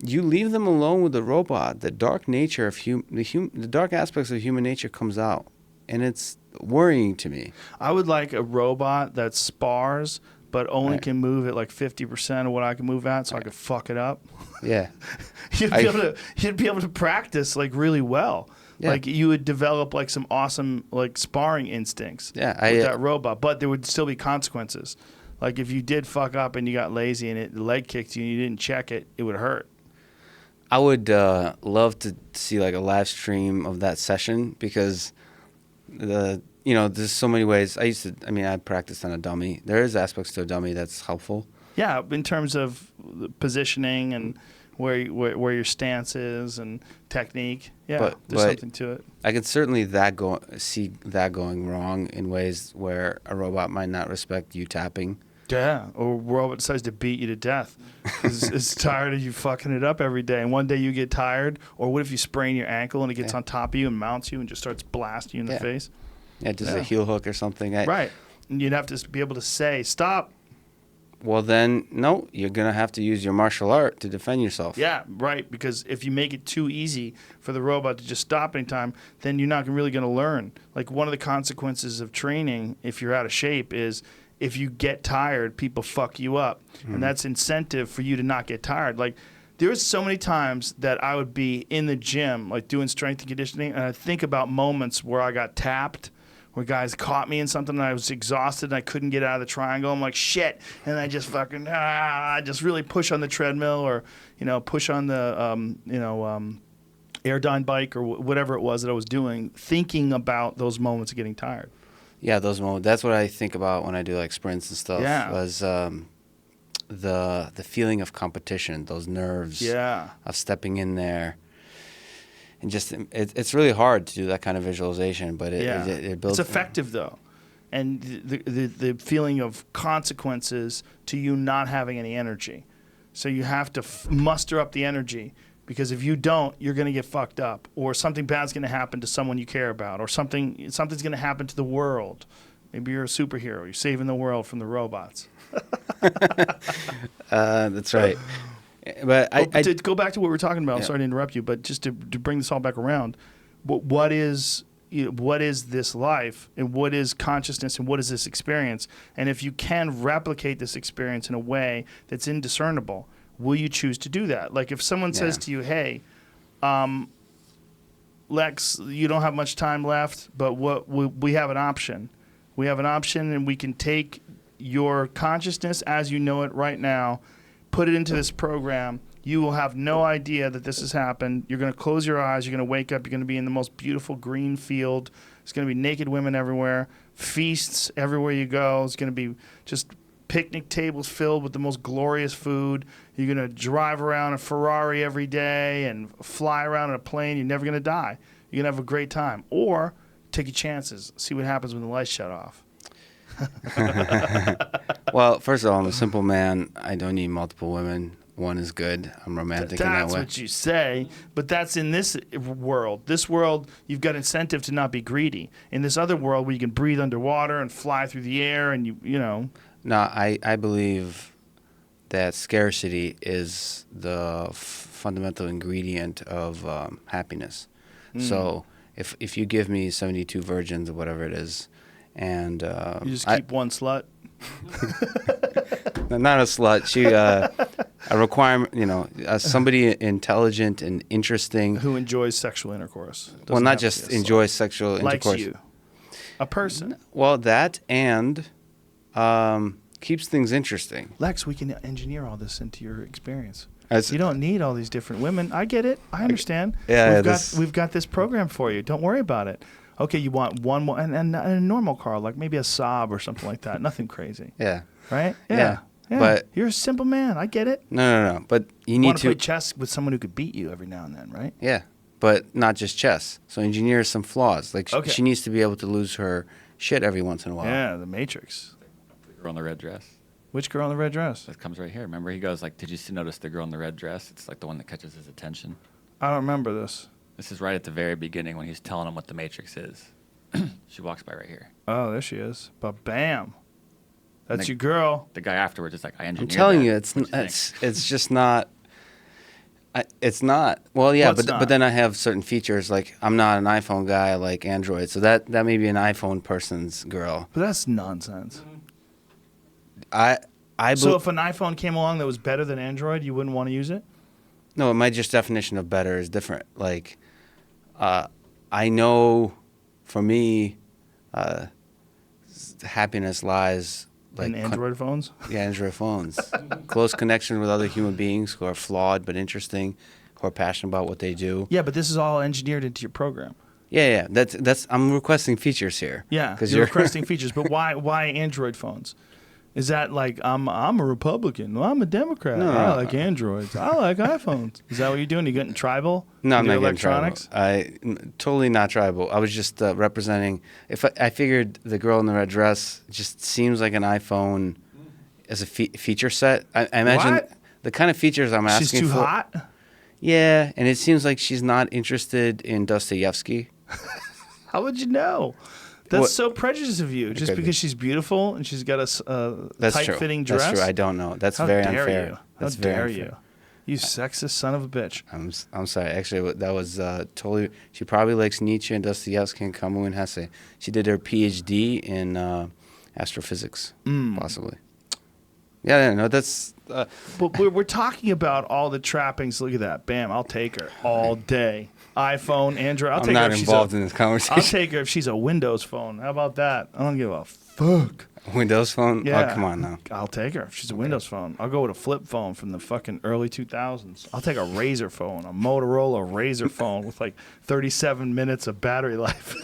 you leave them alone with the robot, the dark nature of the dark aspects of human nature comes out, and it's worrying to me. I would like a robot that spars but only Right. can move at like 50% of what I can move at, so I could fuck it up. Yeah. You'd be able to practice like really well. Yeah. Like you would develop like some awesome like sparring instincts Yeah, with that robot, but there would still be consequences. Like if you did fuck up and you got lazy and the leg kicked you and you didn't check it, it would hurt. I would love to see like a live stream of that session because there's so many ways. I practiced on a dummy. There is aspects to a dummy that's helpful. Yeah, in terms of the positioning and where your stance is and technique. Yeah, there's something to it. I can certainly see that going wrong in ways where a robot might not respect you tapping. Yeah, or a robot decides to beat you to death. It's tired of you fucking it up every day. And one day you get tired, or what if you sprain your ankle and it gets on top of you and mounts you and just starts blasting you in the face? Yeah, just a heel hook or something. Right. And you'd have to be able to say, stop. Well, then, no, you're going to have to use your martial art to defend yourself. Yeah, right. Because if you make it too easy for the robot to just stop anytime, then you're not really going to learn. Like one of the consequences of training, if you're out of shape, is if you get tired, people fuck you up. And that's incentive for you to not get tired. Like there was so many times that I would be in the gym, like doing strength and conditioning, and I'd think about moments where I got tapped, where guys caught me in something and I was exhausted and I couldn't get out of the triangle. I'm like, shit. And I just fucking, I just really push on the treadmill or, push on the, Airdyne bike or whatever it was that I was doing, thinking about those moments of getting tired. Yeah, those moments. That's what I think about when I do like sprints and stuff. Yeah. Was the feeling of competition, those nerves of stepping in there. And just it's really hard to do that kind of visualization, but it builds. It's effective though, and the feeling of consequences to you not having any energy, so you have to muster up the energy because if you don't, you're going to get fucked up, or something bad's going to happen to someone you care about, or something's going to happen to the world. Maybe you're a superhero. You're saving the world from the robots. That's right. But to go back to what we were talking about, I'm Yeah. sorry to interrupt you, but just to bring this all back around, what is this life, and what is consciousness, and what is this experience? And if you can replicate this experience in a way that's indiscernible, will you choose to do that? Like if someone says to you, hey, Lex, you don't have much time left, but we have an option. We have an option, and we can take your consciousness as you know it right now, put it into this program. You will have no idea that this has happened. You're going to close your eyes. You're going to wake up. You're going to be in the most beautiful green field. There's going to be naked women everywhere, feasts everywhere you go. It's going to be just picnic tables filled with the most glorious food. You're going to drive around a Ferrari every day and fly around in a plane. You're never going to die. You're going to have a great time. Or take your chances. See what happens when the lights shut off. Well, first of all, I'm a simple man. I don't need multiple women. One is good. I'm romantic in that That's way. what you say, but that's in this world. This world, you've got incentive to not be greedy. In this other world where you can breathe underwater and fly through the air and you know. No, I believe that scarcity is the fundamental ingredient of happiness. So if you give me 72 virgins or whatever it is, and you just keep one slut. Not a slut. She a requirement. Somebody intelligent and interesting Who enjoys sexual intercourse. Well, not just enjoys sexual Likes intercourse. you. A person. Well, that and keeps things interesting. Lex, we can engineer all this into your experience. As- You don't need all these different women. I get it. I understand. Yeah, we've got this program for you. Don't worry about it. Okay, you want one more and a normal car, like maybe a Saab or something like that. Nothing crazy. Yeah. Right? Yeah. But you're a simple man. I get it. No. But you need Want to to play chess with someone who could beat you every now and then, right? Yeah, but not just chess. So engineer some flaws. Like Okay. she needs to be able to lose her shit every once in a while. Yeah, the Matrix. The girl in the red dress. Which girl in the red dress? That comes right here. Remember, he goes like, "Did you notice the girl in the red dress? It's like the one that catches his attention." I don't remember this. This is right at the very beginning when he's telling him what the Matrix is. She walks by right here. Oh, there she is. But bam. That's Like- your girl. The guy afterwards is like, "I I'm engineered telling that. you, What'd you think?" it's just not. It's not. Well, yeah, What's not? but then I have certain features like I'm not an iPhone guy. I like Android, so that may be an iPhone person's girl. But that's nonsense. So if an iPhone came along that was better than Android, you wouldn't want to use it? No, my just definition of better is different. Like, I know, for me, happiness lies like In Android phones? Yeah, Android phones. Close connection with other human beings who are flawed but interesting, who are passionate about what they do. Yeah, but this is all engineered into your program. Yeah. That's. I'm requesting features here. Yeah, because you're requesting features, but why Android phones? Is that like I'm a Republican? Well, I'm a Democrat. No. I like Androids. I like iPhones. Is that what you're doing? You getting tribal? No, I'm with your not getting tribal. electronics? Totally not tribal. I was just representing. If I figured the girl in the red dress just seems like an iPhone as a feature set. I imagine What? the kind of features I'm asking for. She's too hot. Yeah, and it seems like she's not interested in Dostoevsky. How would you know? That's What- so prejudiced of you. Just could be. because she's beautiful and she's got a That's true. tight-fitting dress. That's true. I don't know. That's How very dare unfair. you? That's How very dare unfair. you? You sexist son of a bitch. I'm sorry. Actually, that was totally. She probably likes Nietzsche and Dostoevsky and Camus and Hesse. She did her PhD in astrophysics, possibly. Yeah, no, that's. But we're talking about all the trappings. Look at that. Bam, I'll take her all day. iPhone, Android. I'll I'm take not her if involved she's in this I'll conversation. take her if she's a Windows phone. How about that? I don't give a fuck. Windows phone? Yeah. Oh, come on now. I'll take her if she's a Windows phone. I'll go with a flip phone from the fucking early 2000s. I'll take a Razr phone, a Motorola Razr phone with like 37 minutes of battery life.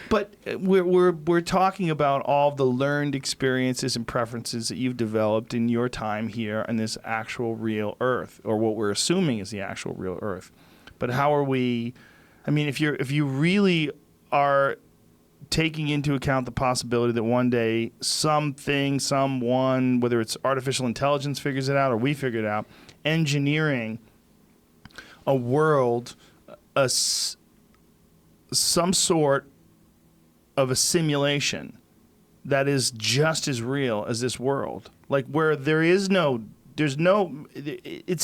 But we're talking about all the learned experiences and preferences that you've developed in your time here on this actual real Earth, or what we're assuming is the actual real Earth. But how are we? I mean, if you really are taking into account the possibility that one day something, someone, whether it's artificial intelligence figures it out or we figure it out, engineering a world, some sort of a simulation that is just as real as this world, like where it's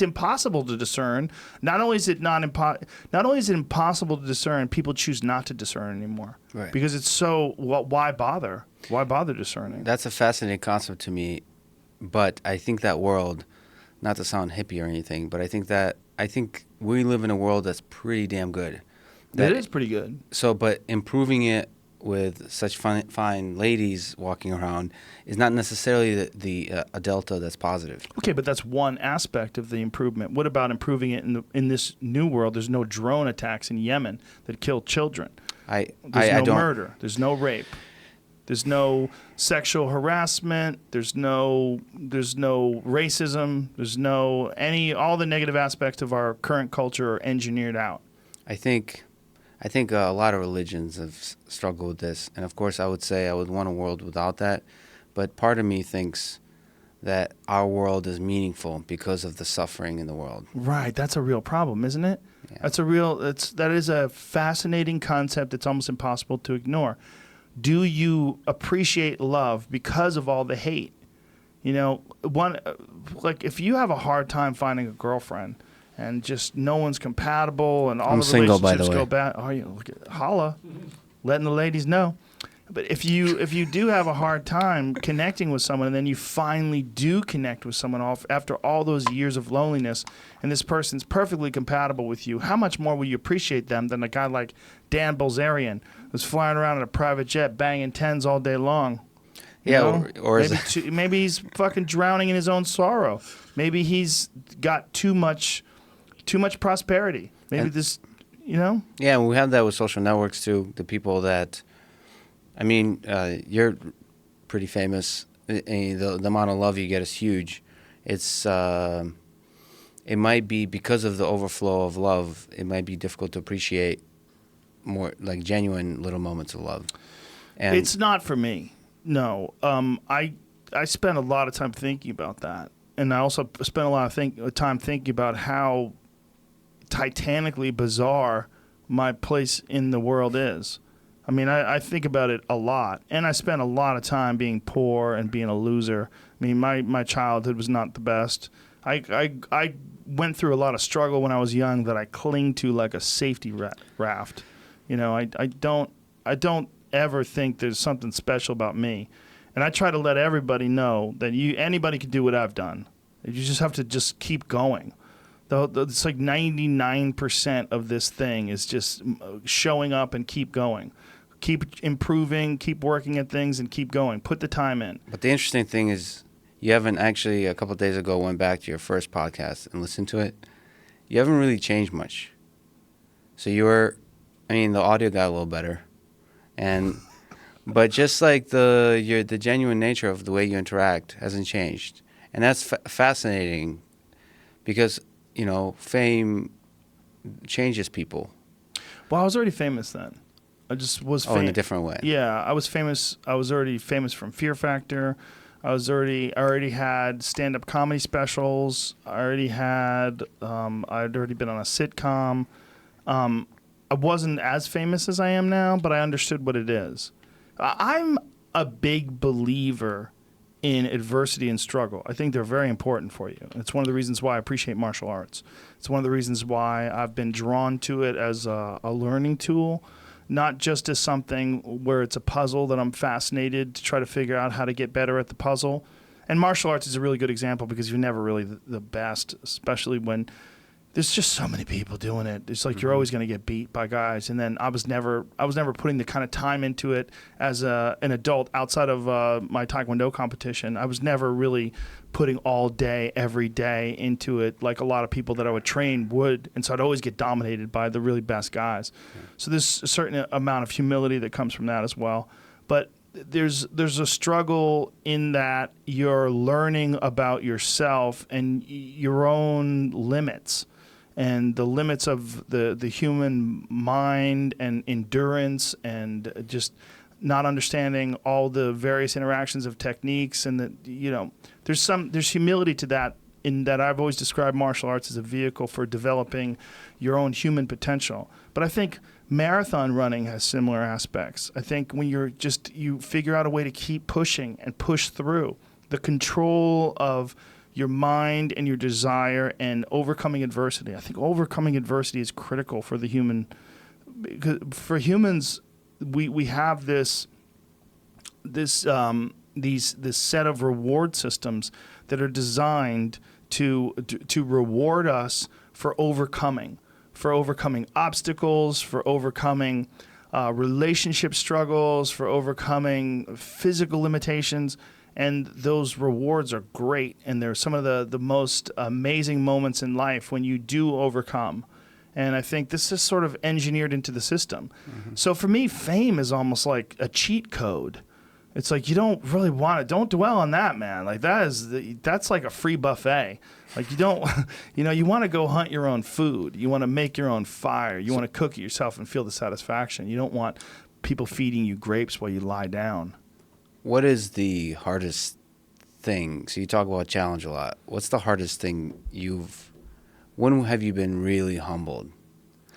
impossible to discern. Not only is it impossible to discern, people choose not to discern anymore. Right. Because it's so, why bother? Why bother discerning? That's a fascinating concept to me, but I think that world, not to sound hippie or anything, but I think we live in a world that's pretty damn good. That is pretty good. So, but improving it with such fine ladies walking around is not necessarily a delta that's positive. Okay, but that's one aspect of the improvement. What about improving it in this new world? There's no drone attacks in Yemen that kill children. There's no murder. There's no rape. There's no sexual harassment. There's no racism. There's all the negative aspects of our current culture are engineered out. I think a lot of religions have struggled with this, and of course I would say I would want a world without that, but part of me thinks that our world is meaningful because of the suffering in the world. Right, that's a real problem, isn't it? Yeah. That is a fascinating concept that's almost impossible to ignore. Do you appreciate love because of all the hate? You know, like if you have a hard time finding a girlfriend and just no one's compatible and all I'm the single, by the relationships way. go bad. Oh, you look at holla, letting the ladies know. But if you do have a hard time connecting with someone, and then you finally do connect with someone after all those years of loneliness, and this person's perfectly compatible with you, how much more will you appreciate them than a guy like Dan Bilzerian, who's flying around in a private jet, banging tens all day long? You know? or maybe he's fucking drowning in his own sorrow. Maybe he's got too much prosperity. Maybe Yeah, and we have that with social networks too. The people that, I mean, you're pretty famous. The amount of love you get is huge. It might be because of the overflow of love. It might be difficult to appreciate more like genuine little moments of love. And it's not for me. No, I spent a lot of time thinking about that, and I also spent a lot of time thinking about how titanically bizarre my place in the world is. I mean, I think about it a lot, and I spent a lot of time being poor and being a loser. I mean, my childhood was not the best. I went through a lot of struggle when I was young that I cling to like a safety raft. You know, I don't ever think there's something special about me. And I try to let everybody know that anybody can do what I've done. You just have to just keep going. It's like 99% of this thing is just showing up and keep going. Keep improving, keep working at things, and keep going. Put the time in. But the interesting thing is, you haven't actually, a couple of days ago, went back to your first podcast and listened to it. You haven't really changed much. So the audio got a little better. But just like the genuine nature of the way you interact hasn't changed. And that's fascinating because, fame changes people. Well, I was already famous then. I just was in a different way. Yeah, I was famous. I was already famous from Fear Factor. I already had stand-up comedy specials. I'd already been on a sitcom. I wasn't as famous as I am now, but I understood what it is. I'm a big believer in adversity and struggle. I think they're very important for you. It's one of the reasons why I appreciate martial arts. It's one of the reasons why I've been drawn to it as a learning tool, not just as something where it's a puzzle that I'm fascinated to try to figure out how to get better at the puzzle. And martial arts is a really good example because you're never really the best, especially when there's just so many people doing it. It's like you're always going to get beat by guys. And then I was never putting the kind of time into it as an adult outside of my Taekwondo competition. I was never really putting all day, every day into it like a lot of people that I would train would. And so I'd always get dominated by the really best guys. So there's a certain amount of humility that comes from that as well. But there's a struggle in that you're learning about yourself and your own limits. And the limits of the human mind and endurance and just not understanding all the various interactions of techniques and there's humility to that in that I've always described martial arts as a vehicle for developing your own human potential. But I think marathon running has similar aspects. I think when you figure out a way to keep pushing and push through the control of your mind and your desire and overcoming adversity. I think overcoming adversity is critical for the human. Because for humans, we have this set of reward systems that are designed to reward us for overcoming obstacles, for overcoming relationship struggles, for overcoming physical limitations. And those rewards are great, and they're some of the most amazing moments in life when you do overcome. And I think this is sort of engineered into the system. Mm-hmm. So for me, fame is almost like a cheat code. It's like you don't really want it. Don't dwell on that, man. Like that's like a free buffet. Like you don't, you want to go hunt your own food. You want to make your own fire. You want to cook it yourself and feel the satisfaction. You don't want people feeding you grapes while you lie down. What is the hardest thing? So you talk about challenge a lot. What's the hardest thing when have you been really humbled?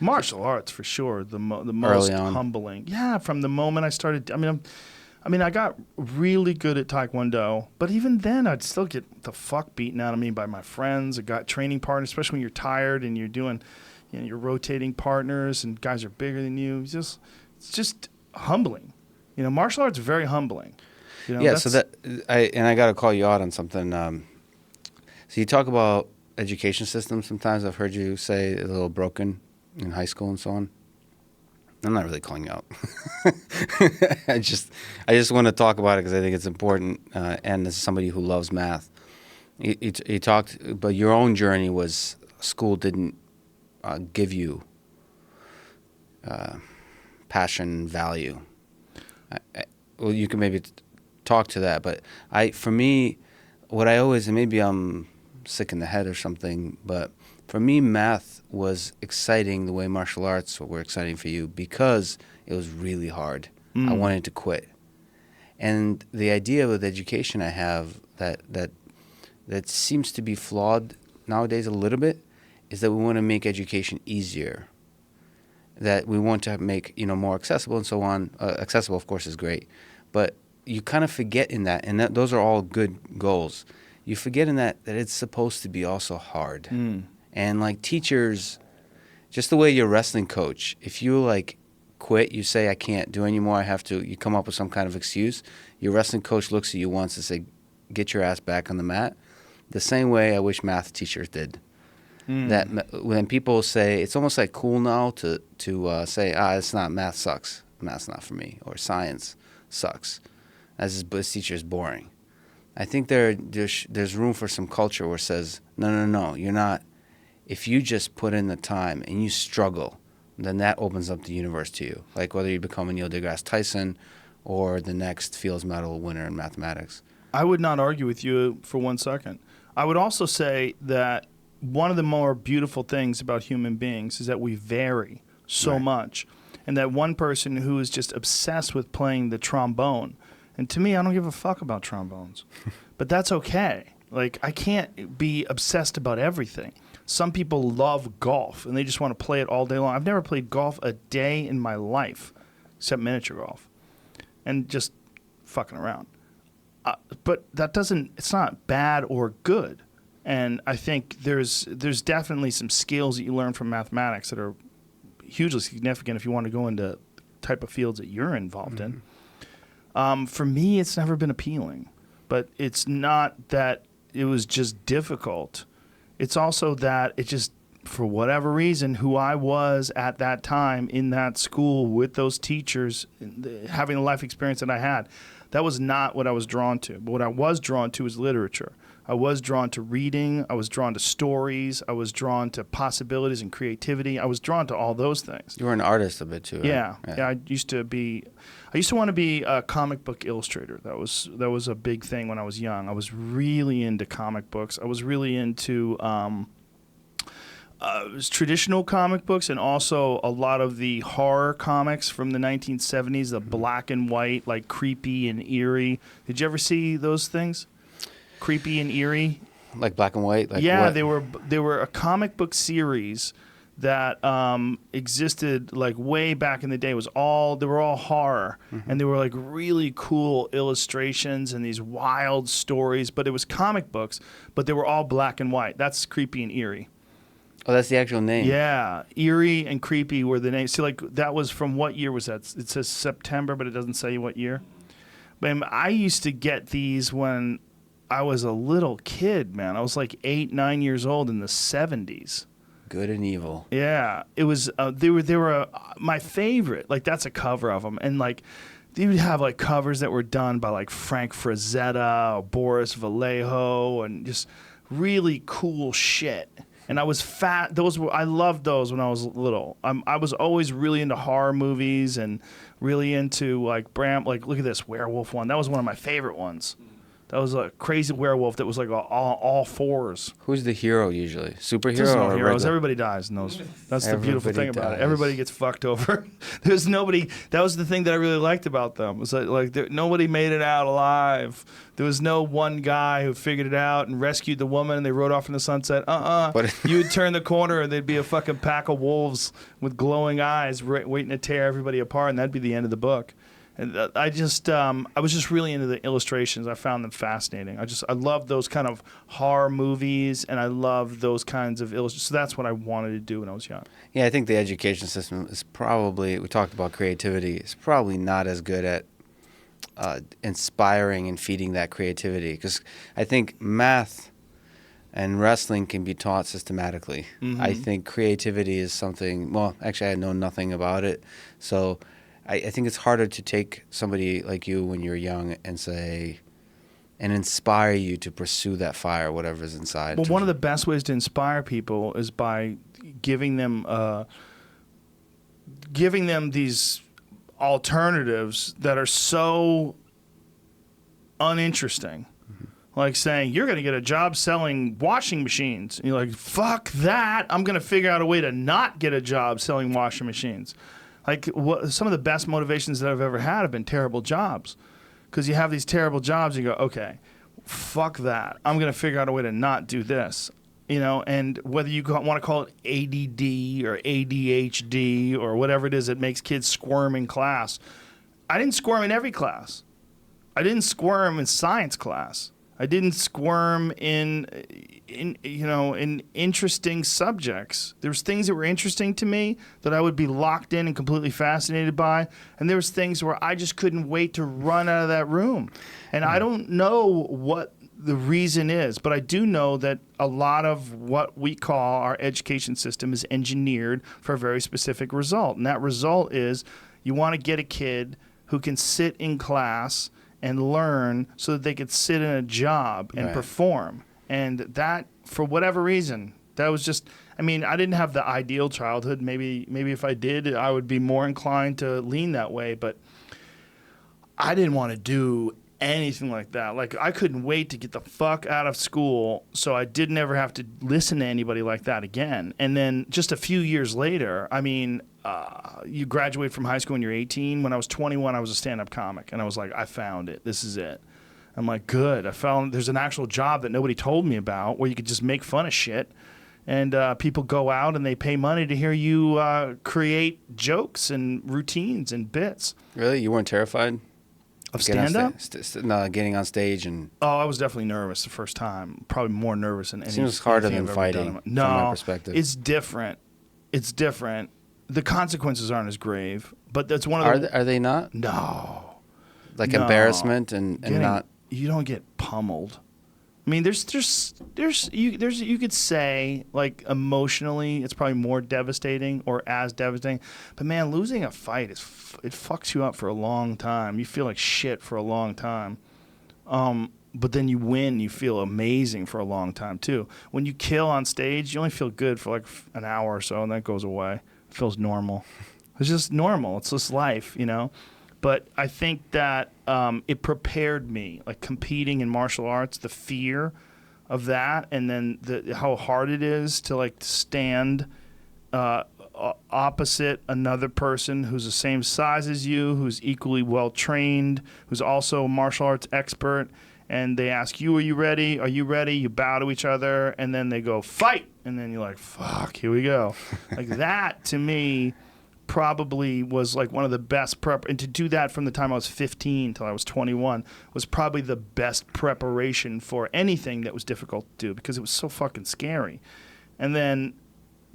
Martial arts, for sure. The most humbling. Yeah, from the moment I started. I got really good at Taekwondo, but even then I'd still get the fuck beaten out of me by my friends. I got training partners, especially when you're tired and you're doing, you're rotating partners and guys are bigger than you. It's just humbling. Martial arts is very humbling. So I got to call you out on something. So you talk about education systems. Sometimes I've heard you say a little broken in high school and so on. I'm not really calling you out. I just want to talk about it because I think it's important. And as somebody who loves math, you talked, but your own journey was school didn't give you passion, value. Well, you can maybe talk to that, but for me, what I always, and maybe I'm sick in the head or something, but for me, math was exciting the way martial arts were exciting for you because it was really hard. I wanted to quit. And the idea with education I have that seems to be flawed nowadays a little bit is that we want to make education easier. That we want to make more accessible and so on. Accessible, of course, is great, but you kind of forget in that, and those are all good goals. You forget in that it's supposed to be also hard. And like teachers, just the way you're a wrestling coach, if you like quit, you say, I can't do anymore, you come up with some kind of excuse. Your wrestling coach looks at you once and say, get your ass back on the mat. The same way I wish math teachers did. That when people say, it's almost like cool now to say, it's not, math sucks, math's not for me, or science sucks, this teacher is boring. I think there's room for some culture where it says, no, you're not. If you just put in the time and you struggle, then that opens up the universe to you. Like whether you become a Neil deGrasse Tyson or the next Fields Medal winner in mathematics. I would not argue with you for 1 second. I would also say that one of the more beautiful things about human beings is that we vary so much. And that one person who is just obsessed with playing the trombone, and to me, I don't give a fuck about trombones, but that's okay. Like, I can't be obsessed about everything. Some people love golf, and they just want to play it all day long. I've never played golf a day in my life, except miniature golf, and just fucking around. But that doesn't, it's not bad or good. And I think there's definitely some skills that you learn from mathematics that are hugely significant if you want to go into type of fields that you're involved in. For me, it's never been appealing. But it's not that it was just difficult. It's also that it just, for whatever reason, who I was at that time in that school with those teachers, having the life experience that I had, that was not what I was drawn to. But what I was drawn to was literature. I was drawn to reading. I was drawn to stories. I was drawn to possibilities and creativity. I was drawn to all those things. You were an artist a bit too, right? Yeah. I used to want to be a comic book illustrator. That was a big thing when I was young. I was really into comic books. I was really into traditional comic books and also a lot of the horror comics from the 1970s, the black and white, like creepy and eerie. Did you ever see those things? Creepy and eerie, like black and white. Like yeah, what? they were a comic book series that existed like way back in the day. They were all horror, and they were like really cool illustrations and these wild stories. But it was comic books, but they were all black and white. That's creepy and eerie. Oh, that's the actual name. Yeah, eerie and creepy were the names. See, like that was from what year was that? It says September, but it doesn't say what year. But I used to get these when I was a little kid, man. I was like 8, 9 years old in the 70s. Good and evil. Yeah, it was. They were my favorite. Like that's a cover of them, and like they would have like covers that were done by like Frank Frazetta or Boris Vallejo, and just really cool shit. And I was fat. I loved those when I was little. I was always really into horror movies and really into like Like look at this werewolf one. That was one of my favorite ones. That was a crazy werewolf that was like all fours. Who's the hero usually? Superhero There's no or heroes. regular? Everybody dies in those. That's the beautiful Everybody thing about it. dies. Everybody gets fucked over. There's nobody. That was the thing that I really liked about them. Was that like nobody made it out alive. There was no one guy who figured it out and rescued the woman and they rode off in the sunset. But You would turn the corner and there'd be a fucking pack of wolves with glowing eyes waiting to tear everybody apart, and that'd be the end of the book. And I was just really into the illustrations. I found them fascinating. I love those kind of horror movies, and I love those kinds of illustrations. So that's what I wanted to do when I was young. Yeah, I think the education system is probably, we talked about creativity, it's probably not as good at inspiring and feeding that creativity. Because I think math and wrestling can be taught systematically. I think creativity is something, well, actually I know nothing about it. So I think it's harder to take somebody like you when you're young and say, and inspire you to pursue that fire, whatever's inside. Well, one of the best ways to inspire people is by giving them these alternatives that are so uninteresting. Like saying, you're going to get a job selling washing machines. And you're like, fuck that. I'm going to figure out a way to not get a job selling washing machines. Like some of the best motivations that I've ever had have been terrible jobs. Because you have these terrible jobs, and you go, okay, fuck that. I'm going to figure out a way to not do this. You know, and whether you want to call it ADD or ADHD or whatever it is that makes kids squirm in class. I didn't squirm in every class. I didn't squirm in science class. I didn't squirm in interesting subjects. There was things that were interesting to me that I would be locked in and completely fascinated by, and there was things where I just couldn't wait to run out of that room. And I don't know what the reason is, but I do know that a lot of what we call our education system is engineered for a very specific result. And that result is you want to get a kid who can sit in class and learn so that they could sit in a job and perform. And that, for whatever reason, that was just, I mean, I didn't have the ideal childhood. Maybe if I did, I would be more inclined to lean that way. But I didn't want to do anything like that. Like, I couldn't wait to get the fuck out of school so I didn't ever have to listen to anybody like that again. And then just a few years later, I mean, you graduate from high school when you're 18. When I was 21, I was a stand-up comic. And I was like, I found it. This is it. I'm like, good. I found there's an actual job that nobody told me about where you could just make fun of shit. And people go out and they pay money to hear you create jokes and routines and bits. Really? You weren't terrified? Of stand-up? No, getting on stage and... Oh, I was definitely nervous the first time. Probably more nervous than anything. Seems harder than fighting, from my perspective. It's different. It's different. The consequences aren't as grave, but that's one of the... Are they not? No. Like embarrassment and not... You don't get pummeled. I mean, you could say, like, emotionally, it's probably more devastating or as devastating. But man, losing a fight it fucks you up for a long time. You feel like shit for a long time. But then you win, you feel amazing for a long time too. When you kill on stage, you only feel good for like an hour or so, and that goes away. It feels normal. It's just normal. It's just life, you know. But I think that it prepared me, like competing in martial arts, the fear of that, and then how hard it is to like stand opposite another person who's the same size as you, who's equally well trained, who's also a martial arts expert, and they ask you, "Are you ready? Are you ready?" You bow to each other, and then they go, "Fight!" And then you're like, "Fuck, here we go." Like that to me probably was like one of the best prep, and to do that from the time I was 15 till I was 21 was probably the best preparation for anything that was difficult to do, because it was so fucking scary. And then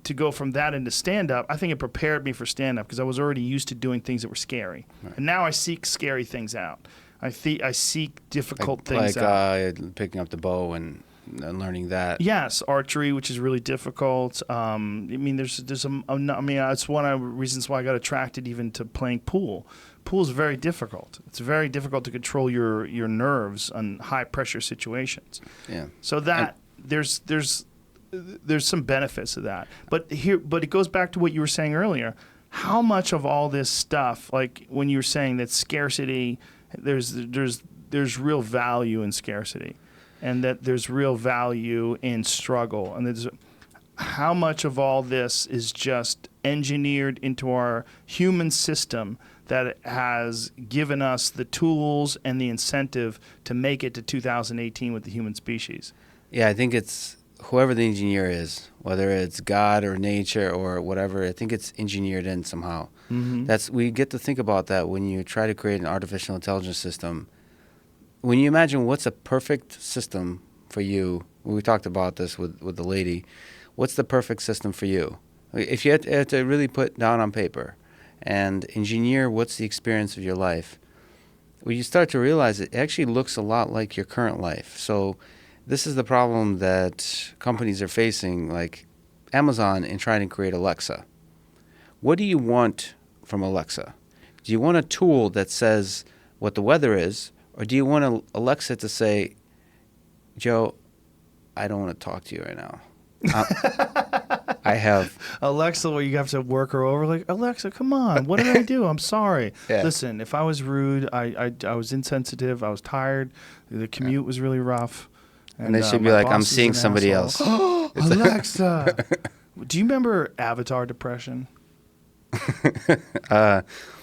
to go from that into stand-up, I think it prepared me for stand-up because I was already used to doing things that were scary. Right. And now I seek scary things out. I seek difficult things out. Like picking up the bow and learning that. Yes, archery, which is really difficult. I mean, it's one of the reasons why I got attracted even to playing pool. Pool is very difficult. It's very difficult to control your nerves on high pressure situations. Yeah. So that there's some benefits to that. But it goes back to what you were saying earlier. How much of all this stuff, like when you were saying that scarcity, there's real value in scarcity, and that there's real value in struggle, and there's how much of all this is just engineered into our human system that has given us the tools and the incentive to make it to 2018 with the human species. Yeah, I think it's whoever the engineer is, whether it's God or nature or whatever, I think it's engineered in somehow. Mm-hmm. We get to think about that when you try to create an artificial intelligence system. When you imagine what's a perfect system for you, we talked about this with the lady, what's the perfect system for you? If you had to really put down on paper and engineer what's the experience of your life, well, you start to realize it actually looks a lot like your current life. So this is the problem that companies are facing, like Amazon, in trying to create Alexa. What do you want from Alexa? Do you want a tool that says what the weather is, or do you want Alexa to say, "Joe, I don't want to talk to you right now. I have..." Alexa, where you have to work her over, like, "Alexa, come on, what did I do? I'm sorry." Yeah. Listen, if I was rude, I was insensitive, I was tired, the commute was really rough. And they should be like, "I'm seeing somebody else." Alexa. Do you remember Avatar depression?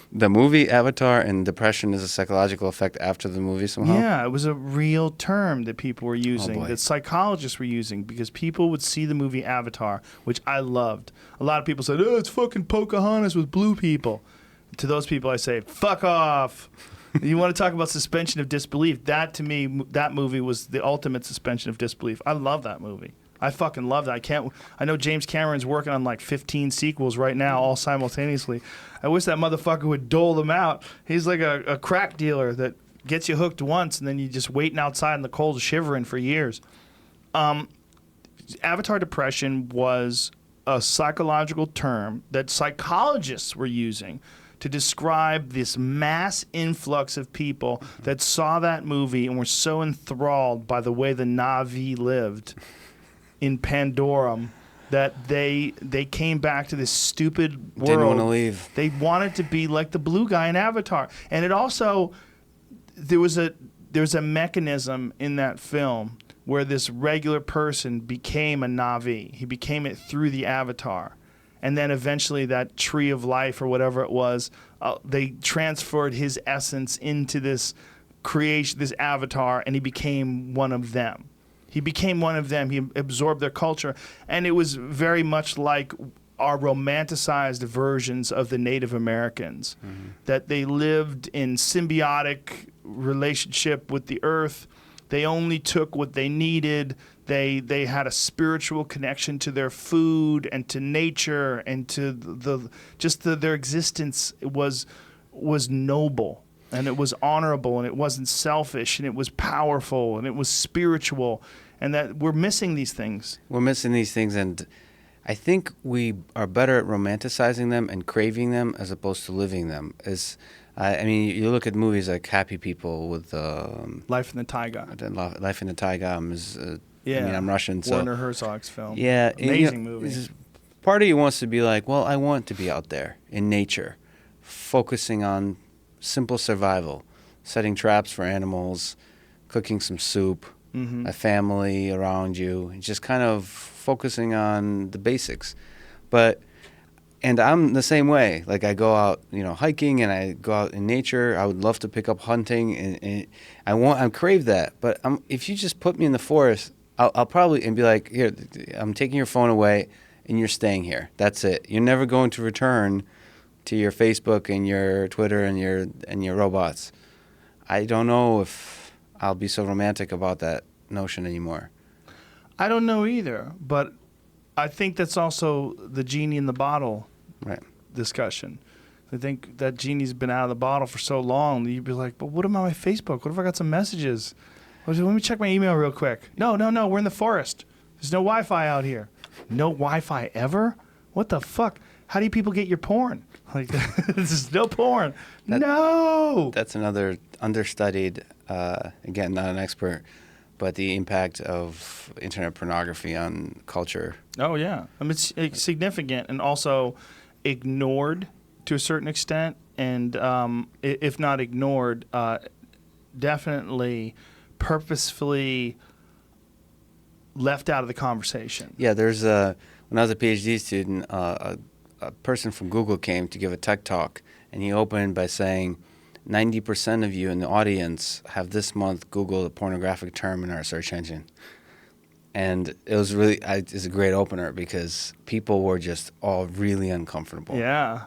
The movie Avatar, and depression is a psychological effect after the movie somehow? Yeah, it was a real term that people were using, that psychologists were using, because people would see the movie Avatar, which I loved. A lot of people said, "Oh, it's fucking Pocahontas with blue people." To those people I say, "Fuck off." You want to talk about suspension of disbelief? That to me, that movie was the ultimate suspension of disbelief. I love that movie. I fucking love that. I know James Cameron's working on like 15 sequels right now, all simultaneously. I wish that motherfucker would dole them out. He's like a crack dealer that gets you hooked once, and then you just waiting outside in the cold, shivering for years. Avatar depression was a psychological term that psychologists were using to describe this mass influx of people that saw that movie and were so enthralled by the way the Na'vi lived in Pandorum that they came back to this stupid world. Didn't want to leave. They wanted to be like the blue guy in Avatar. And it also, there's a mechanism in that film where this regular person became a Na'vi. He became it through the Avatar. And then eventually that tree of life or whatever it was, they transferred his essence into this creation, this avatar, and he became one of them. He became one of them. He absorbed their culture. And it was very much like our romanticized versions of the Native Americans, that they lived in symbiotic relationship with the earth. They only took what they needed. They had a spiritual connection to their food and to nature and to their existence was noble, and it was honorable, and it wasn't selfish, and it was powerful, and it was spiritual, and that we're missing these things. We're missing these things, and I think we are better at romanticizing them and craving them as opposed to living them. I mean, you look at movies like Happy People with Life in the Taiga. Life in the Taiga is. Yeah. I mean, I'm Russian, so Werner Herzog's film. Yeah, amazing movie. Part of you wants to be like, well, I want to be out there in nature, focusing on simple survival, setting traps for animals, cooking some soup, a family around you, and just kind of focusing on the basics. And I'm the same way. Like I go out, hiking, and I go out in nature. I would love to pick up hunting, and I crave that. But if you just put me in the forest, I'll probably and be like, here, I'm taking your phone away, and you're staying here. That's it. You're never going to return to your Facebook and your Twitter and your robots. I don't know if I'll be so romantic about that notion anymore. I don't know either, but I think that's also the genie in the bottle discussion. I think that genie's been out of the bottle for so long that you'd be like, but what about my Facebook? What if I got some messages? Let me check my email real quick. No, we're in the forest. There's no Wi-Fi out here. No Wi-Fi ever? What the fuck? How do people get your porn? Like, there's no porn. No! That's another understudied, again, not an expert, but the impact of internet pornography on culture. Oh, yeah. I mean, it's significant and also ignored to a certain extent. And if not ignored, definitely purposefully left out of the conversation. Yeah, there's when I was a PhD student, a person from Google came to give a tech talk, and he opened by saying, 90% of you in the audience have this month Googled a pornographic term in our search engine. And it was really, it's a great opener because people were just all really uncomfortable. Yeah.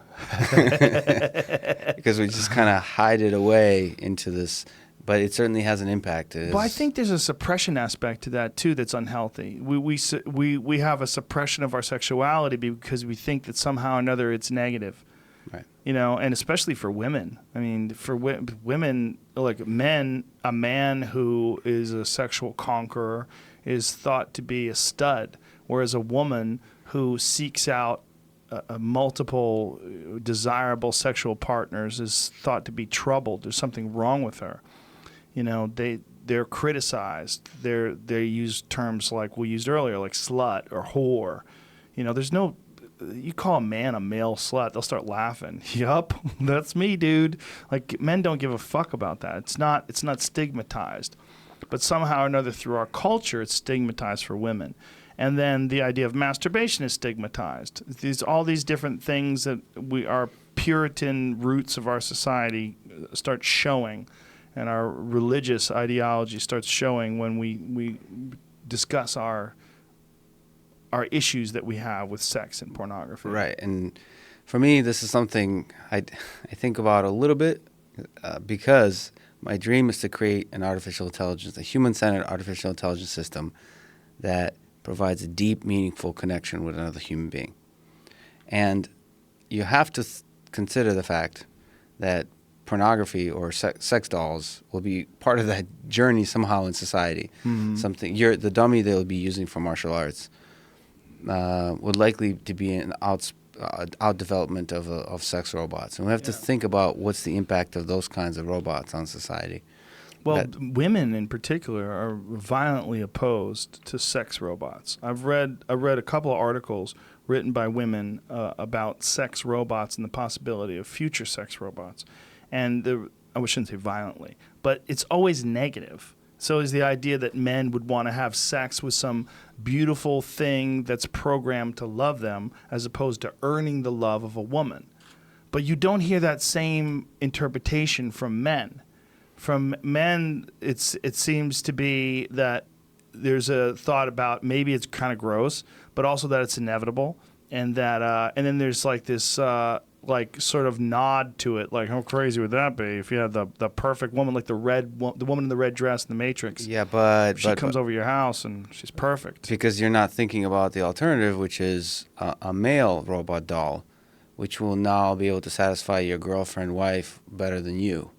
Because we just kind of hide it away into this, but it certainly has an impact. But I think there's a suppression aspect to that too that's unhealthy. We have a suppression of our sexuality because we think that somehow or another it's negative. Right. And especially for women. I mean, for women, like men, a man who is a sexual conqueror is thought to be a stud, whereas a woman who seeks out multiple desirable sexual partners is thought to be troubled. There's something wrong with her. They're criticized. They use terms like we used earlier, like slut or whore. There's no. You call a man a male slut, they'll start laughing. Yup, that's me, dude. Like, men don't give a fuck about that. It's not stigmatized. But somehow or another through our culture, it's stigmatized for women. And then the idea of masturbation is stigmatized. All these different things that our Puritan roots of our society start showing, and our religious ideology starts showing when we discuss our issues that we have with sex and pornography. Right. And for me, this is something I think about a little bit. because my dream is to create an artificial intelligence, a human-centered artificial intelligence system that provides a deep, meaningful connection with another human being. And you have to consider the fact that pornography or sex dolls will be part of that journey somehow in society. Something the dummy they'll be using for martial arts would likely to be an out development of sex robots, and we have to think about what's the impact of those kinds of robots on society. Well, women in particular are violently opposed to sex robots. I read a couple of articles written by women about sex robots and the possibility of future sex robots. And I shouldn't say violently, but it's always negative. So is the idea that men would want to have sex with some beautiful thing that's programmed to love them as opposed to earning the love of a woman. But you don't hear that same interpretation from men. From men, it seems to be that there's a thought about maybe it's kind of gross, but also that it's inevitable, and that and then there's like this like sort of nod to it, like how crazy would that be if you had the perfect woman, like the woman in the red dress in The Matrix. Yeah, but she comes over your house and she's perfect. Because you're not thinking about the alternative, which is a male robot doll, which will now be able to satisfy your girlfriend, wife better than you.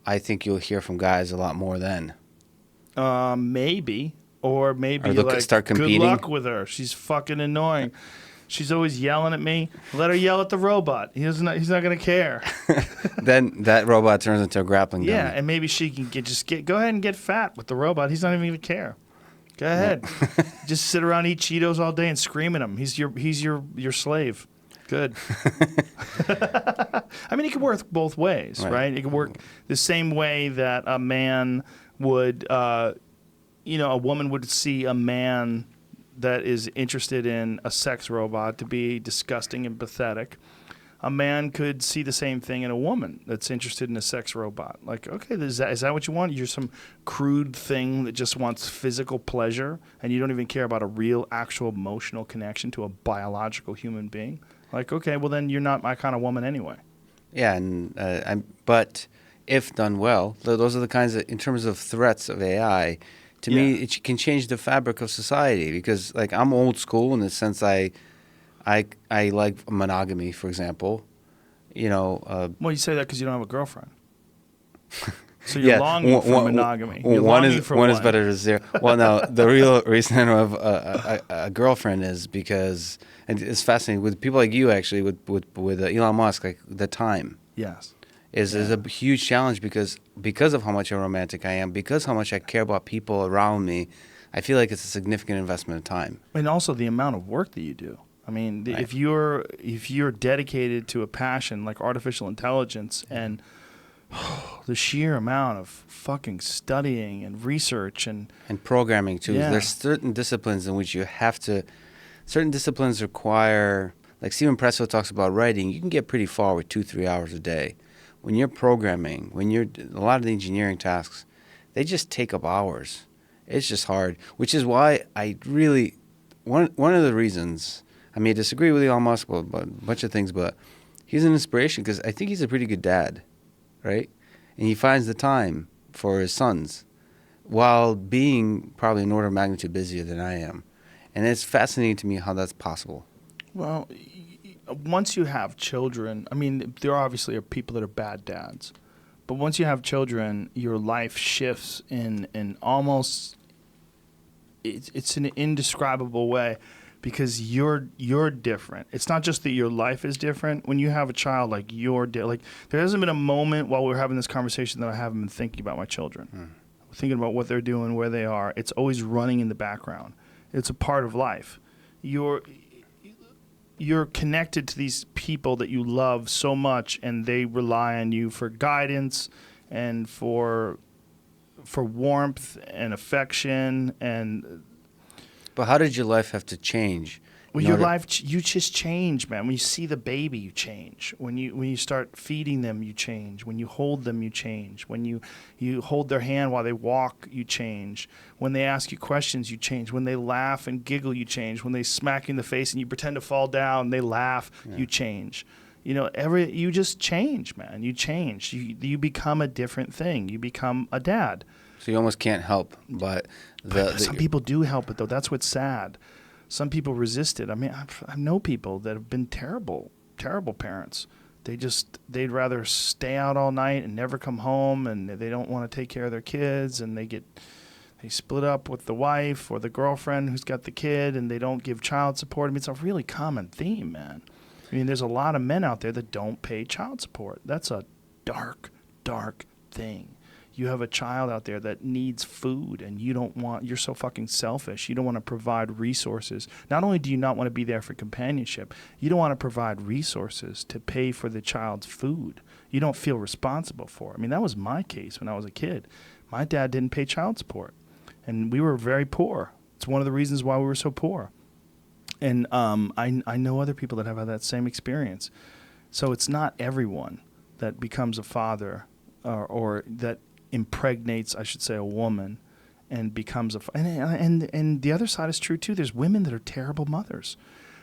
I think you'll hear from guys a lot more then. Maybe. Or maybe or like, start competing. Good luck with her. She's fucking annoying. She's always yelling at me. Let her yell at the robot. He's not going to care. Then that robot turns into a grappling dummy. Yeah, and maybe she can go ahead and get fat with the robot. He's not even going to care. Go ahead. Just sit around, eat Cheetos all day and scream at him. He's your slave. Good. I mean, it could work both ways, right? It could work the same way that a man would, a woman would see a man that is interested in a sex robot to be disgusting and pathetic. A man could see the same thing in a woman that's interested in a sex robot. Like, okay, is that what you want? You're some crude thing that just wants physical pleasure, and you don't even care about a real, actual emotional connection to a biological human being? Like, okay, well then you're not my kind of woman anyway. Yeah, but if done well, those are the kinds of, in terms of threats of AI, to me, it can change the fabric of society, because like I'm old school in the sense I like monogamy, for example. Well, you say that because you don't have a girlfriend. So you're longing for monogamy. One is better than zero. Well, no, the real reason I don't have a girlfriend is because, and it's fascinating with people like you actually, with Elon Musk, like the time. Yes. Is a huge challenge because of how much a romantic I am, because how much I care about people around me. I feel like it's a significant investment of time. And also the amount of work that you do. I mean, if you're dedicated to a passion like artificial intelligence and the sheer amount of fucking studying and research and programming too. Yeah. There's certain disciplines in which you have to. Certain disciplines require, like Stephen Pressfield talks about writing. You can get pretty far with 2-3 hours a day. When you're programming, a lot of the engineering tasks, they just take up hours. It's just hard, which is why I really one of the reasons I may disagree with Elon Musk about a bunch of things, but he's an inspiration because I think he's a pretty good dad, right? And he finds the time for his sons while being probably an order of magnitude busier than I am. And it's fascinating to me how that's possible. Well, once you have children, I mean, there obviously are people that are bad dads. But once you have children, your life shifts in almost, it's an indescribable way because you're different. It's not just that your life is different. When you have a child, like there hasn't been a moment while we're having this conversation that I haven't been thinking about my children. Thinking about what they're doing, where they are. It's always running in the background. It's a part of life. You're connected to these people that you love so much, and they rely on you for guidance and for warmth and affection. But how did your life have to change? Well, your life, you just change, man. When you see the baby, you change. When you start feeding them, you change. When you hold them, you change. When you hold their hand while they walk, you change. When they ask you questions, you change. When they laugh and giggle, you change. When they smack you in the face and you pretend to fall down, they laugh, you change. You know, you just change, man. You change. You become a different thing. You become a dad. So you almost can't help but Some people do help it, though. That's what's sad. Some people resist it. I mean, I know people that have been terrible, terrible parents. They'd rather stay out all night and never come home, and they don't want to take care of their kids, and they split up with the wife or the girlfriend who's got the kid, and they don't give child support. I mean, it's a really common theme, man. I mean, there's a lot of men out there that don't pay child support. That's a dark, dark thing. You have a child out there that needs food, and you're so fucking selfish. You don't want to provide resources. Not only do you not want to be there for companionship, you don't want to provide resources to pay for the child's food. You don't feel responsible for it. I mean, that was my case when I was a kid. My dad didn't pay child support, and we were very poor. It's one of the reasons why we were so poor. And I know other people that have had that same experience. So it's not everyone that becomes a father or that impregnates, I should say, a woman and becomes and the other side is true too. There's women that are terrible mothers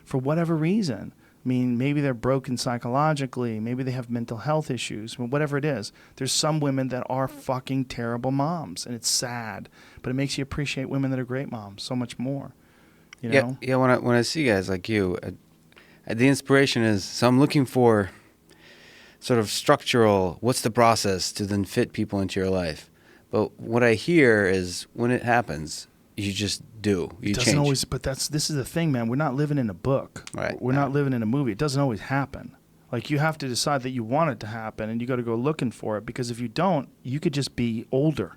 for whatever reason. I mean, maybe they're broken psychologically, maybe they have mental health issues, whatever it is. There's some women that are fucking terrible moms, and it's sad, but it makes you appreciate women that are great moms so much more. You know? Yeah. When I see guys like you, the inspiration is, so I'm looking for sort of structural, what's the process to then fit people into your life? But what I hear is when it happens, you just do. You doesn't change. always, but this is the thing, man. We're not living in a book. Right. We're not living in a movie. It doesn't always happen. Like, you have to decide that you want it to happen, and you got to go looking for it, because if you don't, you could just be older.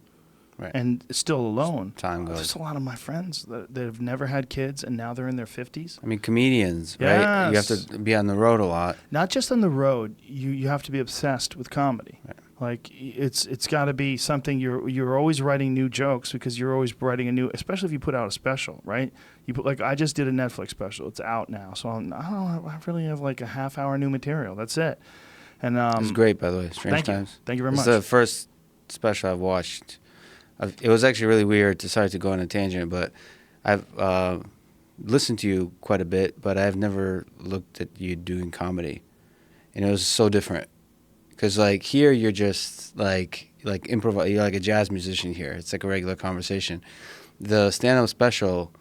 Right. And still alone. Time goes. There's a lot of my friends that have never had kids, and now they're in their 50s. I mean, comedians, right? You have Yes. to be on the road a lot. Not just on the road. You have to be obsessed with comedy. Right. Like, it's got to be something you're always writing new jokes, because you're always writing a new, especially if you put out a special, right? Like, I just did a Netflix special. It's out now, so I really have like a half-hour new material. That's it. And It's great, by the way. Strange Times. Thank you very It's much. the first special I've watched. It was actually really weird. Sorry to go on a tangent, but I've listened to you quite a bit, but I've never looked at you doing comedy, and it was so different. Because like here, you're just like improv. You're like a jazz musician here. It's like a regular conversation. The stand-up special,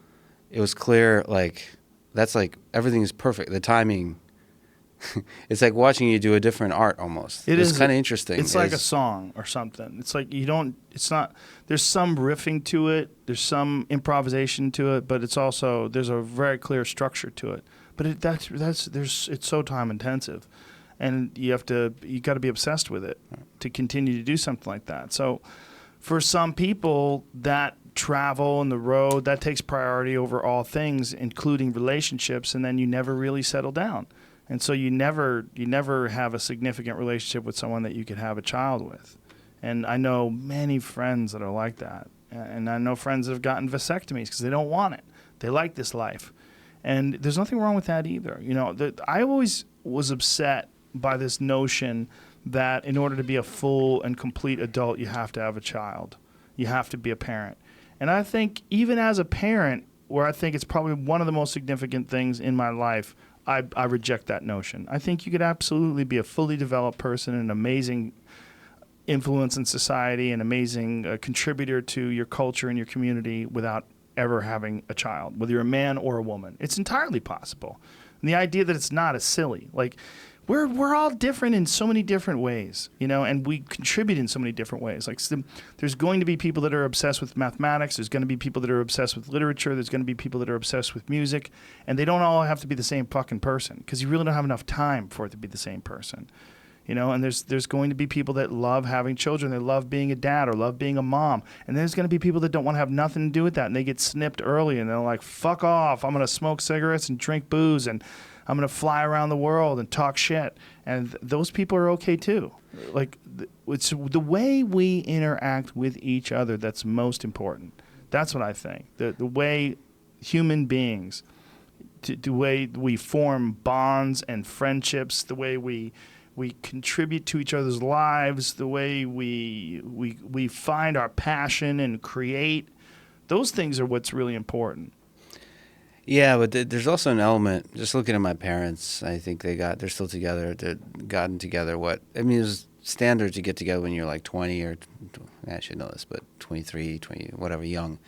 it was clear. Like that's like everything is perfect. The timing. It's like watching you do a different art almost. It's kind of interesting. It's like a song or something. It's like it's not, there's some riffing to it, there's some improvisation to it, but it's also, there's a very clear structure to it. But it's so time intensive, and you got to be obsessed with it to continue to do something like that. So for some people, that travel and the road, that takes priority over all things, including relationships, and then you never really settle down. And so you never have a significant relationship with someone that you could have a child with. And I know many friends that are like that. And I know friends that have gotten vasectomies because they don't want it. They like this life. And there's nothing wrong with that either. You know, I always was upset by this notion that in order to be a full and complete adult, you have to have a child. You have to be a parent. And I think even as a parent, where I think it's probably one of the most significant things in my life, I reject that notion. I think you could absolutely be a fully developed person, an amazing influence in society, an amazing contributor to your culture and your community without ever having a child, whether you're a man or a woman. It's entirely possible. And the idea that it's not is silly. Like, we're all different in so many different ways, you know, and we contribute in so many different ways. Like, there's going to be people that are obsessed with mathematics. There's going to be people that are obsessed with literature. There's going to be people that are obsessed with music. And they don't all have to be the same fucking person, because you really don't have enough time for it to be the same person. You know, and there's going to be people that love having children. They love being a dad or love being a mom. And there's going to be people that don't want to have nothing to do with that, and they get snipped early, and they're like, fuck off. I'm going to smoke cigarettes and drink booze, and I'm going to fly around the world and talk shit. And those people are okay too. Like, it's the way we interact with each other that's most important. That's what I think. The way human beings, the way we form bonds and friendships, the way we contribute to each other's lives, the way we find our passion and create, those things are what's really important. Yeah, but there's also an element. Just looking at my parents, I think they're still together. They've gotten together. It was standard to get together when you're like 20 or I should know this, but 23, 20, whatever, young.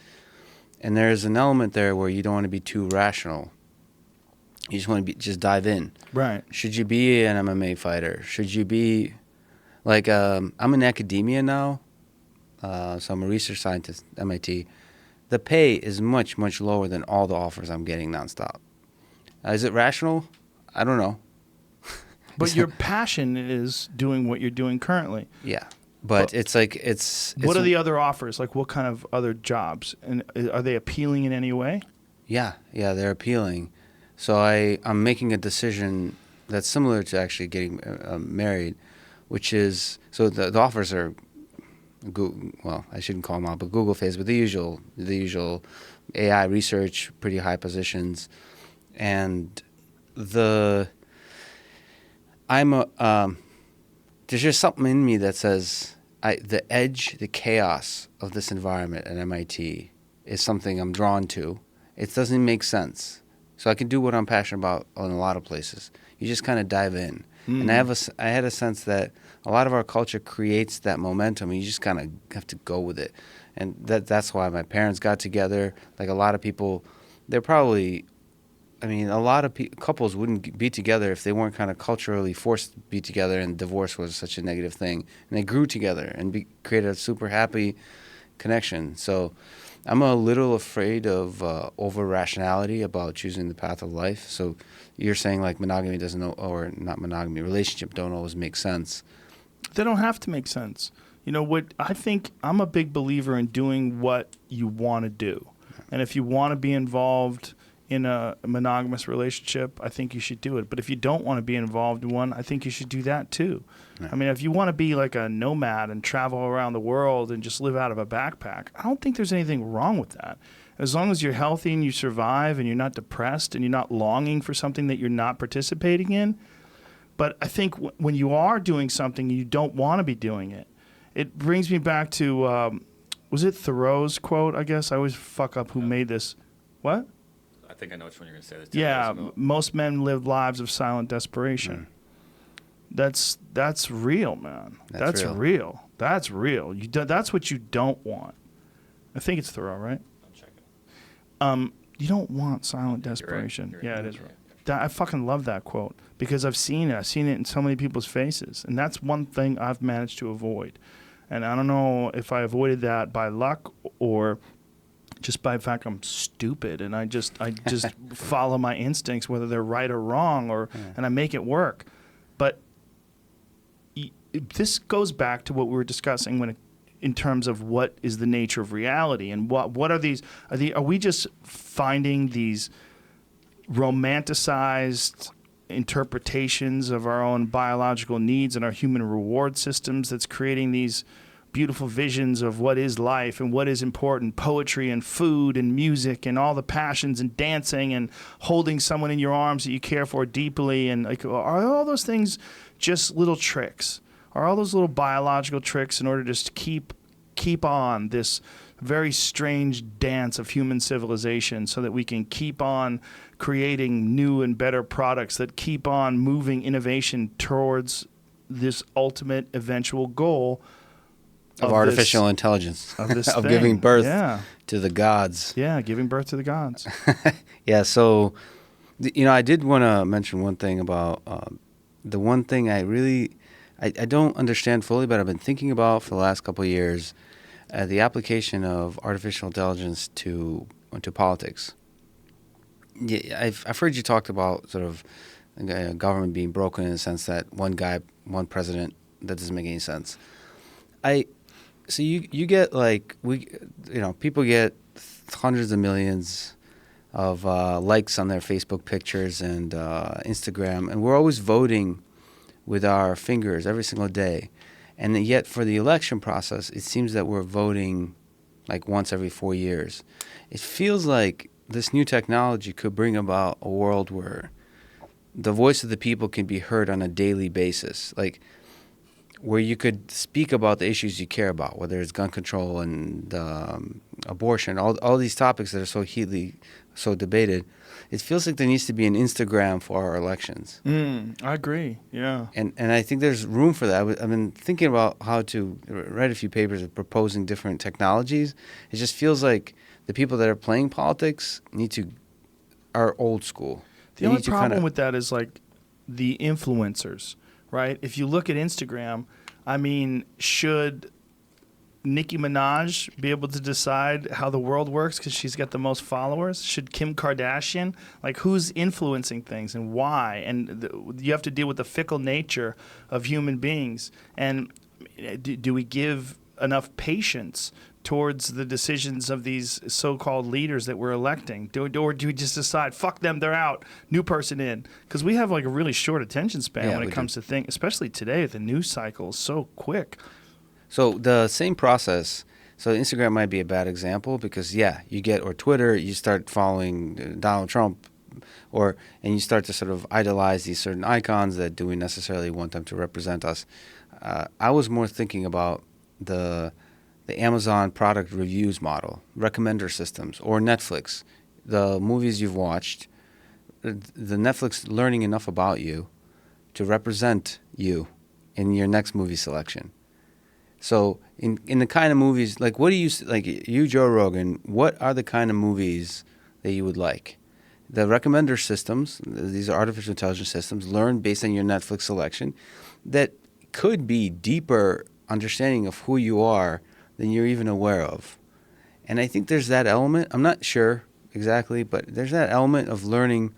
And there's an element there where you don't want to be too rational. You just want to just dive in. Right. Should you be an MMA fighter? Should you be like I'm in academia now, so I'm a research scientist at MIT. The pay is much, much lower than all the offers I'm getting nonstop. Is it rational? I don't know. But your passion is doing what you're doing currently. Yeah, but it's like it's. What are the other offers? Like, what kind of other jobs? And are they appealing in any way? Yeah, they're appealing. So I'm making a decision that's similar to actually getting married, which is so the offers are. Well, I shouldn't call them out, but Google phase, but the usual AI research, pretty high positions, and there's just something in me that says the chaos of this environment at MIT is something I'm drawn to. It doesn't make sense, so I can do what I'm passionate about in a lot of places. You just kind of dive in, and I had a sense that a lot of our culture creates that momentum, and you just kind of have to go with it. And that's why my parents got together. Like a lot of people, a lot of couples wouldn't be together if they weren't kind of culturally forced to be together, and divorce was such a negative thing. And they grew together and created a super happy connection. So I'm a little afraid of over-rationality about choosing the path of life. So you're saying like monogamy relationship don't always make sense. They don't have to make sense. You know what? I think I'm a big believer in doing what you want to do. And if you want to be involved in a monogamous relationship, I think you should do it. But if you don't want to be involved in one, I think you should do that too. Yeah. I mean, if you want to be like a nomad and travel around the world and just live out of a backpack, I don't think there's anything wrong with that. As long as you're healthy and you survive and you're not depressed and you're not longing for something that you're not participating in. But I think when you are doing something and you don't want to be doing it, it brings me back to, was it Thoreau's quote, I guess? I always fuck up who made this. What? I think I know which one you're going to say. This yeah, most men live lives of silent desperation. That's real, man. That's real. That's real. That's what you don't want. I think it's Thoreau, right? I'm checking. You don't want silent desperation. You're right. Yeah, it is right. I fucking love that quote because I've seen it. I've seen it in so many people's faces. And that's one thing I've managed to avoid. And I don't know if I avoided that by luck or just by the fact I'm stupid and I just follow my instincts, whether they're right or wrong, and I make it work. But this goes back to what we were discussing in terms of what is the nature of reality and what are these? Are we just finding these romanticized interpretations of our own biological needs and our human reward systems that's creating these beautiful visions of what is life and what is important, poetry and food and music and all the passions and dancing and holding someone in your arms that you care for deeply, and like, are all those things just little tricks? Are all those little biological tricks in order to just keep on this very strange dance of human civilization so that we can keep on creating new and better products that keep on moving innovation towards this ultimate eventual goal of artificial intelligence, of giving birth to the gods. Yeah, giving birth to the gods. Yeah, so, I did want to mention one thing about the one thing I don't understand fully, but I've been thinking about for the last couple of years, the application of artificial intelligence to politics. Yeah, I've heard you talked about sort of government being broken in the sense that one guy, one president, that doesn't make any sense. So you get people get hundreds of millions of likes on their Facebook pictures and Instagram, and we're always voting with our fingers every single day. And yet for the election process, it seems that we're voting like once every 4 years. It feels like this new technology could bring about a world where the voice of the people can be heard on a daily basis, like where you could speak about the issues you care about, whether it's gun control and abortion, all these topics that are so hotly so debated. It feels like there needs to be an Instagram for our elections. I agree. Yeah. And I think there's room for that. I've been thinking about how to write a few papers of proposing different technologies. It just feels like the people that are playing politics are old school. The only problem with that is like the influencers, right? If you look at Instagram, I mean, should Nicki Minaj be able to decide how the world works because she's got the most followers? Should Kim Kardashian? Like, who's influencing things and why? And you have to deal with the fickle nature of human beings. And do we give enough patience towards the decisions of these so-called leaders that we're electing? Or do we just decide, fuck them, they're out, new person in? Because we have like a really short attention span when it comes to things, especially today. The news cycle is so quick. So the same process, so Instagram might be a bad example because, or Twitter, you start following Donald Trump and you start to sort of idolize these certain icons that do we necessarily want them to represent us. I was more thinking about the Amazon product reviews model, recommender systems, or Netflix, the movies you've watched, the Netflix learning enough about you to represent you in your next movie selection. So in the kind of movies, like what do you, like you, Joe Rogan, what are the kind of movies that you would like? The recommender systems, these are artificial intelligence systems, learn based on your Netflix selection that could be deeper understanding of who you are than you're even aware of. And I think there's that element, I'm not sure exactly, but there's that element of learning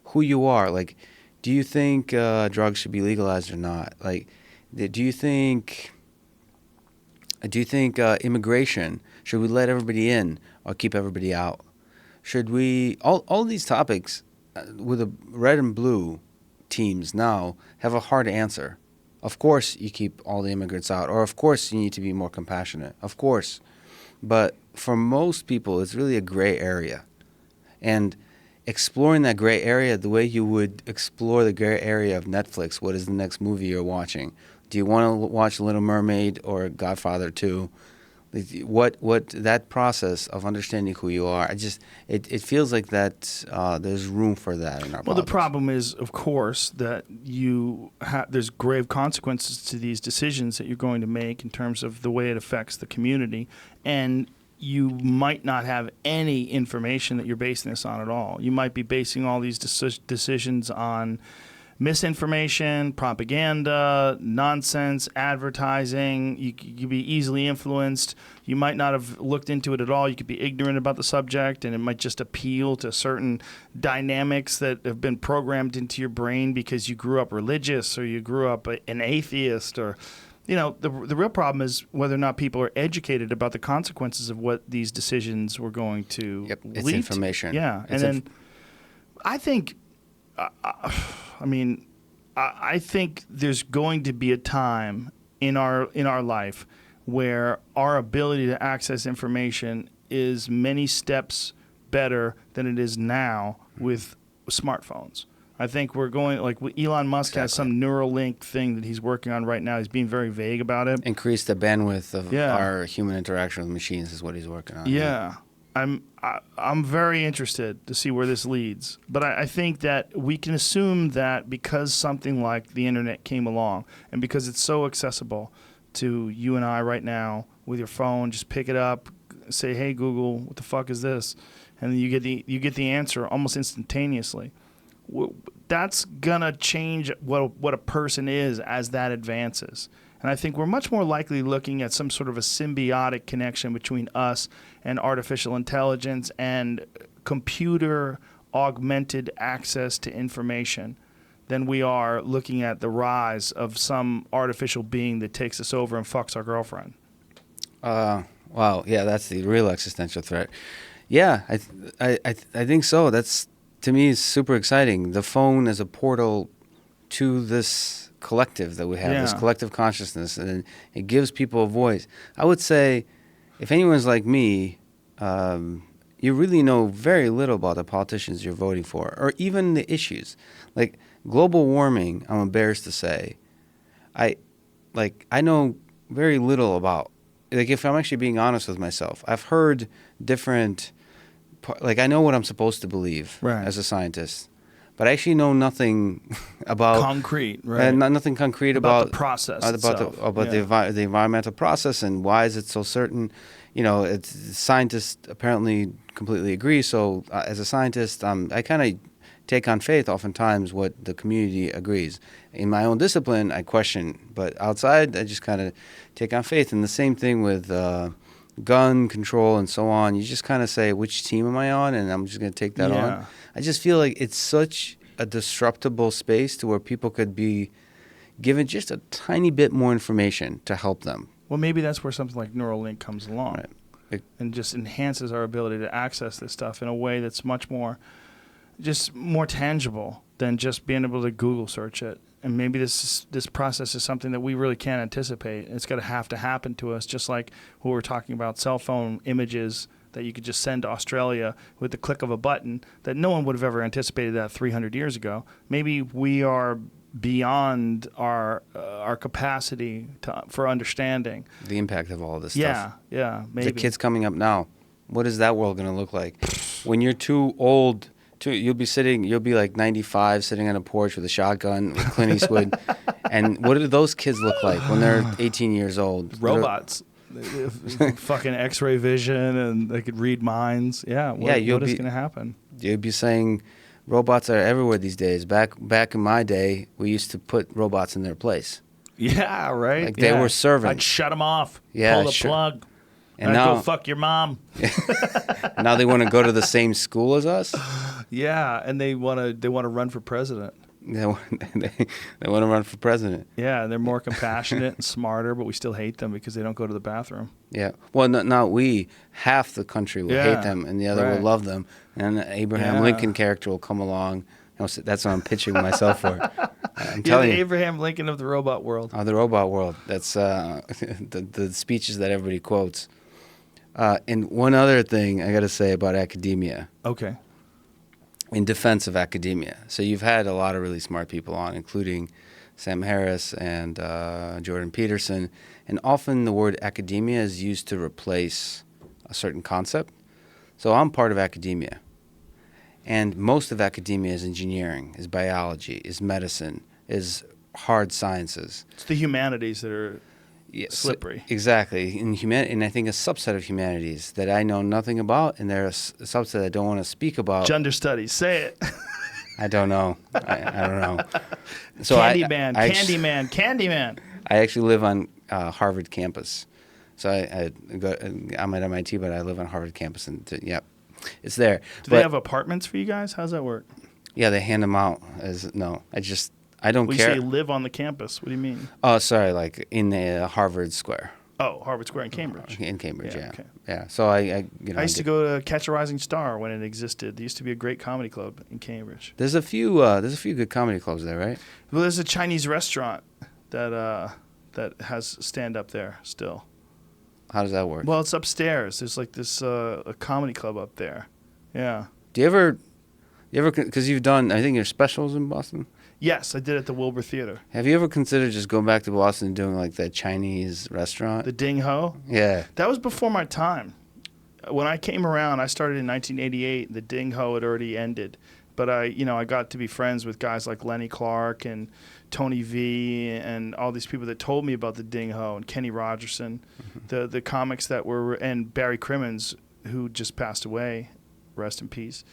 who you are. Like, do you think drugs should be legalized or not? Like, do you think immigration, should we let everybody in or keep everybody out? Should we, all these topics with the red and blue teams now have a hard answer. Of course you keep all the immigrants out, or of course you need to be more compassionate, of course. But for most people, it's really a gray area. And exploring that gray area the way you would explore the gray area of Netflix, what is the next movie you're watching? Do you want to watch Little Mermaid or Godfather 2? What that process of understanding who you are, it feels like that there's room for that in our Well, politics. the problem is, of course, that there's grave consequences to these decisions that you're going to make in terms of the way it affects the community, and you might not have any information that you're basing this on at all. You might be basing all these decisions on misinformation, propaganda, nonsense, advertising. You could be easily influenced. You might not have looked into it at all. You could be ignorant about the subject, and it might just appeal to certain dynamics that have been programmed into your brain because you grew up religious or you grew up an atheist. Or, you know, the real problem is whether or not people are educated about the consequences of what these decisions were going to lead it's information. to. Yeah, and then I think... I think there's going to be a time in our life where our ability to access information is many steps better than it is now with smartphones. I think we're going, like Elon Musk has some Neuralink thing that he's working on right now. He's being very vague about it. Increase the bandwidth of our human interaction with machines is what he's working on. Yeah. I'm very interested to see where this leads. But I think that we can assume that because something like the internet came along and because it's so accessible to you and I right now with your phone, just pick it up, say, "Hey Google, what the fuck is this?" And then you get the answer almost instantaneously. That's gonna change what a person is as that advances. And I think we're much more likely looking at some sort of a symbiotic connection between us and artificial intelligence and computer augmented access to information than we are looking at the rise of some artificial being that takes us over and fucks our girlfriend. Wow, yeah, that's the real existential threat. Yeah, I think so. That's, to me, is super exciting. The phone is a portal to this collective that we have, this collective consciousness, and it gives people a voice. I would say, if anyone's like me, you really know very little about the politicians you're voting for, or even the issues. Like global warming, I'm embarrassed to say, I know very little about. Like, if I'm actually being honest with myself, I've heard different like I know what I'm supposed to believe Right. as a scientist, but I actually know nothing about Concrete, right? and nothing concrete About about the process about itself. the environmental process and why is it so certain. It's scientists apparently completely agree. So as a scientist, I kind of take on faith oftentimes what the community agrees. In my own discipline, I question, but outside, I just kind of take on faith. And the same thing with gun control and so on. You just kind of say, which team am I on? And I'm just going to take that on. I just feel like it's such a disruptible space to where people could be given just a tiny bit more information to help them. Well, maybe that's where something like Neuralink comes along, Right. and just enhances our ability to access this stuff in a way that's much more, just more tangible than just being able to Google search it. And maybe this process is something that we really can't anticipate. It's going to have to happen to us, just like what we're talking about, cell phone images that you could just send to Australia with the click of a button, that no one would have ever anticipated that 300 years ago. Maybe we are beyond our capacity for understanding The impact of all of this stuff. Yeah, maybe. The kids coming up now, what is that world going to look like? When you're too old, you'll be like 95 sitting on a porch with a shotgun with Clint Eastwood. And what do those kids look like when they're 18 years old? Robots. Fucking X-ray vision, and they could read minds. Yeah, what is going to happen? You'd be saying robots are everywhere these days. Back in my day, we used to put robots in their place. Yeah, right. Like they were servants. I'd shut them off. Yeah, pull the sure. plug. And I'd now, go fuck your mom. now they want to go to the same school as us. Yeah, and they want to run for president. They want to run for president. Yeah, and they're more compassionate and smarter, but we still hate them because they don't go to the bathroom. Yeah. Well, not we. Half the country will hate them, and the other will right. love them. And the Abraham Lincoln character will come along. That's what I'm pitching myself for. I'm telling the you. Abraham Lincoln of the robot world. Oh, the robot world. That's the speeches that everybody quotes. And one other thing I got to say about academia. Okay. In defense of academia. So you've had a lot of really smart people on, including Sam Harris and Jordan Peterson. And often the word academia is used to replace a certain concept. So I'm part of academia. And most of academia is engineering, is biology, is medicine, is hard sciences. It's the humanities that are slippery. Exactly. And I think a subset of humanities that I know nothing about, and there's a subset I don't want to speak about. Gender studies. Say it. I don't know. I don't know. So Candyman. I actually live on Harvard campus. So I'm at MIT, but I live on Harvard campus, and it's there. Do they have apartments for you guys? How's that work? Yeah, they hand them out. I don't When care. you say live on the campus, what do you mean? Oh, sorry, like in the Harvard Square. Oh, Harvard Square in Cambridge. In Cambridge, yeah. Okay. Yeah. So I used to go to Catch a Rising Star when it existed. There used to be a great comedy club in Cambridge. There's a few good comedy clubs there, right? Well, there's a Chinese restaurant that has stand up there still. How does that work? Well, it's upstairs. There's like this a comedy club up there. Yeah. Do you ever, because you've done, I think your specials in Boston? Yes, I did at the Wilbur Theater. Have you ever considered just going back to Boston and doing like that Chinese restaurant? The Ding Ho? Yeah. That was before my time. When I came around, I started in 1988. The Ding Ho had already ended. But I got to be friends with guys like Lenny Clark and Tony V and all these people that told me about the Ding Ho and Kenny Rogerson, the comics that were, and Barry Crimmins, who just passed away, rest in peace.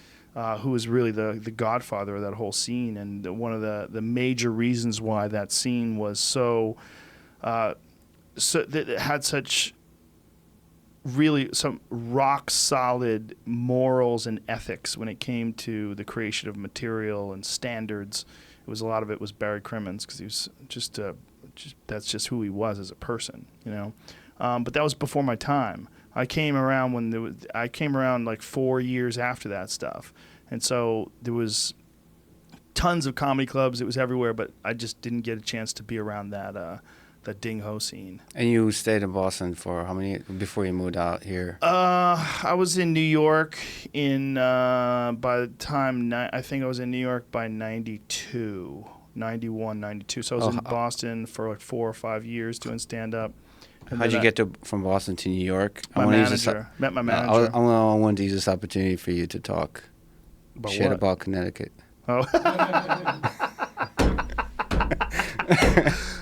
Who was really the godfather of that whole scene, and one of the major reasons why that scene was so that it had such really some rock solid morals and ethics when it came to the creation of material and standards. A lot of it was Barry Crimmins, because he was just that's just who he was as a person, But that was before my time. I came around like 4 years after that stuff. And so there was tons of comedy clubs. It was everywhere, but I just didn't get a chance to be around that Ding Ho scene. And you stayed in Boston for how many before you moved out here? I was in New York by the time I think I was in New York by 92. 91, 92. So I was in Boston for like 4 or 5 years doing stand-up. How'd you get from Boston to New York? My manager. Met my manager. I wanted to use this opportunity for you to talk About shit what? about Connecticut. Oh.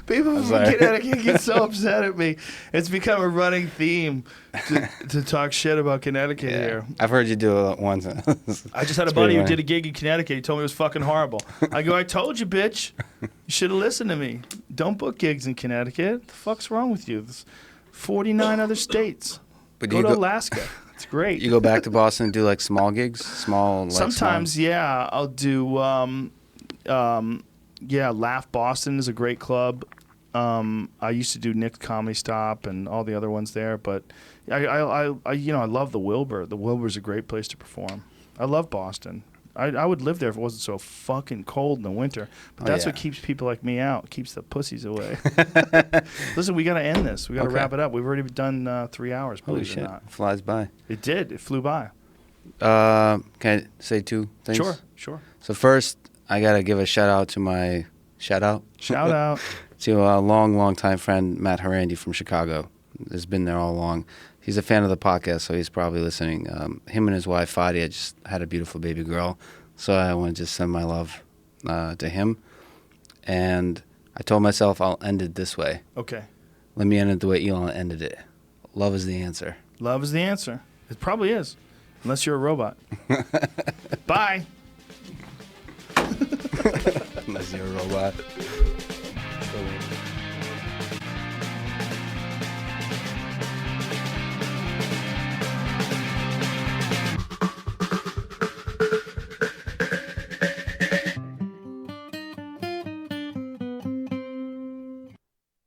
People from Connecticut get so upset at me. It's become a running theme to talk shit about Connecticut here. I've heard you do it once. I just had a buddy who did a gig in Connecticut. He told me it was fucking horrible. I go, I told you, bitch. You should have listened to me. Don't book gigs in Connecticut. What the fuck's wrong with you? There's 49 other states. But Go to Alaska. It's great. You go back to Boston and do like small gigs? Sometimes, yeah. I'll do, Laugh Boston is a great club. I used to do Nick's Comedy Stop and all the other ones there, but I love the Wilbur. The Wilbur's a great place to perform. I love Boston. I would live there if it wasn't so fucking cold in the winter. But that's what keeps people like me out. Keeps the pussies away. Listen, we got to end this. We got to wrap it up. We've already done 3 hours. Holy Believe it shit! or not. Flies by. It did. It flew by. Can I say 2 things? Sure. So first, I gotta give a shout out to my shout out to a long time friend, Matt Harandi from Chicago. Has been there all along. He's a fan of the podcast, so he's probably listening. Him and his wife, Fadia, just had a beautiful baby girl. So I want to just send my love to him. And I told myself I'll end it this way. Okay. Let me end it the way Elon ended it. Love is the answer. Love is the answer. It probably is. Unless you're a robot. Bye. Unless you're a robot.